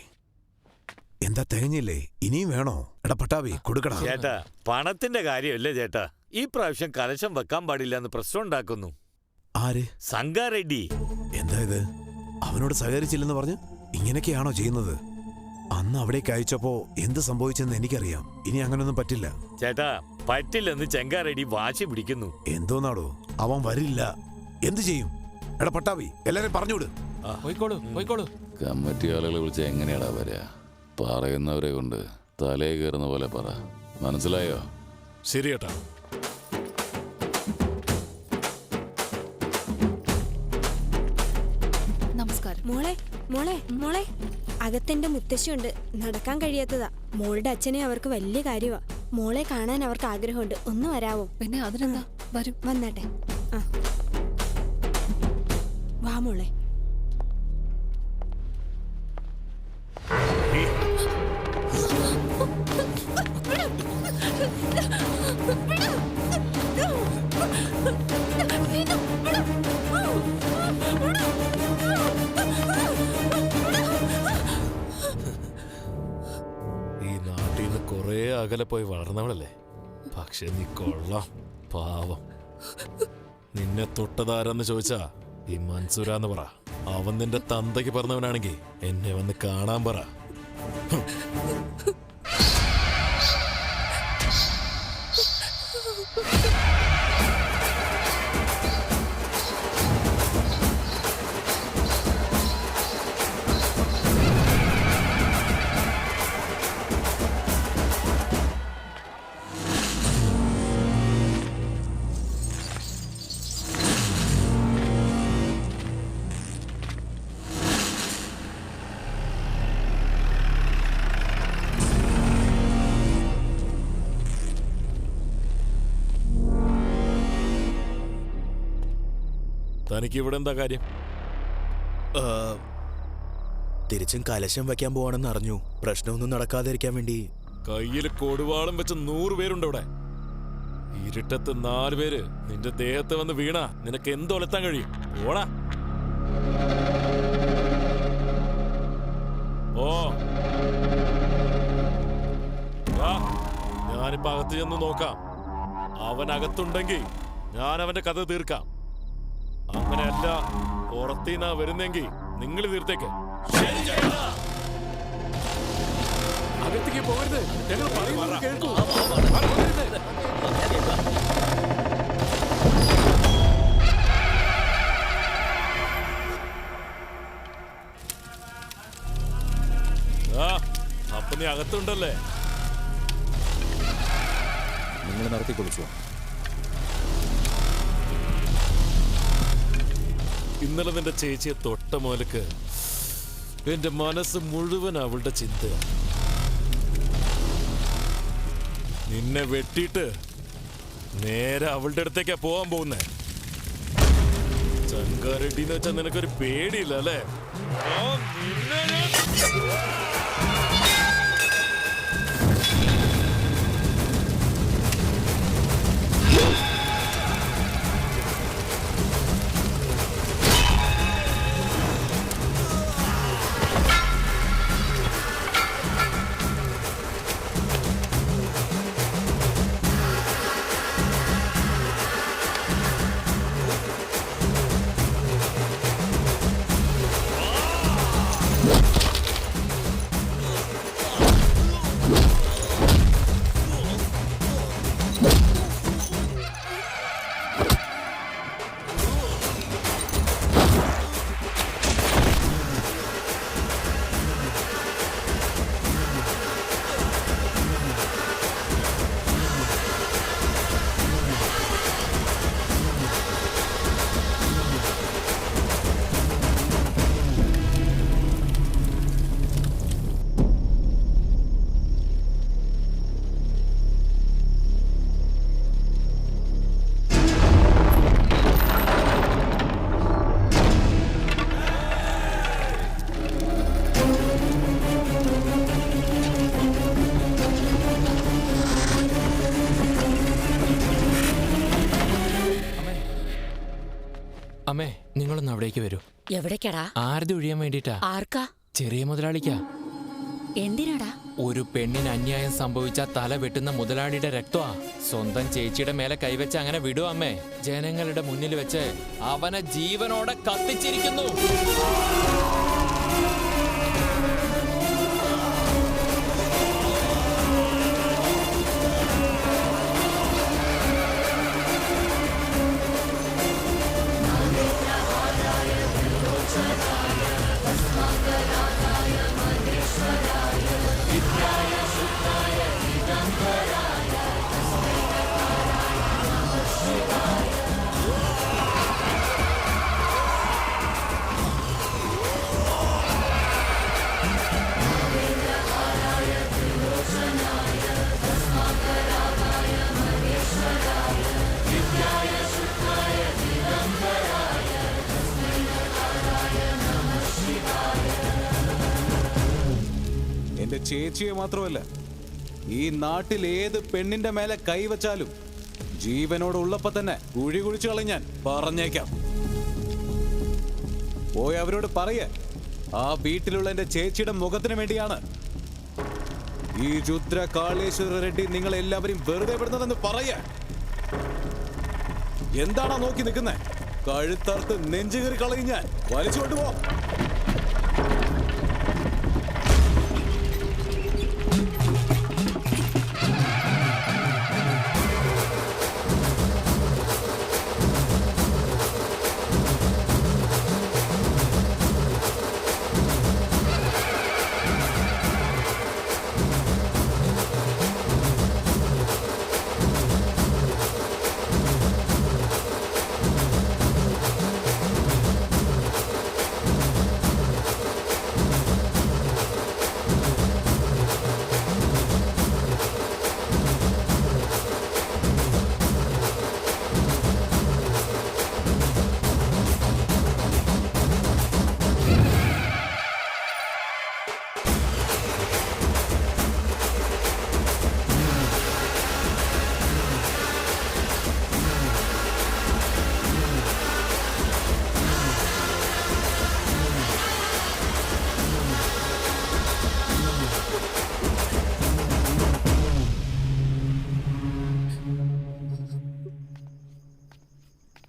എന്താ തികഞ്ഞില്ലേ? ഇനിയും വേണോ? എടാ പട്ടാവി കൊടുക്കടാ. ചേട്ടാ, പണത്തിന്റെ കാര്യമല്ലേ ചേട്ടാ. ഈ പ്രാവശ്യം കലശം വെക്കാൻ പാടില്ല എന്ന് പ്രശ്നം ഉണ്ടാക്കുന്നു. ആര്? സംഗാറെഡ്ഡി. എന്താ ഇത്? അവനോട് സഹകരിച്ചില്ലെന്ന് പറഞ്ഞ് ഇങ്ങനെയൊക്കെയാണോ ചെയ്യുന്നത്? അന്ന് അവിടേക്ക് അയച്ചപ്പോ എന്ത് സംഭവിച്ചെന്ന് എനിക്കറിയാം. ഇനി അങ്ങനൊന്നും പറ്റില്ല. ചേട്ടാ, പറ്റില്ലെന്ന് ചെങ്കാറെഡ്ഡി വാശി പിടിക്കുന്നു. എന്തോന്നാടോ? അവൻ വരില്ല. എന്ത് ചെയ്യും? എടാ പട്ടാവി എല്ലാരും പറഞ്ഞുവിട്. കമ്മിറ്റി ആളുകളെ വിളിച്ച എങ്ങനെയാടാ വരാ? പറയുന്നവരെ കൊണ്ട് തലേ കയറുന്ന പോലെ പറ. മനസ്സിലായോ? ശരി ചേട്ടാ. നമസ്കാരം. മോളെ മോളെ മോളെ അകത്തെന്റെ മുത്തശ്ശിയുണ്ട്, നടക്കാൻ കഴിയാത്തതാ. മോളുടെ അച്ഛനെ അവർക്ക് വലിയ കാര്യമാ. മോളെ കാണാൻ അവർക്ക് ആഗ്രഹമുണ്ട്, ഒന്ന് വരാവോ? പിന്നെ അതിനെന്താ, വരും. വന്നാട്ടെ. ആ വാ മോളെ. ഈ നാട്ടിൽ നിന്ന് കുറേ അകലെ പോയി വളർന്നവളല്ലേ. പക്ഷെ നീ കൊള്ളാം, പാവം. നിന്നെ തൊട്ടതാരെന്ന് ചോദിച്ചാ ഈ മൻസൂരാന്ന് പറ. അവൻ നിന്റെ തന്തയ്ക്ക് പറഞ്ഞവനാണെങ്കിൽ എന്നെ വന്ന് കാണാൻ പറ. തനിക്ക് ഇവിടെ എന്താ കാര്യം? തിരിച്ചും കലശം വയ്ക്കാൻ പോവാണെന്ന് അറിഞ്ഞു. പ്രശ്നമൊന്നും നടക്കാതിരിക്കാൻ വേണ്ടി. കയ്യിൽ കൊടുവാളും വെച്ച് 100 പേരുണ്ട് ഇവിടെ. ഇരുട്ടത്ത് 4 പേര് നിന്റെ ദേഹത്ത് വന്ന് വീണാ നിനക്ക് എന്തൊലത്താൻ കഴിയും? ഓടാ. ഓ ഞാനിപ്പോ അകത്ത് ചെന്ന് നോക്കാം. അവൻ അകത്തുണ്ടെങ്കിൽ ഞാൻ അവന്റെ കഥ തീർക്കാം. അങ്ങനെയല്ല പുറത്തീന്നാ വരുന്നെങ്കിൽ നിങ്ങൾ തീർത്തേക്ക്. അകത്തേക്ക് പോകരുത്. ഞങ്ങൾ പറയുന്നത് കേൾക്കൂ. അപ്പൊ നീ അകത്തുണ്ടല്ലേ? നിങ്ങൾ നടത്തി കുളിച്ചോ? ഇന്നലെ നിന്റെ ചേച്ചിയെ തൊട്ട മുതൽക്ക് എന്റെ മനസ്സ് മുഴുവൻ അവളുടെ ചിന്ത. നിന്നെ വെട്ടിയിട്ട് നേരെ അവളുടെ അടുത്തേക്കാ പോവാൻ പോകുന്നേ. ചങ്കാരെഡ്ഡിന്ന് വെച്ചാൽ നിനക്കൊരു പേടിയില്ല അല്ലേ? അമ്മേ, നിങ്ങളൊന്ന് അവിടേക്ക് വരൂ. എവിടേക്കടാ? ആരതി ഒഴിയാൻ വേണ്ടിട്ടാ. ആർക്കാ? ചെറിയ മുതലാളിക്കാ. എന്തിനാടാ? ഒരു പെണ്ണിന് അന്യായം സംഭവിച്ച തല വെട്ടുന്ന മുതലാളിയുടെ രക്തമാ. സ്വന്തം ചേച്ചിയുടെ മേലെ കൈവച്ച് അങ്ങനെ വിടും അമ്മേ. ജനങ്ങളുടെ മുന്നിൽ വെച്ച് അവനെ ജീവനോടെ കത്തിച്ചിരിക്കുന്നു. എന്റെ ചേച്ചിയെ മാത്രമല്ല, ഈ നാട്ടിൽ ഏത് പെണ്ണിന്റെ മേലെ കൈവച്ചാലും ജീവനോടുള്ളപ്പോ തന്നെ കുഴി കുഴിച്ചു കളഞ്ഞാൻ പറഞ്ഞേക്കാം. പോയി അവരോട് പറയേ, ആ വീട്ടിലുള്ള എന്റെ ചേച്ചിയുടെ മുഖത്തിന് വേണ്ടിയാണ് ഈ രുദ്ര കാളേശ്വര റെഡ്ഡി നിങ്ങൾ എല്ലാവരും വെറുതെ വിടുന്നതെന്ന് പറയേ. എന്താണോ നോക്കി നിൽക്കുന്നേ? കഴുത്തർത്ത് നെഞ്ചുകീറി കളയും ഞാൻ. വലിച്ചു കൊണ്ടുപോ.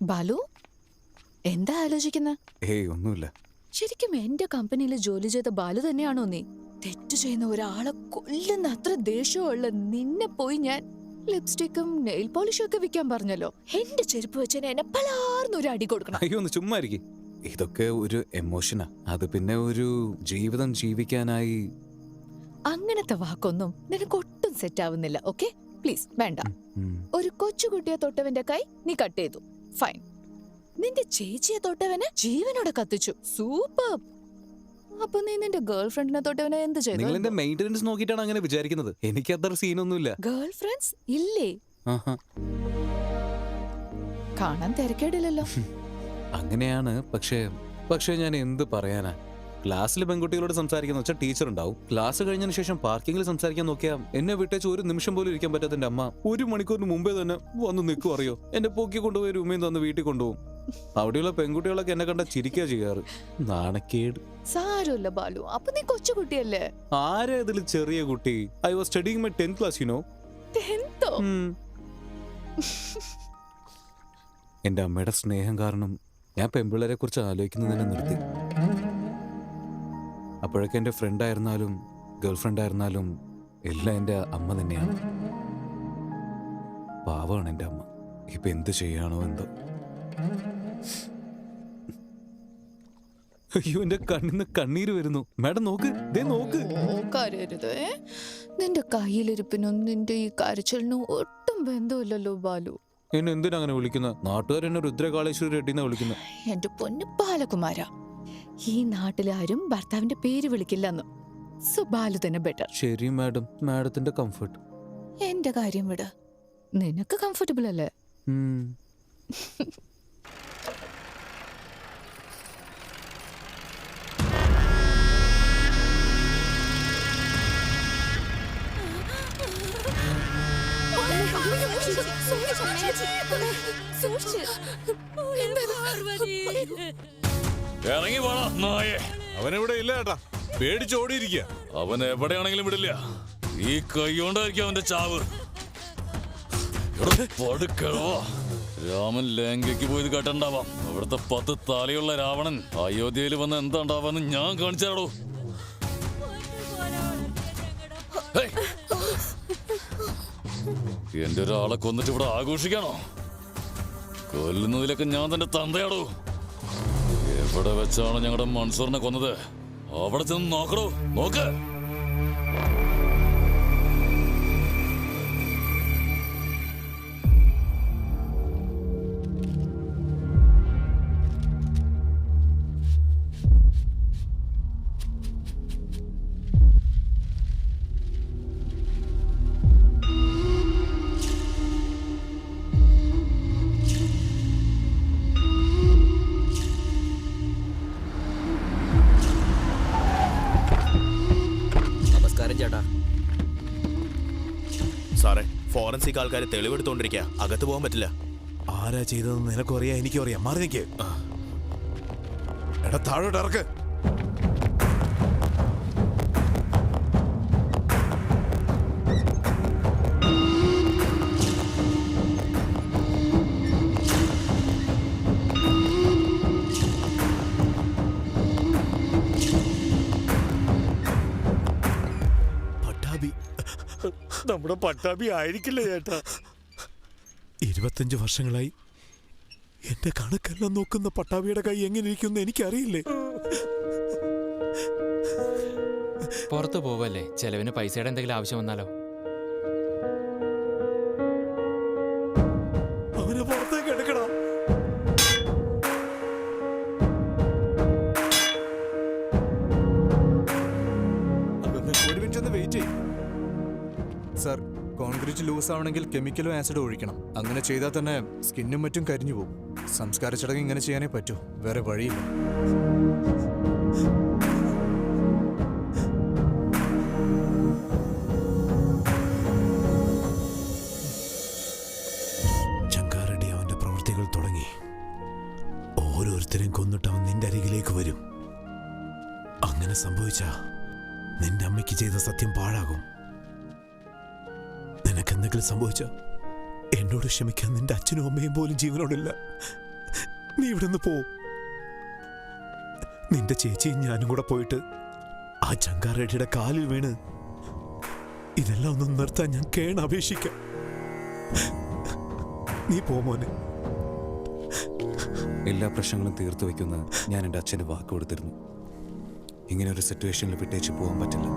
ബാലു എന്താ ആലോചിക്കുന്ന? ഏയ് ഒന്നുമില്ല. ശരിക്കും എന്റെ കമ്പനിയിൽ ജോലി ചെയ്ത ബാലു തന്നെയാണോ നീ? തെറ്റ് ചെയ്യുന്ന ഒരാളെ കൊല്ലുന്ന അത്ര ദേഷ്യമുള്ള നിന്നെ പോയി ഞാൻ ലിപ്സ്റ്റിക്കും നെയിൽ പോളിഷും ഒക്കെ വിൽക്കാൻ പറഞ്ഞല്ലോ. എന്റെ ചെരുപ്പ് വെച്ച് എന്നെ പലാർന്നൊരു അടി കൊടുക്കണം. അയ്യോ ഒന്ന് ചുമ്മാ ഇരിക്കും. ഇതൊക്കെ ഒരു എമോഷനാ. അത് പിന്നെ ഒരു ജീവിതം ജീവിക്കാനായി. അങ്ങനത്തെ വാക്കൊന്നും നിനക്ക് ഒട്ടും സെറ്റ് ആവുന്നില്ല. ഓക്കെ പ്ലീസ് വേണ്ട. ഒരു കൊച്ചുകുട്ടിയെ തൊട്ടവന്റെ കൈ നീ കട്ട് ചെയ്തു, ഫൈൻ. നിന്റെ ചേച്ചിയെ തൊട്ടവനെ ജീവനോടെ കത്തിച്ചു, സൂപ്പർ. അപ്പൊ നീ നിന്റെ ഗേൾ ഫ്രണ്ടിനെ തൊട്ടവനെ എന്ത് ചെയ്തു? നിങ്ങൾ എന്റെ മെയിന്റനൻസ് നോക്കിയിട്ടാണ് അങ്ങനെ വിചാരിക്കുന്നത്. എനിക്ക് അത്ര സീനൊന്നുമില്ല. ഗേൾ ഫ്രണ്ട്സ് ഇല്ലേ? കാണാൻ തിരക്കേടില്ലല്ലോ. അങ്ങനെയാണ്. പക്ഷേ ഞാൻ എന്ത് പറയാനാ? ക്ലാസ്സിൽ പെൺകുട്ടികളോട് സംസാരിക്കുന്ന വെച്ചാൽ ടീച്ചർ ഉണ്ടാവും. ക്ലാസ് കഴിഞ്ഞതിന് ശേഷം പാർക്കിങ്ങിൽ സംസാരിക്കാൻ നോക്കിയാ എന്നെ വിട്ടേച്ച് ഒരു നിമിഷം പോലും ഇരിക്കാൻ പറ്റാത്ത എന്റെ അമ്മ 1 മണിക്കൂറിന് മുമ്പേ തന്നെ വന്ന് നിൽക്കും. അറിയോ, എന്നെ പൊക്കി കൊണ്ടുപോയി ഉമ്മയും തന്ന് വീട്ടിൽ കൊണ്ടുപോകും. അവിടെയുള്ള പെൺകുട്ടികളൊക്കെ എന്നെ കണ്ട ചിരിക്കാ ചെയ്യാറ്. നാണക്കേട്. സാരമില്ല ബാലു, അപ്പൊ നീ കൊച്ചുകുട്ടിയല്ലേ? ആരാ ഇതിൽ ചെറിയ കുട്ടി? I was studying my 10th class, you know. 10th? എന്റെ അമ്മയുടെ സ്നേഹം കാരണം ഞാൻ പെൺപിള്ളേരെ കുറിച്ച് ആലോചിക്കുന്നതിനെ നിർത്തി. അപ്പോഴൊക്കെ എൻ്റെ ഫ്രണ്ട് ആയിരുന്നാലും ഗേൾ ഫ്രണ്ട് ആയിരുന്നാലും എല്ലാം എൻ്റെ അമ്മ തന്നെയാണ്. പാവമാണ് എൻ്റെ അമ്മ. ഇപ്പൊ എന്ത് ചെയ്യാണോ എന്തോ. അയ്യോ, എന്റെ കണ്ണിന്ന് കണ്ണീര് വരുന്നു. മാഡം നോക്ക്, ദേ നോക്ക്. കരയരുത്. നിന്റെ കയ്യിലിരിപ്പിനും നിന്റെ ഈ കരച്ചിലിനും ഒട്ടും ബന്ധമില്ലല്ലോ ബാലു. എന്നെ എന്തിനാ അങ്ങനെ വിളിക്കുന്ന? നാട്ടുകാരെന്നെ രുദ്രകാളേശ്വരി റെഡ്ഡിന്നാ വിളിക്കുന്നത്. എന്റെ പൊന്നു ബാലകുമാര, ഈ നാട്ടിലാരും ഭർത്താവിന്റെ പേര് വിളിക്കില്ലെന്ന്. സോ ബാലു തന്നെ ബെറ്റർ. ശരി മാഡം, മാഡത്തിന്റെ കംഫർട്ട്. എന്റെ കാര്യം വിട, നിനക്ക് കംഫർട്ടബിൾ അല്ലേ? ഇറങ്ങി പോണോ നായേ? അവനെവിടെ ഇല്ല ഏട്ടാ, പേടിച്ചോടിയിരിക്കുക. അവൻ എവിടെയാണെങ്കിലും വിടില്ല. ഈ കൈ കൊണ്ടായിരിക്കും അവന്റെ ചാവ്. രാമൻ ലങ്കയ്ക്ക് പോയത് കേട്ടണ്ടാവാം. അവിടുത്തെ 10 തലയുള്ള രാവണൻ അയോധ്യയിൽ വന്ന് എന്താ ഉണ്ടാവാന്ന് ഞാൻ കാണിച്ചാടോ. എന്റെ ഒരാളെ കൊന്നിട്ട് ഇവിടെ ആഘോഷിക്കാണോ? കൊല്ലുന്നതിലൊക്കെ ഞാൻ തന്റെ തന്തയാടോ. എവിടെ വെച്ചാണ് ഞങ്ങളുടെ മൻസൂറിനെ കൊന്നത്? അവിടെ ചെന്ന് നോക്കടോ, നോക്ക്. സാറേ, ഫോറൻസിക് ആൾക്കാർ തെളിവെടുത്തോണ്ടിരിക്കുക. അകത്ത് പോകാൻ പറ്റില്ല. ആരാ ചെയ്തതെന്ന് നിനക്കും അറിയാം, എനിക്കും അറിയാം. മാറി നിൽക്ക്. എടാ താഴോട്ട് ഇറക്ക്. നമ്മുടെ പട്ടാഭി ആയിരിക്കില്ല ചേട്ടാ. 25 വർഷങ്ങളായി എന്റെ കണക്കെല്ലാം നോക്കുന്ന പട്ടാഭിയുടെ കൈ എങ്ങനെ ഇരിക്കുമെന്ന് എനിക്കറിയില്ലേ. പുറത്തു പോവല്ലേ, ചെലവിന് പൈസയുടെ എന്തെങ്കിലും ആവശ്യം വന്നാലോ? അവനെ പുറത്തേക്ക് എടുക്കണം. ഒരു മിനിറ്റ് ഒന്ന് വെയിറ്റ് ചെയ്യും സർ. കോൺക്രീറ്റ് ലൂസ് ആവണമെങ്കിൽ കെമിക്കലും ആസിഡും ഒഴിക്കണം. അങ്ങനെ ചെയ്താൽ തന്നെ സ്കിന്നും മറ്റും കരിഞ്ഞു പോകും. സംസ്കാര ചടങ്ങ് ഇങ്ങനെ ചെയ്യാനേ പറ്റൂ, വേറെ വഴിയില്ല. ചങ്കാറെഡ്ഡി അവന്റെ പ്രവൃത്തികൾ തുടങ്ങി. ഓരോരുത്തരെയും കൊന്നിട്ട് അവൻ നിന്റെ അരികിലേക്ക് വരും. അങ്ങനെ സംഭവിച്ച നിന്റെ അമ്മയ്ക്ക് ചെയ്ത സത്യം പാഴാകും. നിനക്കെന്തെങ്കിലും സംഭവിച്ച എന്നോട് ക്ഷമിക്കാൻ നിന്റെ അച്ഛനും അമ്മയും പോലും ജീവനോടില്ല. നീ ഇവിടെ നിന്ന് പോ. നിന്റെ ചേച്ചിയും ഞാനും കൂടെ പോയിട്ട് ആ ചങ്കാറേഡിയുടെ കാലിൽ വീണ് ഇതെല്ലാം ഒന്ന് നിർത്താൻ ഞാൻ കേണപേക്ഷിക്കാം. നീ പോ മോനെ. എല്ലാ പ്രശ്നങ്ങളും തീർത്തു വയ്ക്കുന്ന ഞാൻ എൻ്റെ അച്ഛന് വാക്ക് കൊടുത്തിരുന്നു. ഇങ്ങനെ ഒരു സിറ്റുവേഷനിൽ വിട്ടേച്ച് പോകാൻ പറ്റില്ല.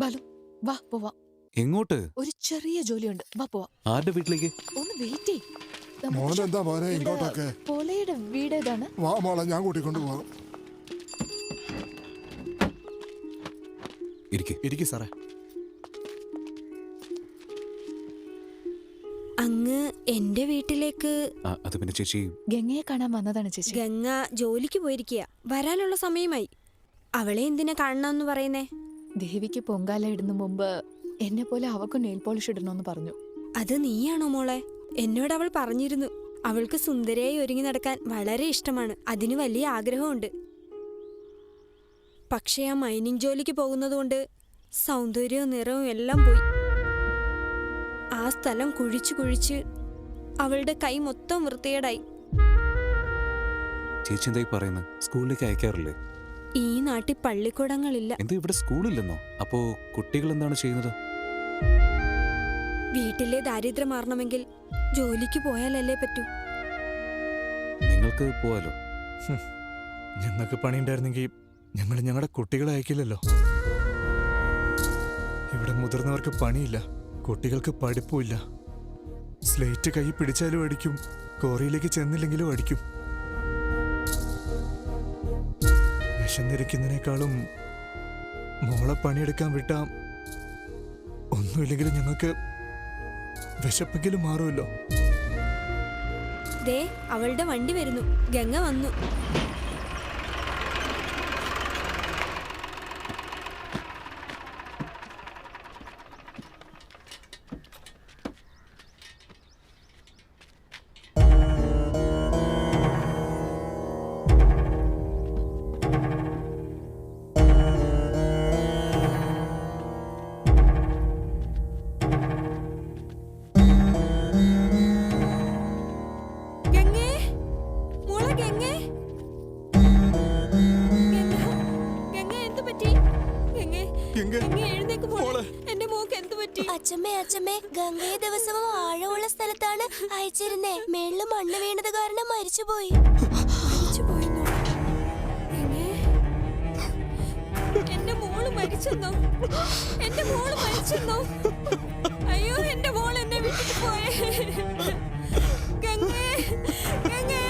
ബാലു വാ പോവാ. എങ്ങോട്ട്? ഒരു ചെറിയ ജോലിയുണ്ട്, വാ പോവാ. ആരുടെ വീട്ടിലേക്ക്? ഒന്ന് വെയിറ്റ് ചെയ്. മോനെന്താ മോനെ ഇങ്ങോട്ടൊക്കെ? പോലയുടെ വീട് ഏതാണ്? വാ മോളെ, ഞാൻ കൂട്ടിക്കൊണ്ട് പോവാം. ഇരിക്ക് സാറേ. അങ്ങ് എന്റെ വീട്ടിലേക്ക് അത് പിന്നെ ചേച്ചി ഗംഗയെ കാണാൻ വന്നതാണ് ചേച്ചി. ഗംഗ ജോലിക്ക് പോയിരിക്കുക, വരാനുള്ള സമയമായി. അവളെ എന്തിനാ കാണണമെന്ന് പറയുന്നേ? ദേവിക്ക് പൊങ്കാല ഇടുന്ന മുമ്പ് എന്നെ പോലെ അവക്കും നെയിൽ പോളിഷ് ഇടണമെന്ന് പറഞ്ഞു. അത് നീയാണോ മോളെ? എന്നോട് അവൾ പറഞ്ഞിരുന്നു. അവൾക്ക് സുന്ദരിയായി ഒരുങ്ങി നടക്കാൻ വളരെ ഇഷ്ടമാണ്, അതിന് വലിയ ആഗ്രഹമുണ്ട്. പക്ഷേ ആ മൈനിങ് ജോലിക്ക് പോകുന്നതുകൊണ്ട് സൗന്ദര്യവും നിറവും എല്ലാം പോയി. ആ സ്ഥലം കുഴിച്ചു കുഴിച്ച് അവളുടെ കൈ മൊത്തം വൃത്തികേടായി. ചേച്ചി എന്തായി പറയുന്നത്? സ്കൂളിലേക്ക് അയക്കാറില്ലേ? ഈ നാട്ടിൽ പള്ളിക്കൂടങ്ങളില്ല. എന്താ ഇവിടെ സ്കൂളില്ലെന്നോ? അപ്പോ കുട്ടികൾ എന്താണ് ചെയ്യുന്നത്? വീട്ടിലെ ദാരിദ്ര്യം മാറണമെങ്കിൽ ജോലിക്ക് പോയാലല്ലേ പറ്റൂ. നിങ്ങൾക്ക് പോവാലോ. ഞങ്ങൾക്ക് പണിയുണ്ടായിരുന്നെങ്കിൽ ഞങ്ങൾ ഞങ്ങളുടെ കുട്ടികളെ അയക്കില്ലല്ലോ. ഇവിടെ മുതിർന്നവർക്ക് പണിയില്ല, കുട്ടികൾക്ക് പഠിപ്പുമില്ല. സ്ലേറ്റ് കൈ പിടിച്ചാലും അടിക്കും, കോറിയിലേക്ക് ചെന്നില്ലെങ്കിലും അടിക്കും. വിശന്നിരിക്കുന്നതിനേക്കാളും മോളെ പണിയെടുക്കാൻ വിട്ടാം ഒന്നുമില്ലെങ്കിലും ഞങ്ങൾക്ക് വിശപ്പെങ്കിലും മാറുമല്ലോ. ദേ അവളുടെ വണ്ടി വരുന്നു. ഗംഗ വന്നു. അച്ഛമ്മേ, ഗംഗയെ ദിവസവും ആഴമുള്ള സ്ഥലത്താണ് അയച്ചിരുന്നേ. മേളില് മണ്ണ് വീണത് കാരണം മരിച്ചുപോയി. എന്റെ മോള് മരിച്ചെന്നോ? എന്റെ മോള് മരിച്ചെന്നോ? അയ്യോ, എന്റെ മോൾ എന്നെ വിട്ടിട്ട് പോയേ. ഗംഗേ, ഗംഗേ,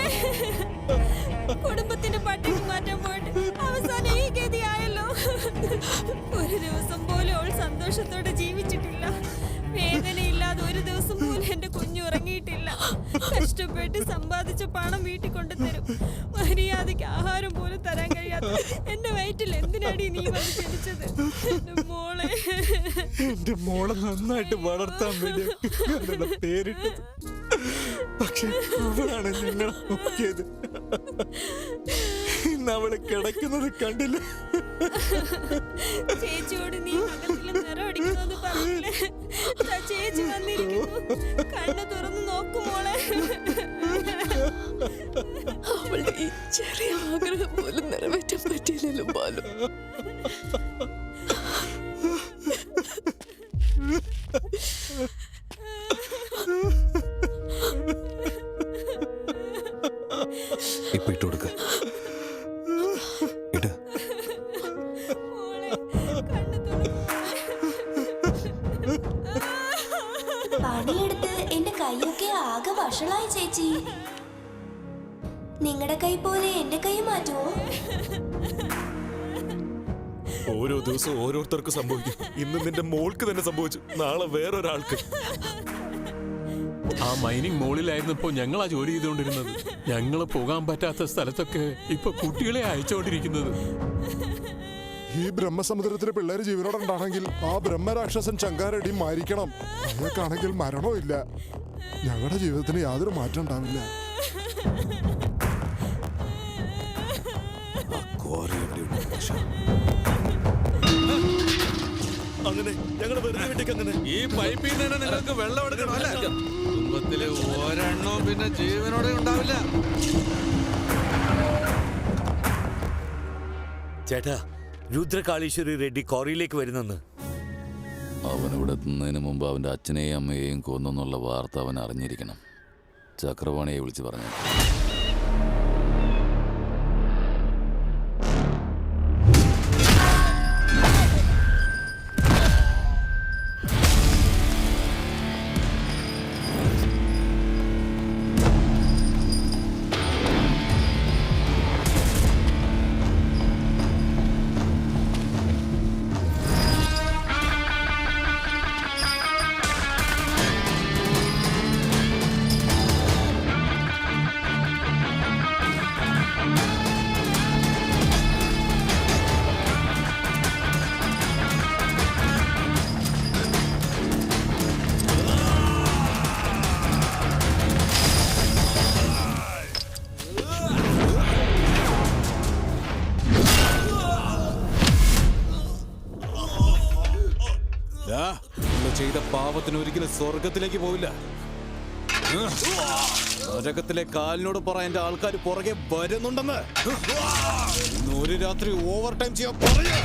കുടുംബത്തിന്റെ പട്ടിക്ക് മാറ്റാൻ പോയിട്ട് അവസാനം ഈ ഗതിയായല്ലോ. ഒരു ദിവസം പോലും അവൾ സന്തോഷത്തോടെ ജീവിച്ചിട്ടില്ല. വേദനയില്ലാതെ ഒരു ദിവസം പോലും എന്റെ കുഞ്ഞു ഉറങ്ങിയിട്ടില്ല. കഷ്ടപ്പെട്ട് സമ്പാദിച്ച പണം വീട്ടിൽ കൊണ്ടുതരും, മര്യാദയ്ക്ക് ആഹാരം പോലും തരാൻ കഴിയാത്ത എന്റെ വയറ്റിൽ എന്തിനാടി നീ വന്ന് ജനിച്ചത്? എന്റെ മോളെ നന്നായിട്ട് വളർത്താൻ വേണ്ടി പേരിട്ടത്. പക്ഷെ അവളാണ് ഞങ്ങളെ നോക്കിയത്. ഇന്ന് അവള് കിടക്കുന്നത് കണ്ടില്ല. ചേച്ചിയോട് നീ മകത്തില് നിറമടിക്കുന്നു പറഞ്ഞില്ലേ? ചേച്ചി വന്നിരിക്കുന്നു, കണ്ണ് തുറന്ന് നോക്കുമോളെ. അവളുടെ ഈ ചെറിയ ആഗ്രഹം പോലും നിറവേറ്റാൻ പറ്റിയില്ലല്ലോ ബാലു. ഇപ്പൊ ഇട്ട് കൊടുക്ക. ഇട്. പണിയെടുത്ത് എന്റെ കൈയൊക്കെ ആകെ വഷളായി ചേച്ചി. നിങ്ങളുടെ കൈ പോലെ എന്റെ കൈ മാറ്റുമോ? ഓരോ ദിവസവും ഓരോരുത്തർക്ക് സംഭവിക്കും. ഇന്ന് നിന്റെ മോൾക്ക് തന്നെ സംഭവിച്ചു, നാളെ വേറൊരാൾക്ക്. ആ മൈനിങ് മോളിലായിരുന്നപ്പോ ഞങ്ങളാ ജോലി ചെയ്തുകൊണ്ടിരുന്നത്. ഞങ്ങള് പോകാൻ പറ്റാത്ത സ്ഥലത്തൊക്കെ ഇപ്പൊ കുട്ടികളെ അയച്ചുകൊണ്ടിരിക്കുന്നത്. ഈ ബ്രഹ്മസമുദ്രത്തിലെ പിള്ളേര് ജീവനോടുണ്ടാണെങ്കിൽ ആ ബ്രഹ്മരാക്ഷസൻ ചങ്കാരടി മരിക്കണം. ഞങ്ങൾക്കാണെങ്കിൽ മരണവും ഇല്ല. ഞങ്ങളുടെ ജീവിതത്തിന് യാതൊരു മാറ്റം ഉണ്ടാവില്ല. അങ്ങനെ ഞങ്ങൾ വെറുതെ വിട്ടേക്ക് അങ്ങനെ. ഈ പൈപ്പിൽ നിന്ന് തന്നെ നിങ്ങൾക്ക് വെള്ളം എടുക്കണം അല്ലേ? കുടുംബത്തിലെ ഒരെണ്ണവും പിന്നെ ജീവനോടെ ഉണ്ടാവില്ല. ചേട്ടാ, രുദ്രകാളീശ്വരി റെഡ്ഡി ക്വാറിയിലേക്ക് വരുന്നെന്ന്. അവൻ ഇവിടെ എത്തുന്നതിന് മുമ്പ് അവൻ്റെ അച്ഛനെയും അമ്മയെയും കൊന്നെന്നുള്ള വാർത്ത അവൻ അറിഞ്ഞിരിക്കണം. ചക്രവാണിയെ വിളിച്ച് പറഞ്ഞു. ചെയ്ത പാപത്തിന് ഒരിക്കലും സ്വർഗത്തിലേക്ക് പോവില്ല. നരകത്തിലെ കാലിനോട് പറ എന്റെ ആൾക്കാർ പുറകെ വരുന്നുണ്ടെന്ന്. ഒരു രാത്രി ഓവർ ടൈം ചെയ്യാൻ പറയാ.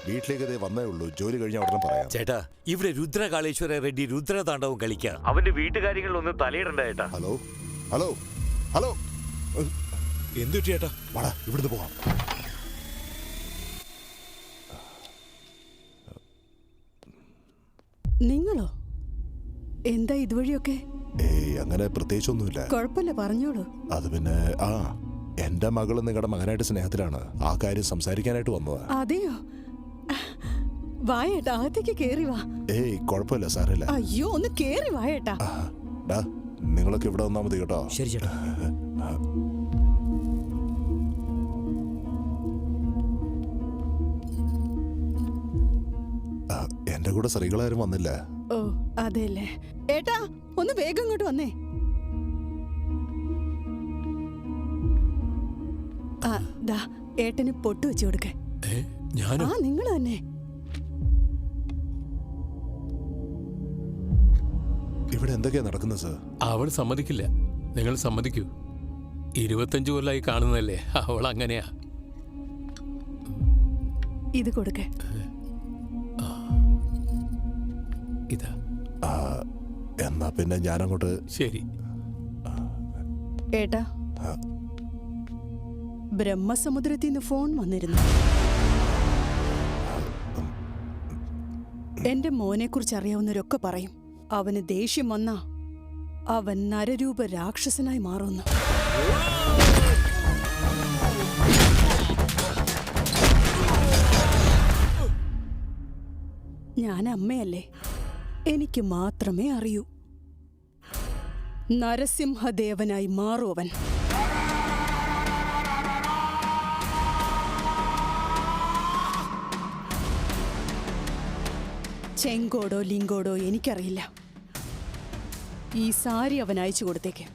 വീട്ടിലേക്ക് വന്നേ ഉള്ളൂ. ജോലി കഴിഞ്ഞ ഉടനെ പറയാം. ചേട്ടാ, ഇവിടെ രുദ്രകാളേശ്വര റെഡ്ഡി രുദ്രതാണ്ഡവം കളിക്കാം. അവന്റെ വീട്ടുകാര്യങ്ങളിലൊന്നും തലയിടണ്ട ചേട്ടാ. ഹലോ ഹലോ ഹലോ, എന്തു ചേട്ടാ? വാടാ, ഇവിടുന്ന് പോവാം. എന്താ ഇതുവഴിയൊക്കെ? അങ്ങനെ പ്രത്യേകിച്ചൊന്നുമില്ല. കുഴപ്പമില്ല, പറഞ്ഞോളൂ. അത് പിന്നെ എന്റെ മകള് നിങ്ങളുടെ മകനായിട്ട് സ്നേഹത്തിലാണ്. ആ കാര്യം സംസാരിക്കാനായിട്ട് വന്നതാ. അതെയോ? വായേട്ടാ, അകത്തേക്ക് കേറി വാ. കുഴപ്പമില്ല, സാരമില്ല. അയ്യോ, ഒന്ന് കേറി വായേട്ടാ. നിങ്ങളൊക്കെ ഇവിടെ വന്നാ മതി കേട്ടോ. ശരി ചേട്ടാ. എന്റെ കൂടെ സ്ത്രീകളാരും വന്നില്ല. ഓ അതെല്ലേ. ഏട്ടാ, ഒന്ന് വേഗം ഇങ്ങോട്ട് വന്നേ. ഏട്ടന് പൊട്ടു വെച്ചു കൊടുക്കേ. നിങ്ങൾ തന്നെ. ഇവിടെ എന്തൊക്കെയാ നടക്കുന്നത് സർ? അവൾ സമ്മതിക്കില്ല. നിങ്ങൾ സമ്മതിക്കൂ. 25 കൊല്ലായി കാണുന്നതല്ലേ, അവൾ അങ്ങനെയാ. ഇത് കൊടുക്കേ. ഇതാ. എന്നാ പിന്നെ ഞാനങ്ങോട്ട്. ശരി. ഏട്ടാ, ബ്രഹ്മസമുദ്രത്തിൽ നിന്ന് ഫോൺ വന്നിരുന്നു. എന്റെ മോനെ കുറിച്ച് അറിയാവുന്നവരൊക്കെ പറയും അവന് ദേഷ്യം വന്നാ അവൻ നരരൂപ രാക്ഷസനായി മാറുന്നു. ഞാൻ അമ്മയല്ലേ, എനിക്ക് മാത്രമേ അറിയൂ. നരസിംഹദേവനായി മാറും അവൻ. ചെങ്കോടോ ലിങ്കോടോ എനിക്കറിയില്ല. ഈ സാരി അവൻ അയച്ചു കൊടുത്തേക്ക്.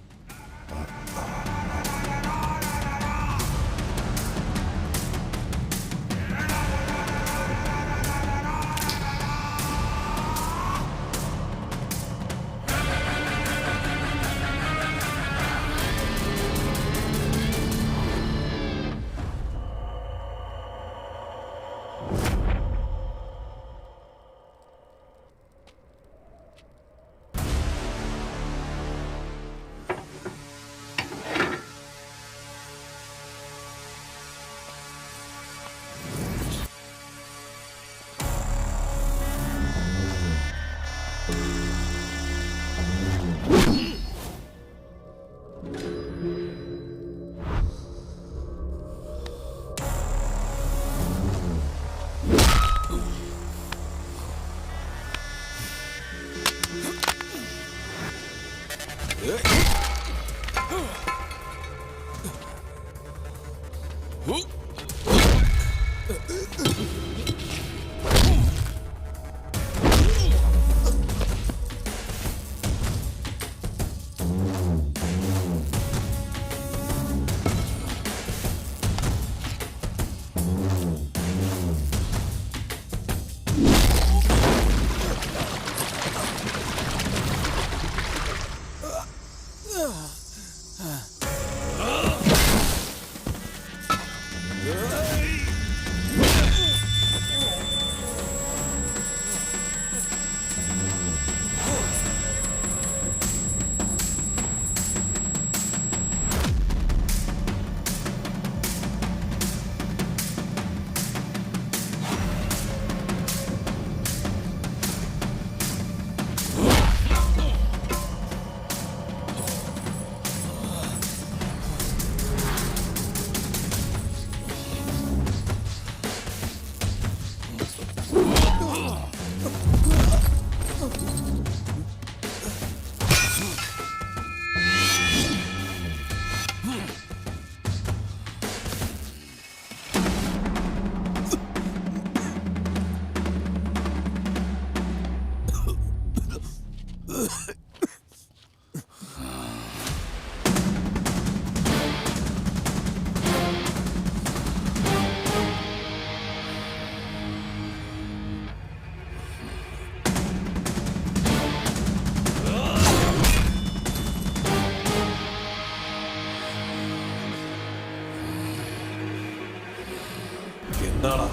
എന്താടാ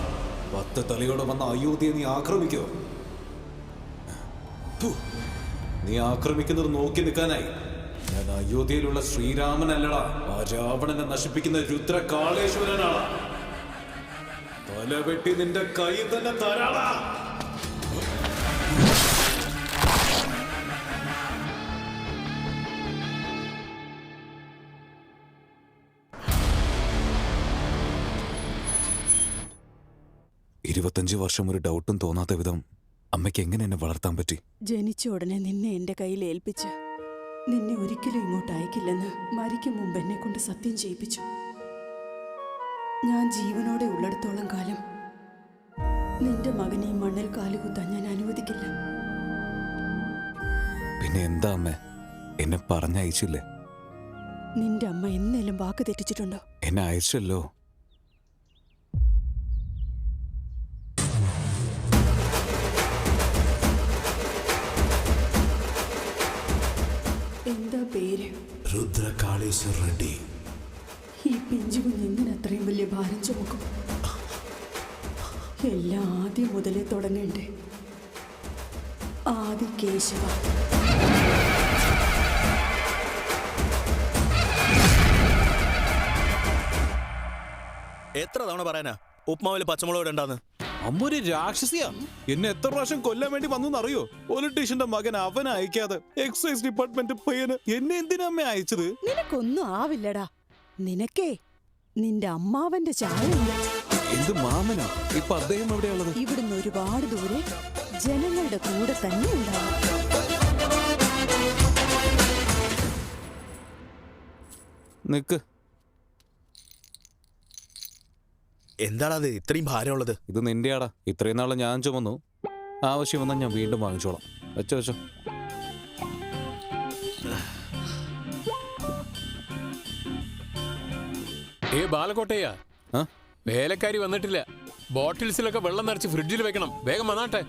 10 തലയോടെ വന്ന അയോധ്യയെ നീ ആക്രമിക്കോ? നീ ആക്രമിക്കുന്നത് നോക്കി നിൽക്കാനായി ഞാൻ അയോധ്യയിലുള്ള ശ്രീരാമനല്ലടാ, ആ രാവണനെ നശിപ്പിക്കുന്ന രുദ്രകാളേശ്വരനാണ്. തല വെട്ടി നിന്റെ കൈ തന്നെ തരാടാ. 25 വർഷം ഒരു ഡൗട്ടും തോന്നാത്ത വിധം അമ്മയ്ക്ക് എങ്ങനെ എന്നെ വളർത്താൻ പറ്റി? ജനിച്ച ഉടനെ നിന്നെ എന്റെ കയ്യിൽ ഏൽപ്പിച്ച് നിന്നെ ഒരിക്കലും ഇങ്ങോട്ട് അയക്കില്ലെന്ന് മരിക്കും മുമ്പ് എന്നെ കൊണ്ട് സത്യം ചെയ്യിപ്പിച്ചു. ഞാൻ ജീവനോടെ ഉള്ളിടത്തോളം കാലം നിന്റെ മകനെ ഈ മണ്ണിൽ കാലുകുത്താൻ ഞാൻ അനുവദിക്കില്ല. പിന്നെ എന്താ അമ്മ, എന്നെ പറഞ്ഞയച്ചില്ലേ? നിന്റെ അമ്മ എന്നേലും വാക്ക് തെറ്റിച്ചിട്ടുണ്ടോ? എന്നെ അയച്ചല്ലോ. എന്താ പേര്? രുദ്രകാളേശ്വർ റെഡ്ഡി. ഈ പിഞ്ചു കുഞ്ഞ് എങ്ങനെ അത്രയും വലിയ ഭാരം ചുമക്കും? എല്ലാം ആദ്യം മുതലേ തുടങ്ങണ്ടേ? ആദി കേശവ. എത്ര തവണ പറയാനാ ഉപ്മാവില് പച്ചമുളക് ഇടണ്ടാന്ന്? അമ്മ ഒരു രാക്ഷസിയാ. എന്നെ എത്ര പ്രാവശ്യം കൊല്ലാൻ വേണ്ടി വന്നു അറിയോ? പൊളിറ്റീഷ്യന്റെ മകൻ അവനെ അയക്കാതെ എക്സൈസ് ഡിപ്പാർട്ട്മെന്റ് പയ്യന് എന്നെ എന്തിനാ അമ്മ അയച്ചത്? നിനക്കൊന്നും ആവില്ലടാ. നിനക്കേ നിന്റെ അമ്മാവന്റെ ചായയില്ല. എന്ത് മാമനാ? ഇപ്പൊ അദ്ദേഹം എവിടെയുള്ളത്? ഇവിടുന്ന് ഒരുപാട് ദൂരെ ജനങ്ങളുടെ കൂടെ തന്നെ ഉണ്ടാവും. നിക്ക്. എന്താണത് ഇത്രയും ഭാരമുള്ളത്? ഇത് നിന്റെയാടാ. ഇത്രയും നാളെ ഞാൻ ചുമന്നു. ആവശ്യം വന്നാൽ ഞാൻ വീണ്ടും വാങ്ങിച്ചോളാം. വെച്ചോ വെച്ചോ. ബാലക്കോട്ടയ്യ, വേലക്കാരി വന്നിട്ടില്ല. ബോട്ടിൽസിലൊക്കെ വെള്ളം നിറച്ച് ഫ്രിഡ്ജിൽ വെക്കണം. വേഗം വന്നാട്ടെ.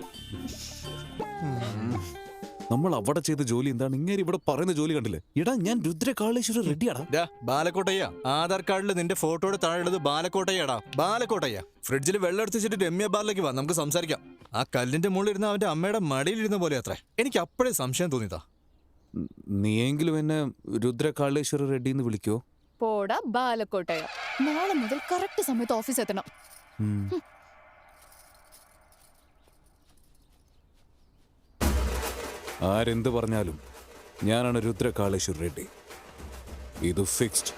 നമ്മൾ അവിടെ ചെയ്ത ജോലി എന്താണ് ഇങ്ങനെ ഇവിടെ പറയുന്ന ജോലി കണ്ടില്ലേ? ഇടാ, ഞാൻ രുദ്രകാളേശ്വര റെഡ്ഡിയാടാ. ബാലക്കോട്ടയ്യ, ആധാർ കാർഡിൽ നിന്റെ ഫോട്ടോയുടെ താഴെയുള്ളത് ബാലക്കോട്ടയ്യാടാ. ബാലക്കോട്ടയ്യ, ഫ്രിഡ്ജിൽ വെള്ളം എടുത്ത് വെച്ചിട്ട് രമ്യ ബാറിലേക്ക് വാ, നമുക്ക് സംസാരിക്കാം. ആ കല്ലിന്റെ മുകളിൽ ഇരുന്ന് അവന്റെ അമ്മയുടെ മടിയിലിരുന്ന പോലെ അത്രേ. എനിക്ക് അപ്പോഴേ സംശയം തോന്നിയതാ. നീയെങ്കിലും എന്നെ രുദ്രകാളേശ്വര റെഡ്ഡി എന്ന് വിളിക്കോ? പോടാ ബാലക്കോട്ടയ. നാളെ മുതൽ കറക്റ്റ് സമയത്ത് ഓഫീസ് എത്തണം. ആരെന്ത് പറഞ്ഞാലും ഞാനാണ് രുദ്രകാളേശ്വർ റെഡ്ഡി. ഇത് ഫിക്സ്ഡ്.